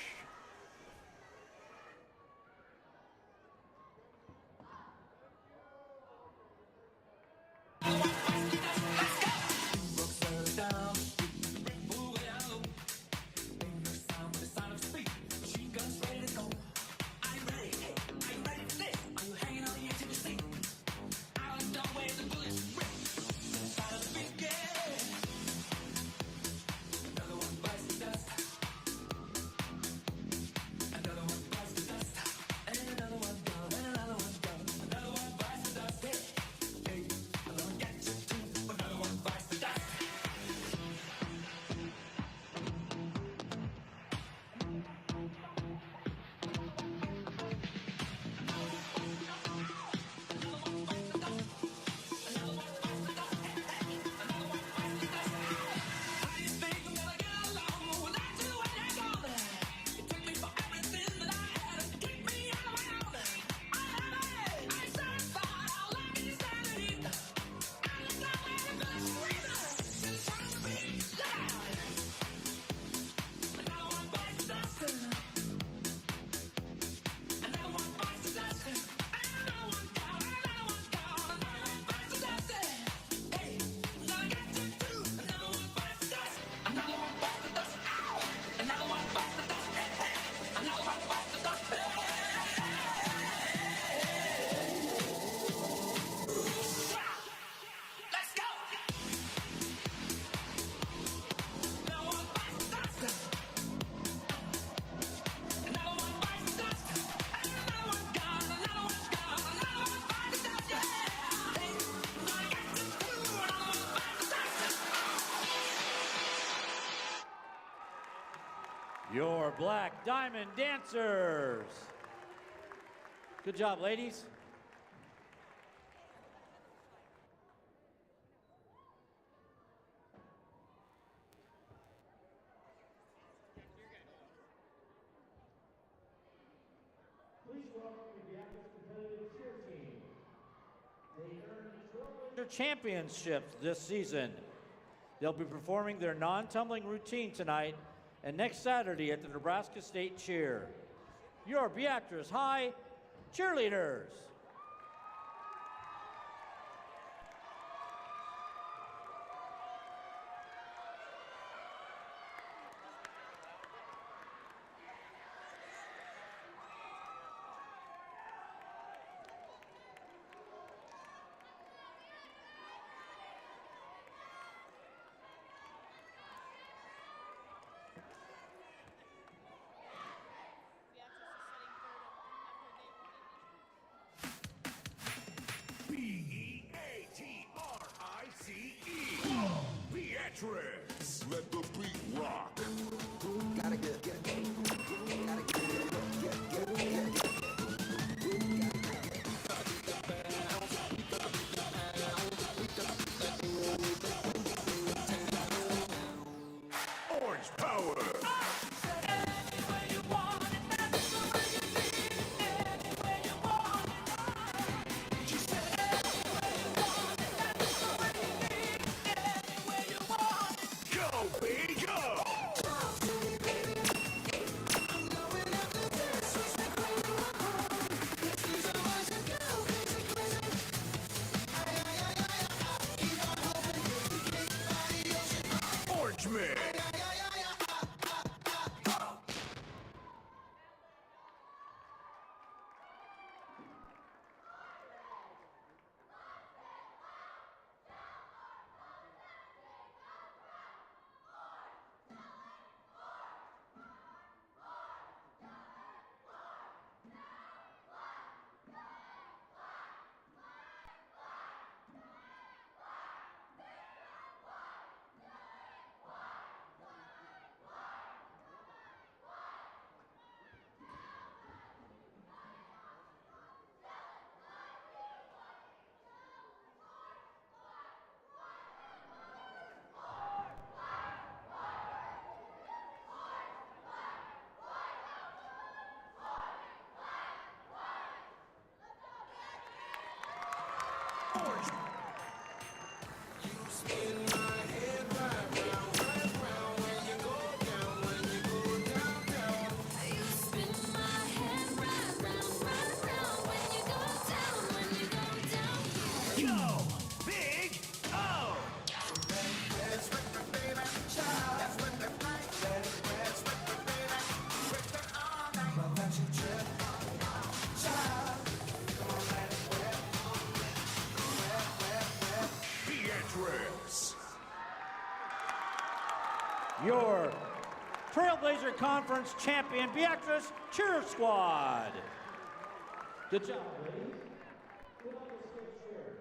Your Black Diamond Dancers. Good job, ladies. Please welcome the Beatrice competitive cheer team. They earned their championships this season. They'll be performing their non-tumbling routine tonight and next Saturday at the Nebraska State Cheer. Your Beatrice High cheerleaders. Beatrice, let the beat rock. Orange power. Go, baby, go. Orange man. You spin my head right round, when you go down, when you go down. Go, big O. Beatrice. Your Trailblazer Conference champion, Beatrice Cheer Squad. Good job, ladies. Good on the stage cheer.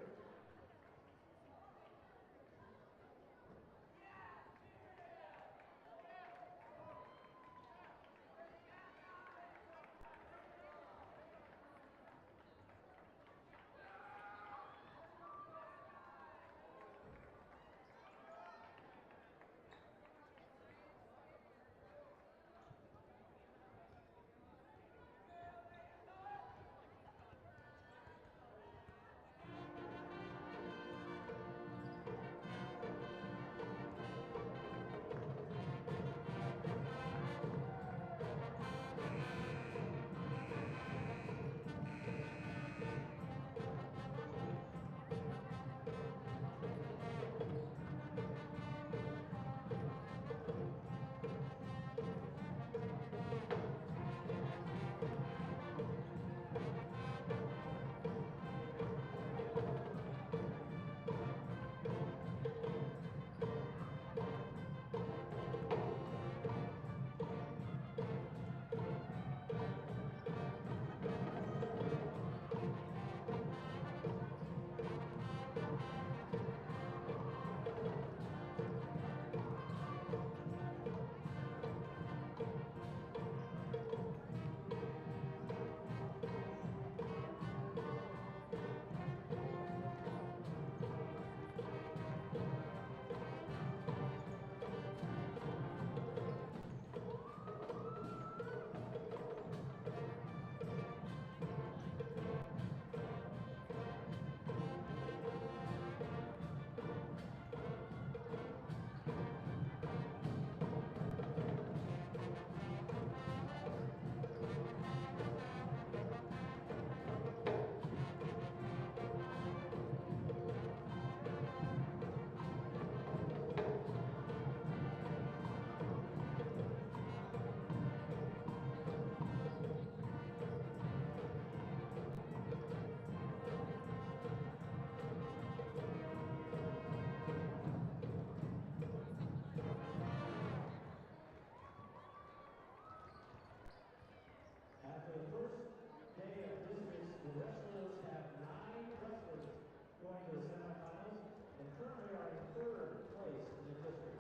going to the semifinals and currently are in third place in the district.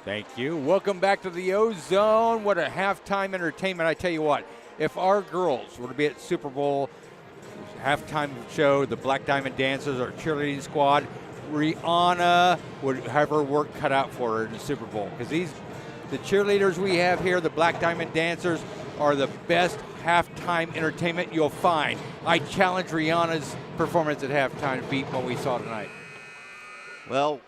Thank you. Welcome back to the O-Zone. What a halftime entertainment. I tell you what, if our girls were to be at Super Bowl halftime show, the Black Diamond Dancers, our cheerleading squad, Rihanna would have her work cut out for her in the Super Bowl. Because the cheerleaders we have here, the Black Diamond Dancers, are the best halftime entertainment you'll find. I challenge Rihanna's performance at halftime to beat what we saw tonight. Well,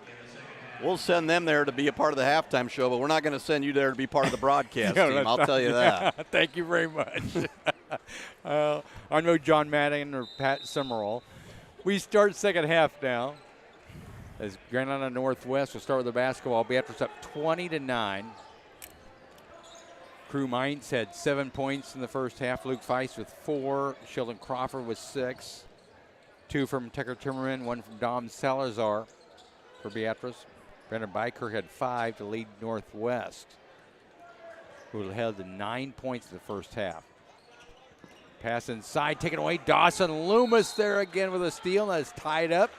we'll send them there to be a part of the halftime show, but we're not going to send you there to be part of the broadcast team. I'll tell you that. Thank you very much. I know John Madden or Pat Summerall. We start second half now. As Grand Island Northwest will start with the basketball. Beatrice up 20-9. Crew Mainz had 7 points in the first half. Luke Feist with 4. Sheldon Crawford with 6. 2 from Tucker Timmerman, 1 from Dom Salazar for Beatrice. Brandon Biker had 5 to lead Northwest, who held to 9 points in the first half. Pass inside, taken away. Dawson Loomis there again with a steal. That's tied up.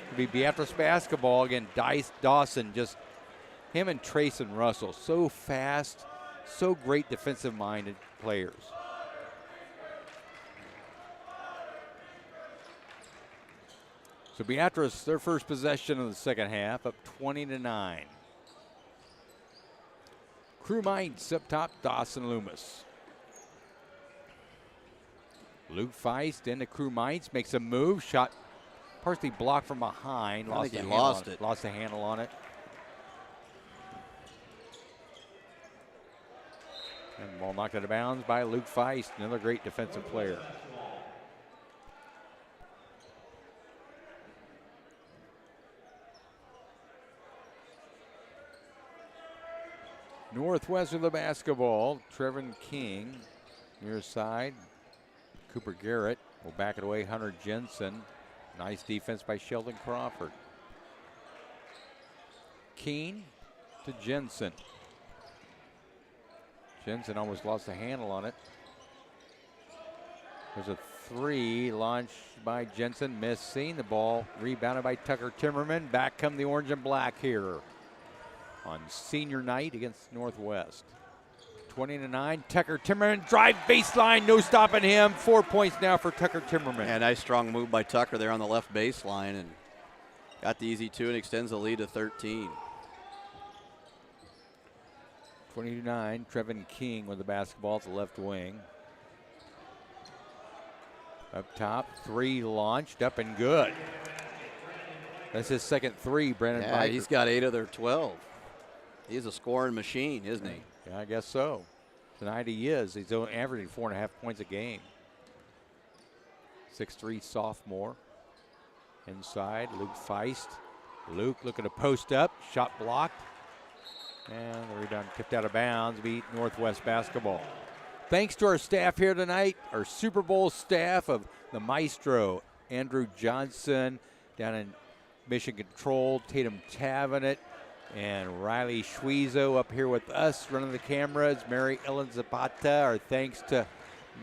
It'll be Beatrice basketball again. Dawson, just him and Trayson Russell, so fast, so great defensive-minded players. So Beatrice, their first possession of the second half, up 20-9. Crew Mainz up top, Dawson Loomis. Luke Feist into Crew Mainz, makes a move, shot partially blocked from behind. I think he lost it. Lost the handle on it. And the ball knocked out of bounds by Luke Feist, another great defensive player. Northwest with the basketball. Trevin King near side. Cooper Garrett will back it away. Hunter Jensen. Nice defense by Sheldon Crawford. Keene to Jensen. Jensen almost lost the handle on it. There's a 3 launched by Jensen. Missing the ball. Rebounded by Tucker Timmerman. Back come the orange and black here on senior night against Northwest. 20-9. Tucker Timmerman drive baseline, no stopping him. 4 points now for Tucker Timmerman. Yeah, nice strong move by Tucker there on the left baseline and got the easy 2 and extends the lead to 13. 20-9. Trevin King with the basketball at the left wing. Up top, 3 launched, up and good. That's his second 3, Brandon Yeah, Biker. he's got 8 of their 12. He's a scoring machine, isn't he? Yeah, I guess so. Tonight he is. He's averaging 4.5 points a game. 6'3" sophomore. Inside, Luke Feist. Luke looking to post up. Shot blocked. And the rebound tipped out of bounds. Beat Northwest basketball. Thanks to our staff here tonight, our Super Bowl staff of the Maestro, Andrew Johnson down in Mission Control, Tatum Tavenet, and Riley Schwezo up here with us running the cameras. Mary Ellen Zapata. Our thanks to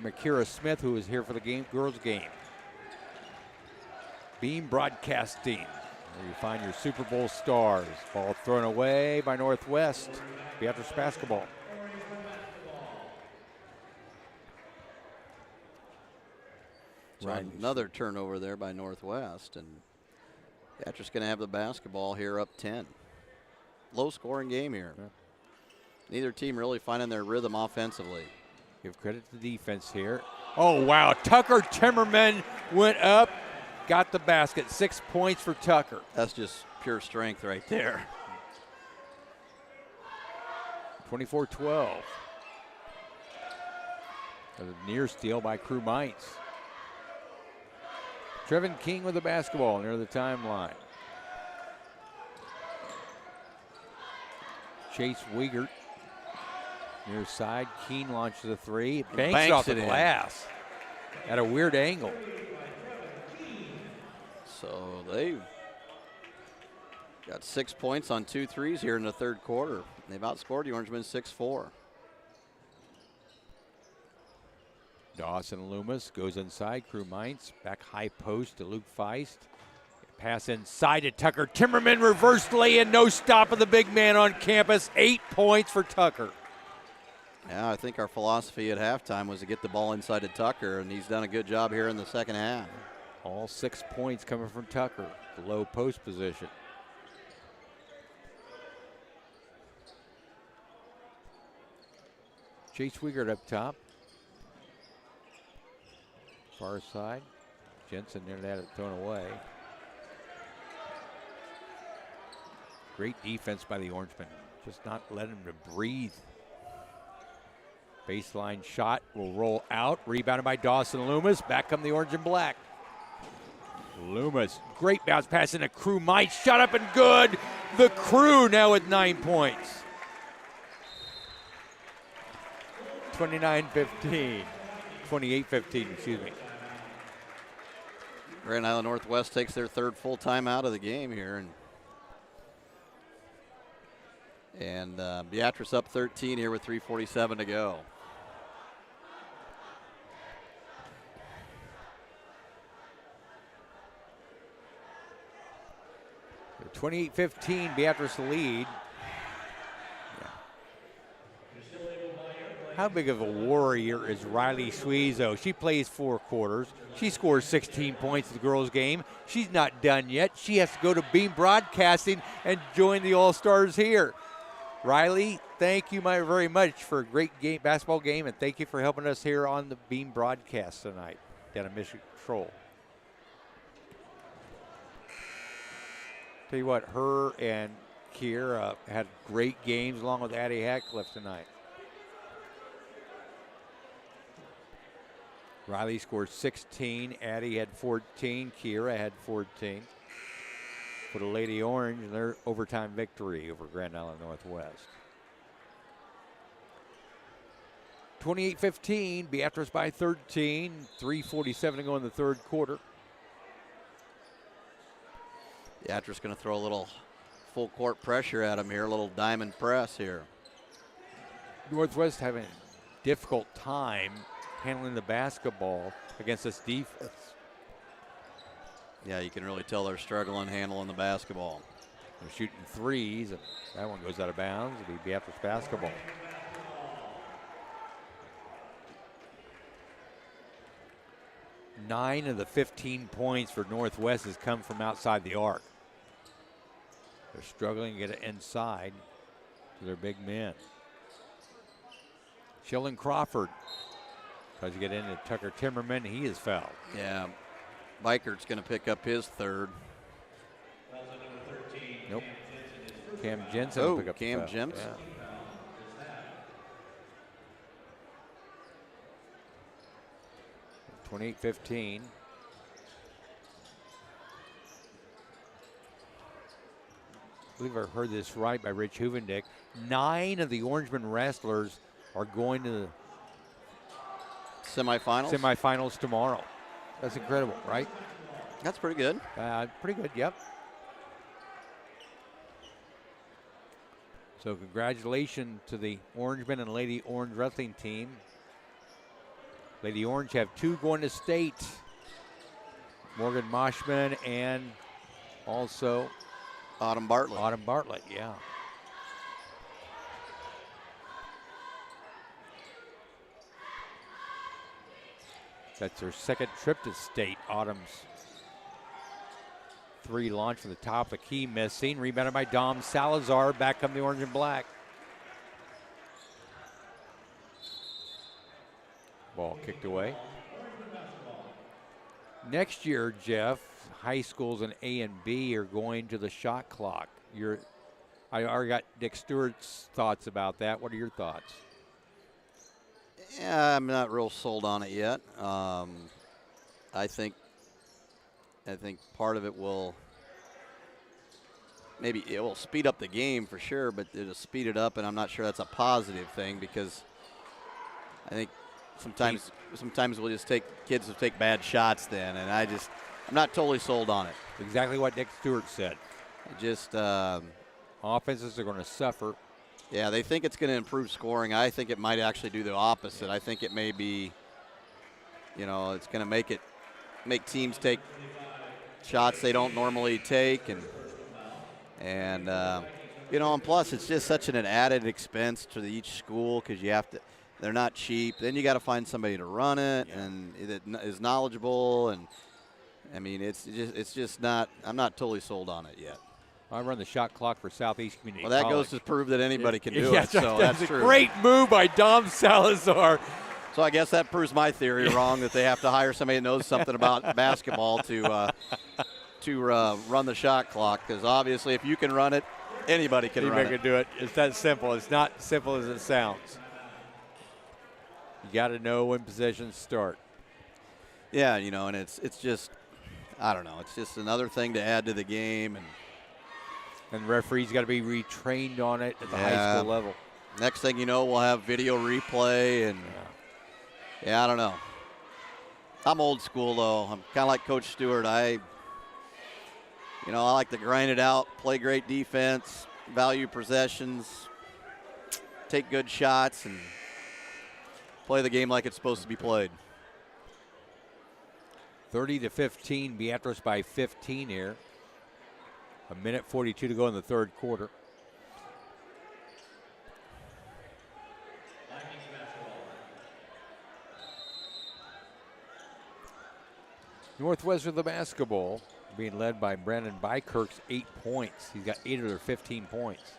Makira Smith, who is here for the girls game. Beam Broadcasting, where you find your Super Bowl stars. Ball thrown away by Northwest. Beatrice basketball. So another turnover there by Northwest, and Beatrice going to have the basketball here up 10. Low scoring game here. Yeah. Neither team really finding their rhythm offensively. Give credit to the defense here. Oh, wow. Tucker Timmerman went up, got the basket. 6 points for Tucker. That's just pure strength right there. 24-12. A near steal by Crew Mainz. Trevin King with the basketball near the timeline. Chase Wiegert near side. Keene launches a 3. Banks it off the glass at a weird angle. So they got 6 points on 2 threes here in the third quarter. They've outscored the Orangemen 6-4. Dawson Loomis goes inside. Crew Mainz back high post to Luke Feist. Pass inside to Tucker Timmerman, reverse lay-in, no stop of the big man on campus. 8 points for Tucker. Yeah, I think our philosophy at halftime was to get the ball inside to Tucker, and he's done a good job here in the second half. All 6 points coming from Tucker, the low post position. Chase Wiegert up top. Far side. Jensen nearly had it thrown away. Great defense by the Orangemen. Just not letting him to breathe. Baseline shot will roll out. Rebounded by Dawson Loomis. Back come the orange and black. Loomis, great bounce pass into Crew. Might shot up and good. The Crew now with 9 points. 29-15. 28-15, excuse me. Grand Island Northwest takes their third full time out of the game here. And Beatrice up 13 here with 3:47 to go. So 28-15, Beatrice lead. How big of a warrior is Riley Suizo? She plays 4 quarters. She scores 16 points in the girls' game. She's not done yet. She has to go to Beam Broadcasting and join the All-Stars here. Riley, thank you very much for a great basketball game, and thank you for helping us here on the Beam broadcast tonight down at Mission Control. Tell you what, her and Kiera had great games along with Addie Hatcliffe tonight. Riley scored 16, Addie had 14, Kiera had 14. For the Lady Orange and their overtime victory over Grand Island Northwest. 28-15, Beatrice by 13, 3:47 to go in the third quarter. Beatrice going to throw a little full court pressure at him here, a little diamond press here. Northwest having a difficult time handling the basketball against this defense. Yeah, you can really tell they're struggling handling the basketball. They're shooting threes, and that one goes out of bounds. It'll be Beatrice basketball. Nine of the 15 points for Northwest has come from outside the arc. They're struggling to get it inside to their big men. Sheldon Crawford tries to get into Tucker Timmerman. He is fouled. Yeah. Bikert's going to pick up his third. Nope. Cam Jensen Oh, will pick up Cam the foul. Jensen. Yeah. 28-15. I believe I heard this right by Rich Huvendick. 9 of the Orangeman wrestlers are going to the semifinals tomorrow. That's incredible, right? That's pretty good. Pretty good, yep. So congratulations to the Orangemen and Lady Orange wrestling team. Lady Orange have 2 going to state. Morgan Moshman and also Autumn Bartlett. Autumn Bartlett, yeah. That's their second trip to state. Autumn's 3 launch from the top of the key, missing. Rebounded by Dom Salazar. Back come the orange and black. Ball kicked away. Next year, Jeff, high schools in A and B are going to the shot clock. I already got Dick Stewart's thoughts about that. What are your thoughts? Yeah, I'm not real sold on it yet. I think part of it will it will speed up the game for sure, but it'll speed it up, and I'm not sure that's a positive thing because I think sometimes we'll just kids will take bad shots then, and I'm not totally sold on it. Exactly what Dick Stewart said. Offenses are going to suffer. Yeah, they think it's going to improve scoring. I think it might actually do the opposite. I think it may be, it's going to make teams take shots they don't normally take, and you know, and plus it's just such an added expense to each school because you have to. They're not cheap. Then you got to find somebody to run it and that is knowledgeable. And I mean, it's just not. I'm not totally sold on it yet. I run the shot clock for Southeast Community Well, that College. goes to prove that anybody can do Yeah, it. So that's that's a true. great move by Dom Salazar. So I guess that proves my theory wrong that they have to hire somebody that knows something about basketball to run the shot clock. Because obviously, if you can run it, anybody can run Anybody it. can do it. It's that simple. It's not simple as it sounds. You got to know when possessions start. Yeah, you know, and it's just, I don't know. It's just another thing to add to the game. And referees got to be retrained on it at the high Yeah. school level. Next thing you know, we'll have video replay, and yeah, I don't know. I'm old school though. I'm kind of like Coach Stewart. I like to grind it out, play great defense, value possessions, take good shots, and play the game like it's supposed to be played. 30-15, Beatrice by 15 here. 1:42 to go in the third quarter. Northwest with the basketball, being led by Brandon Bykirk's 8 points. He's got 8 of their 15 points.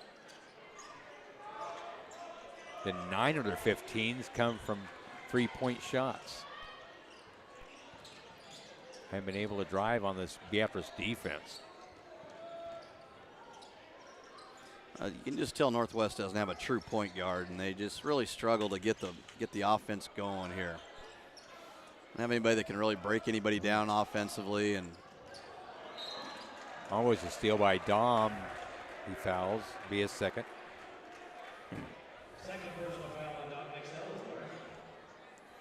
Then 9 of their 15s come from 3-point shots. Haven't been able to drive on this Beatrice defense. You can just tell Northwest doesn't have a true point guard, and they just really struggle to get the offense going here. Don't have anybody that can really break anybody down offensively, and Always a steal by Dom. He fouls. Be his second.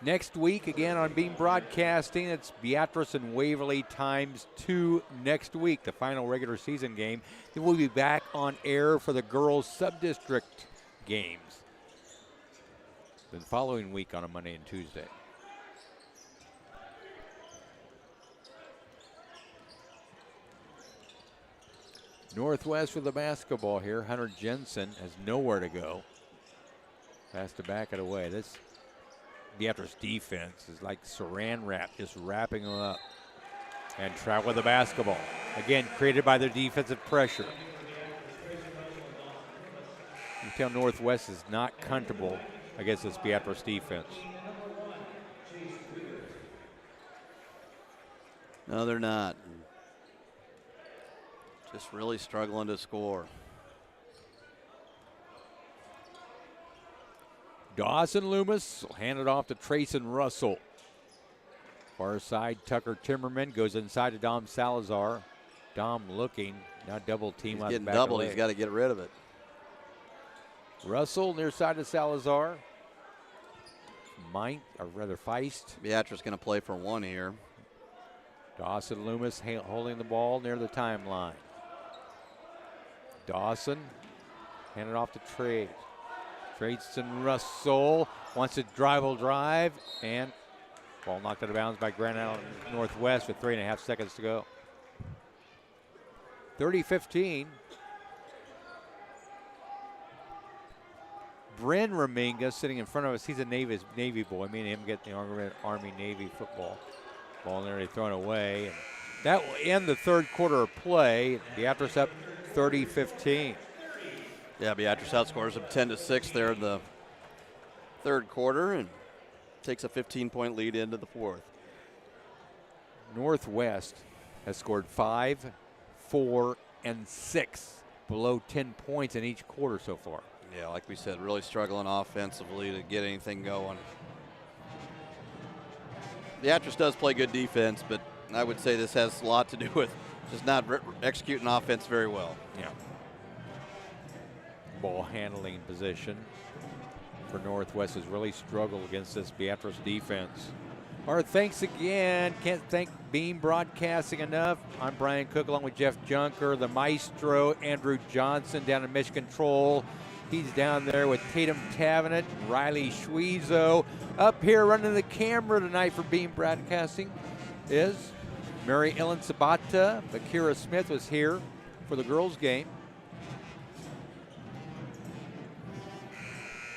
Next week, again on Beam Broadcasting, it's Beatrice and Waverly ×2 next week, the final regular season game. Then we'll be back on air for the girls' sub-district games. The following week on a Monday and Tuesday. Northwest with the basketball here. Hunter Jensen has nowhere to go. Has to back it away. This Beatrice defense is like saran wrap, just wrapping them up. And Trout with the basketball. Again, created by their defensive pressure. You tell Northwest is not comfortable against this Beatrice defense. no, they're not. Just really struggling to score. Dawson Loomis will hand it off to Trayson Russell. Far side, Tucker Timmerman goes inside to Dom Salazar. Dom looking, now double team. He's on getting back doubled. away. He's got to get rid of it. Russell near side to Salazar. Feist. Beatrice going to play for one here. Dawson Loomis holding the ball near the timeline. Dawson handed off to Trade. Trayson Russell wants to drive, and ball knocked out of bounds by Grand Island Northwest with 3.5 seconds to go. 30-15. Bryn Raminga sitting in front of us. He's a Navy boy. Me and him get the Army-Navy football. Ball nearly thrown away. And that will end the third quarter of play. Beatrice up 30-15. Yeah, Beatrice outscores them 10-6 there in the third quarter and takes a 15-point lead into the fourth. Northwest has scored 5, 4, and 6, below 10 points in each quarter so far. Yeah, like we said, really struggling offensively to get anything going. Beatrice does play good defense, but I would say this has a lot to do with just not executing offense very well. Yeah. Ball handling position for Northwest has really struggled against this Beatrice defense. Our thanks again. Can't thank Beam Broadcasting enough. I'm Brian Cook along with Jeff Junker, the maestro, Andrew Johnson down in Mission Control. He's down there with Tatum Tavenet, Riley Schweezo. Up here running the camera tonight for Beam Broadcasting is Mary Ellen Sabata, Bakira Smith was here for the girls' game.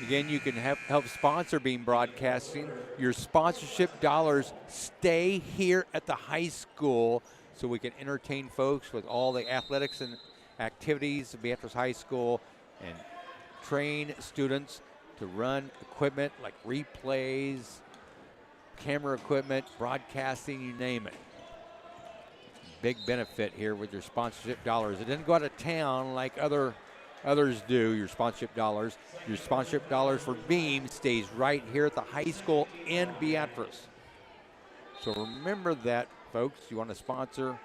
Again, you can help sponsor Beam Broadcasting. Your sponsorship dollars stay here at the high school so we can entertain folks with all the athletics and activities of Beatrice High School and train students to run equipment like replays, camera equipment, broadcasting, you name it. Big benefit here with your sponsorship dollars. It didn't go out of town like others do, your sponsorship dollars. Your sponsorship dollars for Beam stays right here at the high school in Beatrice. So remember that, folks. You want to sponsor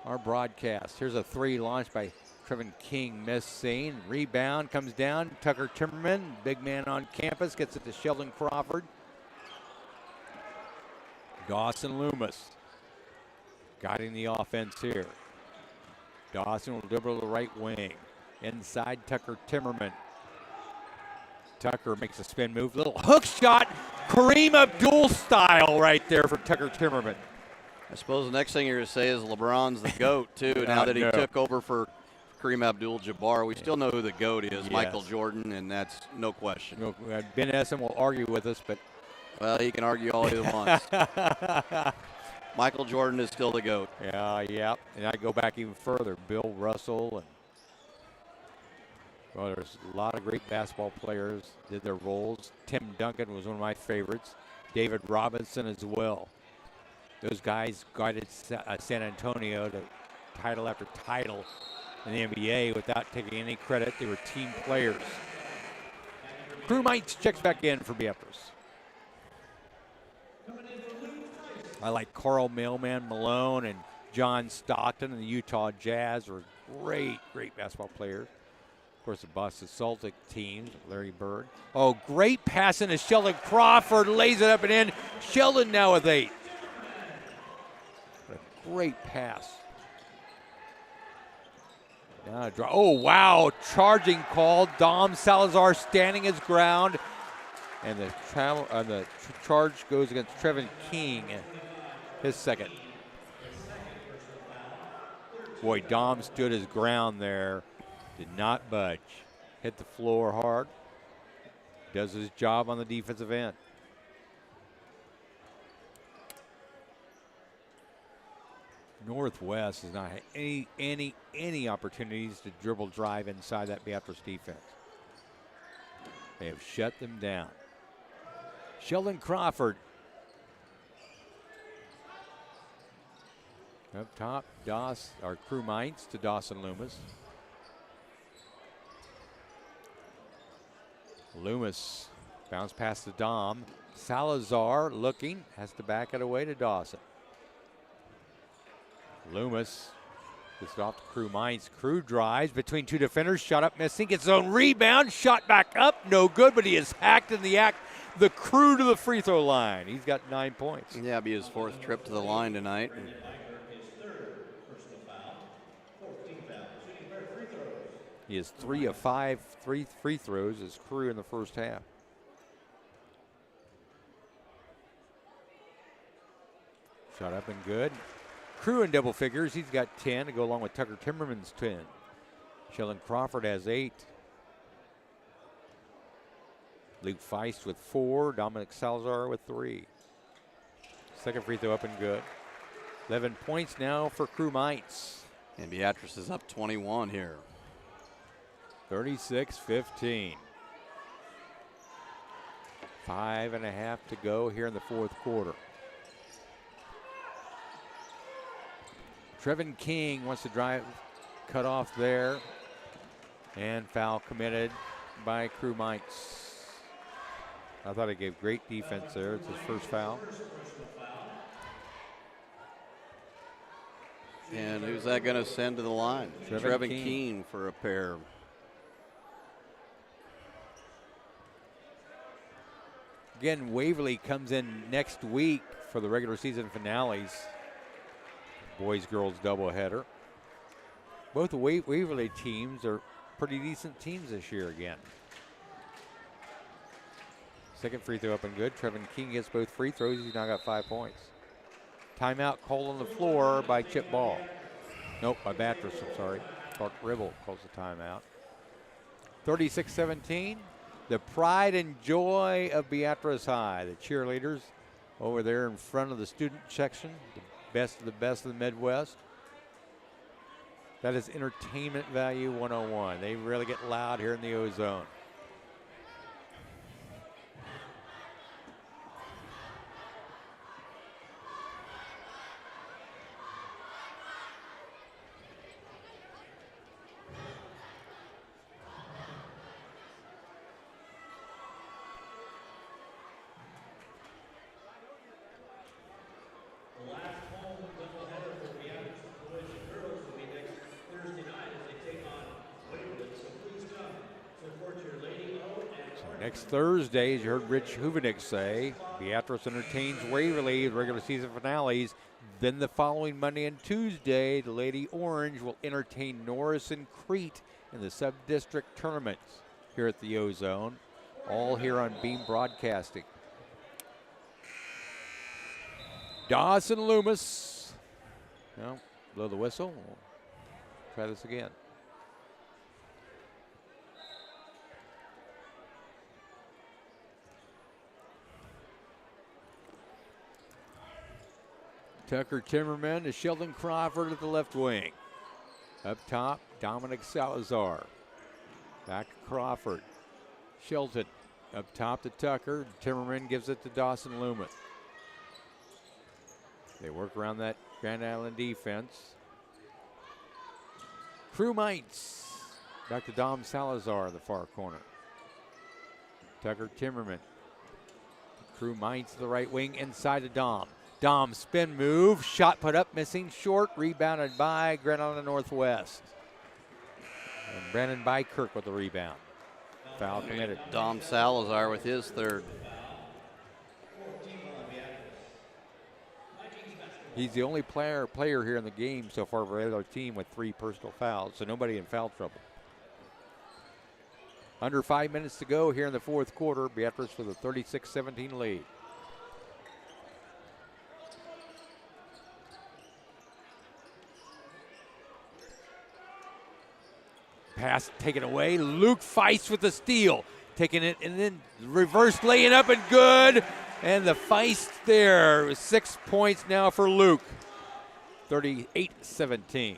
our broadcast. Here's a three launched by Trevin King, missing. Rebound comes down. Tucker Timmerman, big man on campus, gets it to Sheldon Crawford. Dawson Loomis guiding the offense here. Dawson will dribble to the right wing. Inside, Tucker Timmerman. Tucker makes a spin move. Little hook shot. Kareem Abdul style right there for Tucker Timmerman. I suppose the next thing you're going to say is LeBron's the GOAT, too, now that he took over for Kareem Abdul-Jabbar. We still know who the GOAT is, yes. Michael Jordan, and that's no question. Ben Essen will argue with us, but... Well, he can argue all he wants. Michael Jordan is still the GOAT. Yeah. And I go back even further. Bill Russell and... Well, there's a lot of great basketball players did their roles. Tim Duncan was one of my favorites. David Robinson as well. Those guys guided San Antonio to title after title in the NBA without taking any credit. They were team players. Crew Mites checks back in for Beatrice. I like Carl Mailman Malone and John Stockton and the Utah Jazz were great basketball players. Of course, the Boston Celtic teams, Larry Bird. Oh, great passing to Sheldon Crawford, lays it up and in. Sheldon now with 8. What a great pass. Now oh, wow, charging call. Dom Salazar standing his ground. And the charge goes against Trevin King, his second. Boy, Dom stood his ground there. Did not budge. Hit the floor hard. Does his job on the defensive end. Northwest has not had any opportunities to dribble drive inside that Beatrice defense. They have shut them down. Sheldon Crawford. Up top, our Crew Mites to Dawson Loomis. Loomis bounce past the Dom. Salazar looking, has to back it away to Dawson. Loomis gets it off to Crew Mites. Crew drives between two defenders, shot up missing, gets his own rebound, shot back up, no good, but he is hacked in the act. The Crew to the free throw line. He's got 9 points. Yeah, it'll be his 4th trip to the line tonight. He is 3 of 5 free throws as Crew in the first half. Shot up and good. Crew in double figures. He's got 10 to go along with Tucker Timmerman's 10. Sheldon Crawford has 8. Luke Feist with 4. Dominic Salazar with 3. Second free throw up and good. 11 points now for Crew Mites. And Beatrice is up 21 here. 36-15. 5.5 to go here in the fourth quarter. Trevin King wants to drive, cut off there, and foul committed by Crew Mites. I thought he gave great defense there. It's his first foul. And who's that going to send to the line? Trevin Keene for a pair. Again, Waverly comes in next week for the regular season finales. Boys-girls doubleheader. Both the Waverly teams are pretty decent teams this year again. Second free throw up and good. Trevin King gets both free throws. He's now got 5 points. Timeout called on the floor by Chip Ball. Nope, by Beatrice, I'm sorry. Clark Ribble calls the timeout. 36-17. The pride and joy of Beatrice High. The cheerleaders over there in front of the student section. The best of the Midwest. That is entertainment value 101. They really get loud here in the O-Zone. Next Thursday, as you heard Rich Huvenick say, Beatrice entertains Waverly with regular season finales. Then the following Monday and Tuesday, the Lady Orange will entertain Norris and Crete in the sub-district tournaments here at the O-Zone, all here on Beam Broadcasting. Dawson Loomis. Well, blow the whistle. We'll try this again. Tucker Timmerman to Sheldon Crawford at the left wing. Up top, Dominic Salazar. Back to Crawford. Shelton up top to Tucker. Timmerman gives it to Dawson Loomis. They work around that Grand Island defense. Crew Mites. Back to Dom Salazar in the far corner. Tucker Timmerman. Crew Mites to the right wing inside to Dom. Dom spin move, shot put up, missing, short, rebounded by Grand Island Northwest. And Brandon Bykirk with the rebound. Foul committed. Dom Salazar with his third. He's the only player here in the game so far for the other team with 3 personal fouls, so nobody in foul trouble. Under 5 minutes to go here in the fourth quarter. Beatrice with a 36-17 lead. Pass taken away. Luke Feist with the steal. Taking it and then reverse laying up and good. And the Feist there. 6 points now for Luke. 38-17.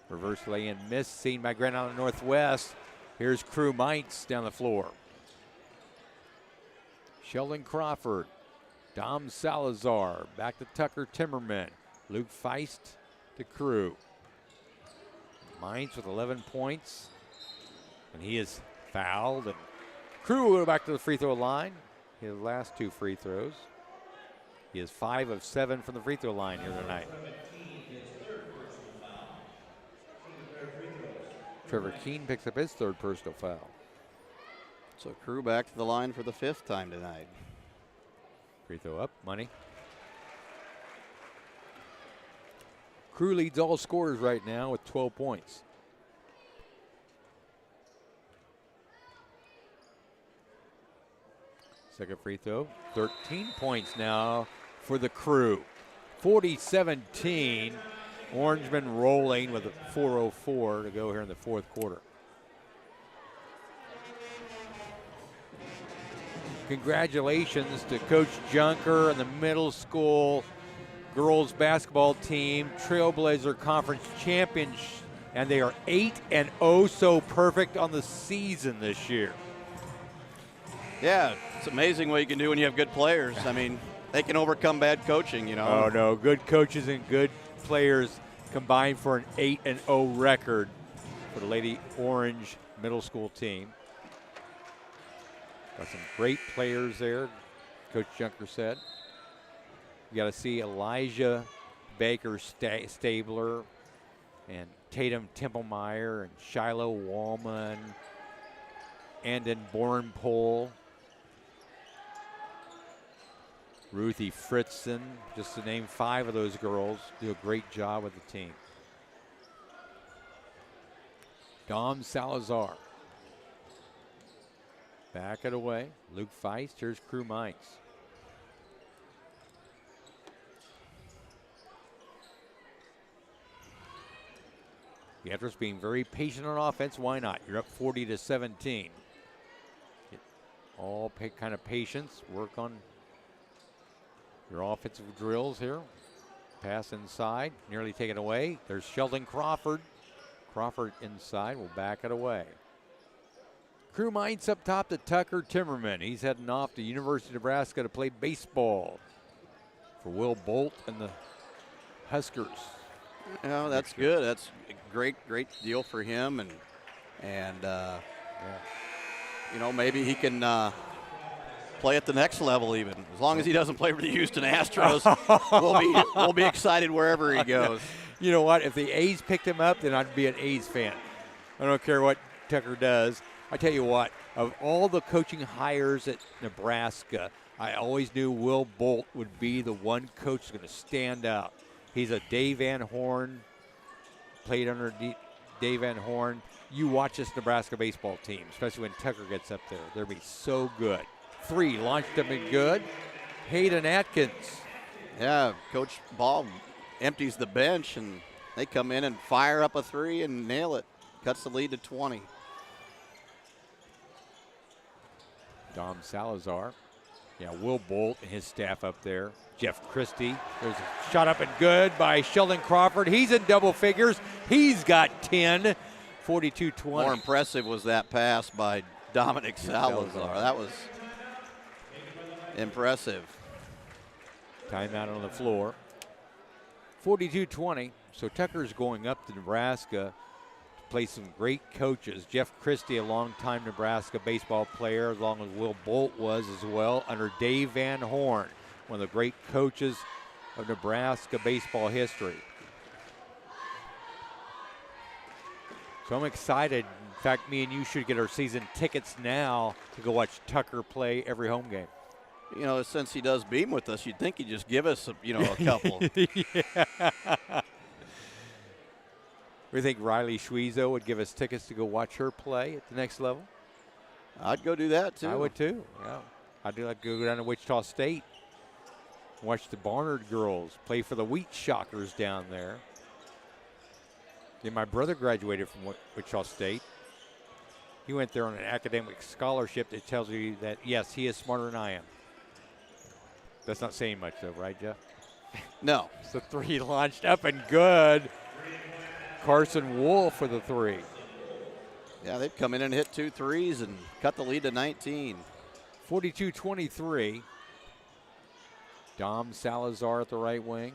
Reverse lay-in miss seen by Grand Island Northwest. Here's Crew Mites down the floor. Sheldon Crawford. Dom Salazar. Back to Tucker Timmerman. Luke Feist to Crew. Mites with 11 points. And he is fouled. And Crew will go back to the free throw line. His last 2 free throws. He is 5 of 7 from the free throw line here tonight. Trevor Keene picks up his 3rd personal foul. So Crew back to the line for the 5th time tonight. Free throw up, money. Crew leads all scorers right now with 12 points. Second free throw, 13 points now for the Crew. 40-17. Orangemen rolling with a 4:04 to go here in the fourth quarter. Congratulations to Coach Junker and the middle school girls basketball team, Trailblazer Conference champions, and they are 8-0, so perfect on the season this year. Yeah, it's amazing what you can do when you have good players. I mean, they can overcome bad coaching, you know. Oh, no, good coaches and good players combined for an 8-0 record for the Lady Orange middle school team. Got some great players there, Coach Junker said. You got to see Elijah Baker Stabler and Tatum Templemeyer and Shiloh Wallman and then Borenpole. Ruthie Fritzen, just to name 5 of those girls, do a great job with the team. Dom Salazar. Back it away. Luke Feist. Here's Crew Mites. Beatrice being very patient on offense. Why not? You're up 40-17. All kind of patience. Work on your offensive drills here. Pass inside, nearly taken away. There's Sheldon Crawford. Crawford inside, will back it away. Crew Mites up top to Tucker Timmerman. He's heading off to University of Nebraska to play baseball for Will Bolt and the Huskers. Yeah, that's good. That's a great deal for him, and you know, maybe he can play at the next level even. As long as he doesn't play for the Houston Astros, we'll be excited wherever he goes. You know what? If the A's picked him up, then I'd be an A's fan. I don't care what Tucker does. I tell you what, of all the coaching hires at Nebraska, I always knew Will Bolt would be the one coach that's going to stand out. He's a Dave Van Horn, played under Dave Van Horn. You watch this Nebraska baseball team, especially when Tucker gets up there. They'll be so good. 3, launched them in good. Hayden Atkins. Yeah, Coach Ball empties the bench, and they come in and fire up a 3 and nail it. Cuts the lead to 20. Dom Salazar. Yeah, Will Bolt and his staff up there. Jeff Christie. There's a shot up and good by Sheldon Crawford. He's in double figures. He's got 10. 42-20. More impressive was that pass by Dominic Salazar. That was impressive. Timeout on the floor. 42-20. So Tucker's going up to Nebraska to play some great coaches. Jeff Christie, a longtime Nebraska baseball player, as long as Will Bolt was as well, under Dave Van Horn, one of the great coaches of Nebraska baseball history. So I'm excited. In fact, me and you should get our season tickets now to go watch Tucker play every home game. You know, since he does beam with us, you'd think he'd just give us, a couple. Yeah. We think Riley Schwezo would give us tickets to go watch her play at the next level. I'd go do that, too. I would, too. Yeah. I'd like to go down to Wichita State, watch the Barnard girls play for the Wheat Shockers down there. Then my brother graduated from Wichita State. He went there on an academic scholarship that tells you that, yes, he is smarter than I am. That's not saying much, though, right, Jeff? No. So 3 launched up and good. Carson Wolf for the 3. Yeah, they've come in and hit 2 threes and cut the lead to 19. 42-23. Dom Salazar at the right wing.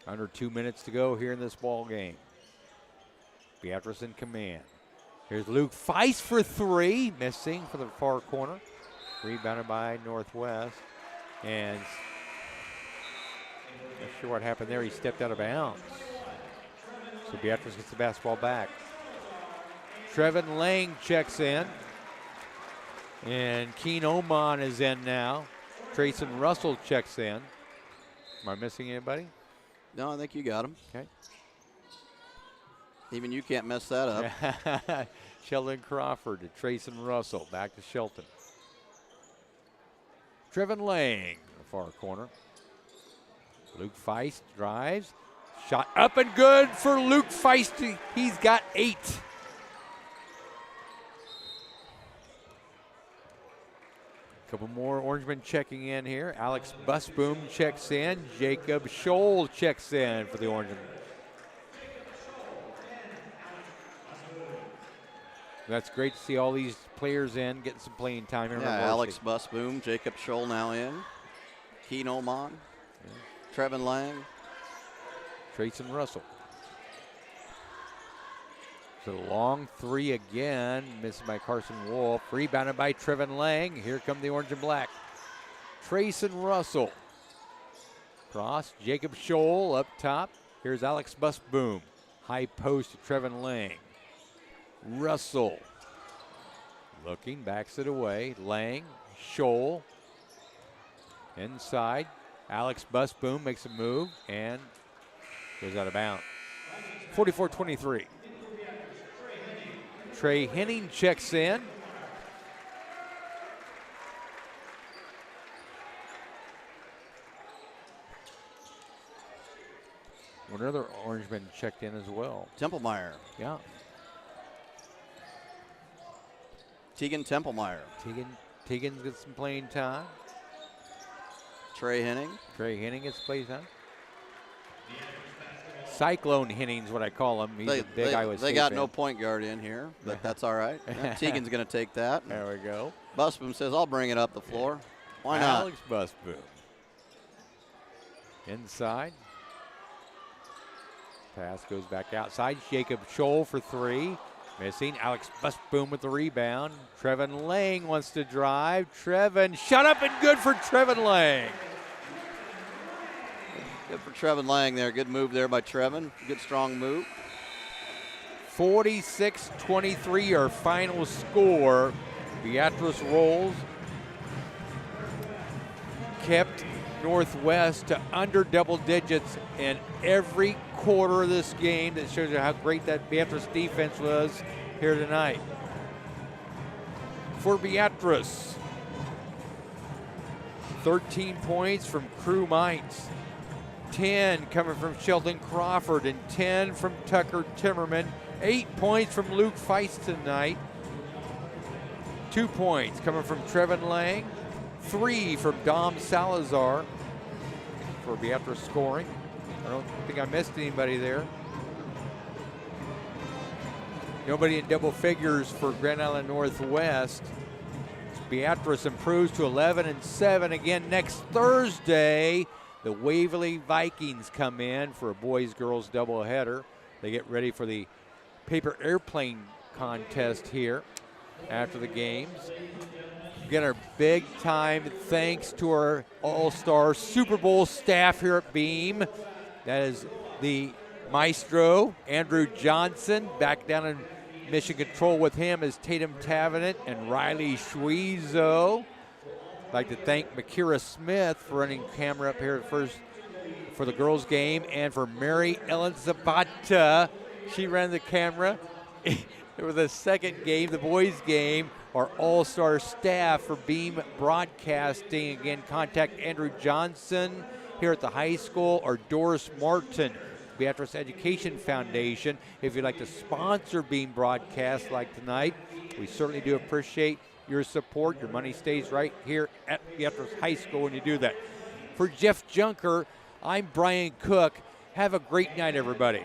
Under 2 minutes to go here in this ball game. Beatrice in command. Here's Luke Feist for 3, missing for the far corner. Rebounded by Northwest. And not sure what happened there. He stepped out of bounds. So Beatrice gets the basketball back. Trevin Lang checks in. And Keen Oman is in now. Trayson Russell checks in. Am I missing anybody? No, I think you got him. Okay. Even you can't mess that up. Sheldon Crawford to Trayson Russell. Back to Shelton. Trevin Lang, the far corner. Luke Feist drives. Shot up and good for Luke Feist. He's got 8. Couple more Orangemen checking in here. Alex Busboom checks in. Jacob Scholl checks in for the Orangemen. That's great to see all these players in, getting some playing time here. Yeah, Alex Busboom, Jacob Scholl now in. Keen Oman, Trevin Lang. Trayson Russell. So long 3 again, missed by Carson Wolf. Rebounded by Trevin Lang. Here come the orange and black. Trayson Russell. Cross, Jacob Scholl up top. Here's Alex Busboom. High post to Trevin Lang. Russell. Looking, backs it away. Lang, Scholl. Inside. Alex Busboom makes a move and goes out of bounds. 44-23. Trey Henning checks in. Another Orangeman checked in as well. Templemeyer. Yeah. Tegan Templemeyer. Tegan's got some playing time. Trey Henning. Trey Henning gets playing time. Cyclone Henning's what I call him. He's a big Iowa State They got fan. no point guard in here, but that's all right. Yeah, Tegan's going to take that. There we go. Busboom says, I'll bring it up the floor. Why not? Alex Busboom. Inside. Pass goes back outside. Jacob Scholl for three. Missing. Alex Busboom with the rebound. Trevin Lang wants to drive. Trevin, shut up and good for Trevin Lang. Good for Trevin Lang there. Good move there by Trevin. Good strong move. 46-23 our final score. Beatrice rolls. Kept Northwest to under double digits in every quarter of this game. That shows you how great that Beatrice defense was here tonight. For Beatrice, 13 points from Crew Mines, 10 coming from Sheldon Crawford, and 10 from Tucker Timmerman. 8 points from Luke Feist tonight. 2 points coming from Trevin Lang. 3 from Dom Salazar for Beatrice scoring. I don't think I missed anybody there. Nobody in double figures for Grand Island Northwest. Beatrice improves to 11-7 again next Thursday. The Waverly Vikings come in for a boys-girls doubleheader. They get ready for the paper airplane contest here after the games. Get our big time thanks to our all-star Super Bowl staff here at Beam. That is the maestro, Andrew Johnson. Back down in mission control with him is Tatum Tavenant and Riley Schweezo. I'd like to thank Makira Smith for running camera up here first for the girls game, and for Mary Ellen Zapata. She ran the camera. For the second game, the boys game, our all-star staff for Beam Broadcasting. Again, contact Andrew Johnson here at the high school, or Doris Martin, Beatrice Education Foundation. If you'd like to sponsor Beam Broadcast like tonight, we certainly do appreciate your support. Your money stays right here at Beatrice High School when you do that. For Jeff Junker, I'm Brian Cook. Have a great night, everybody.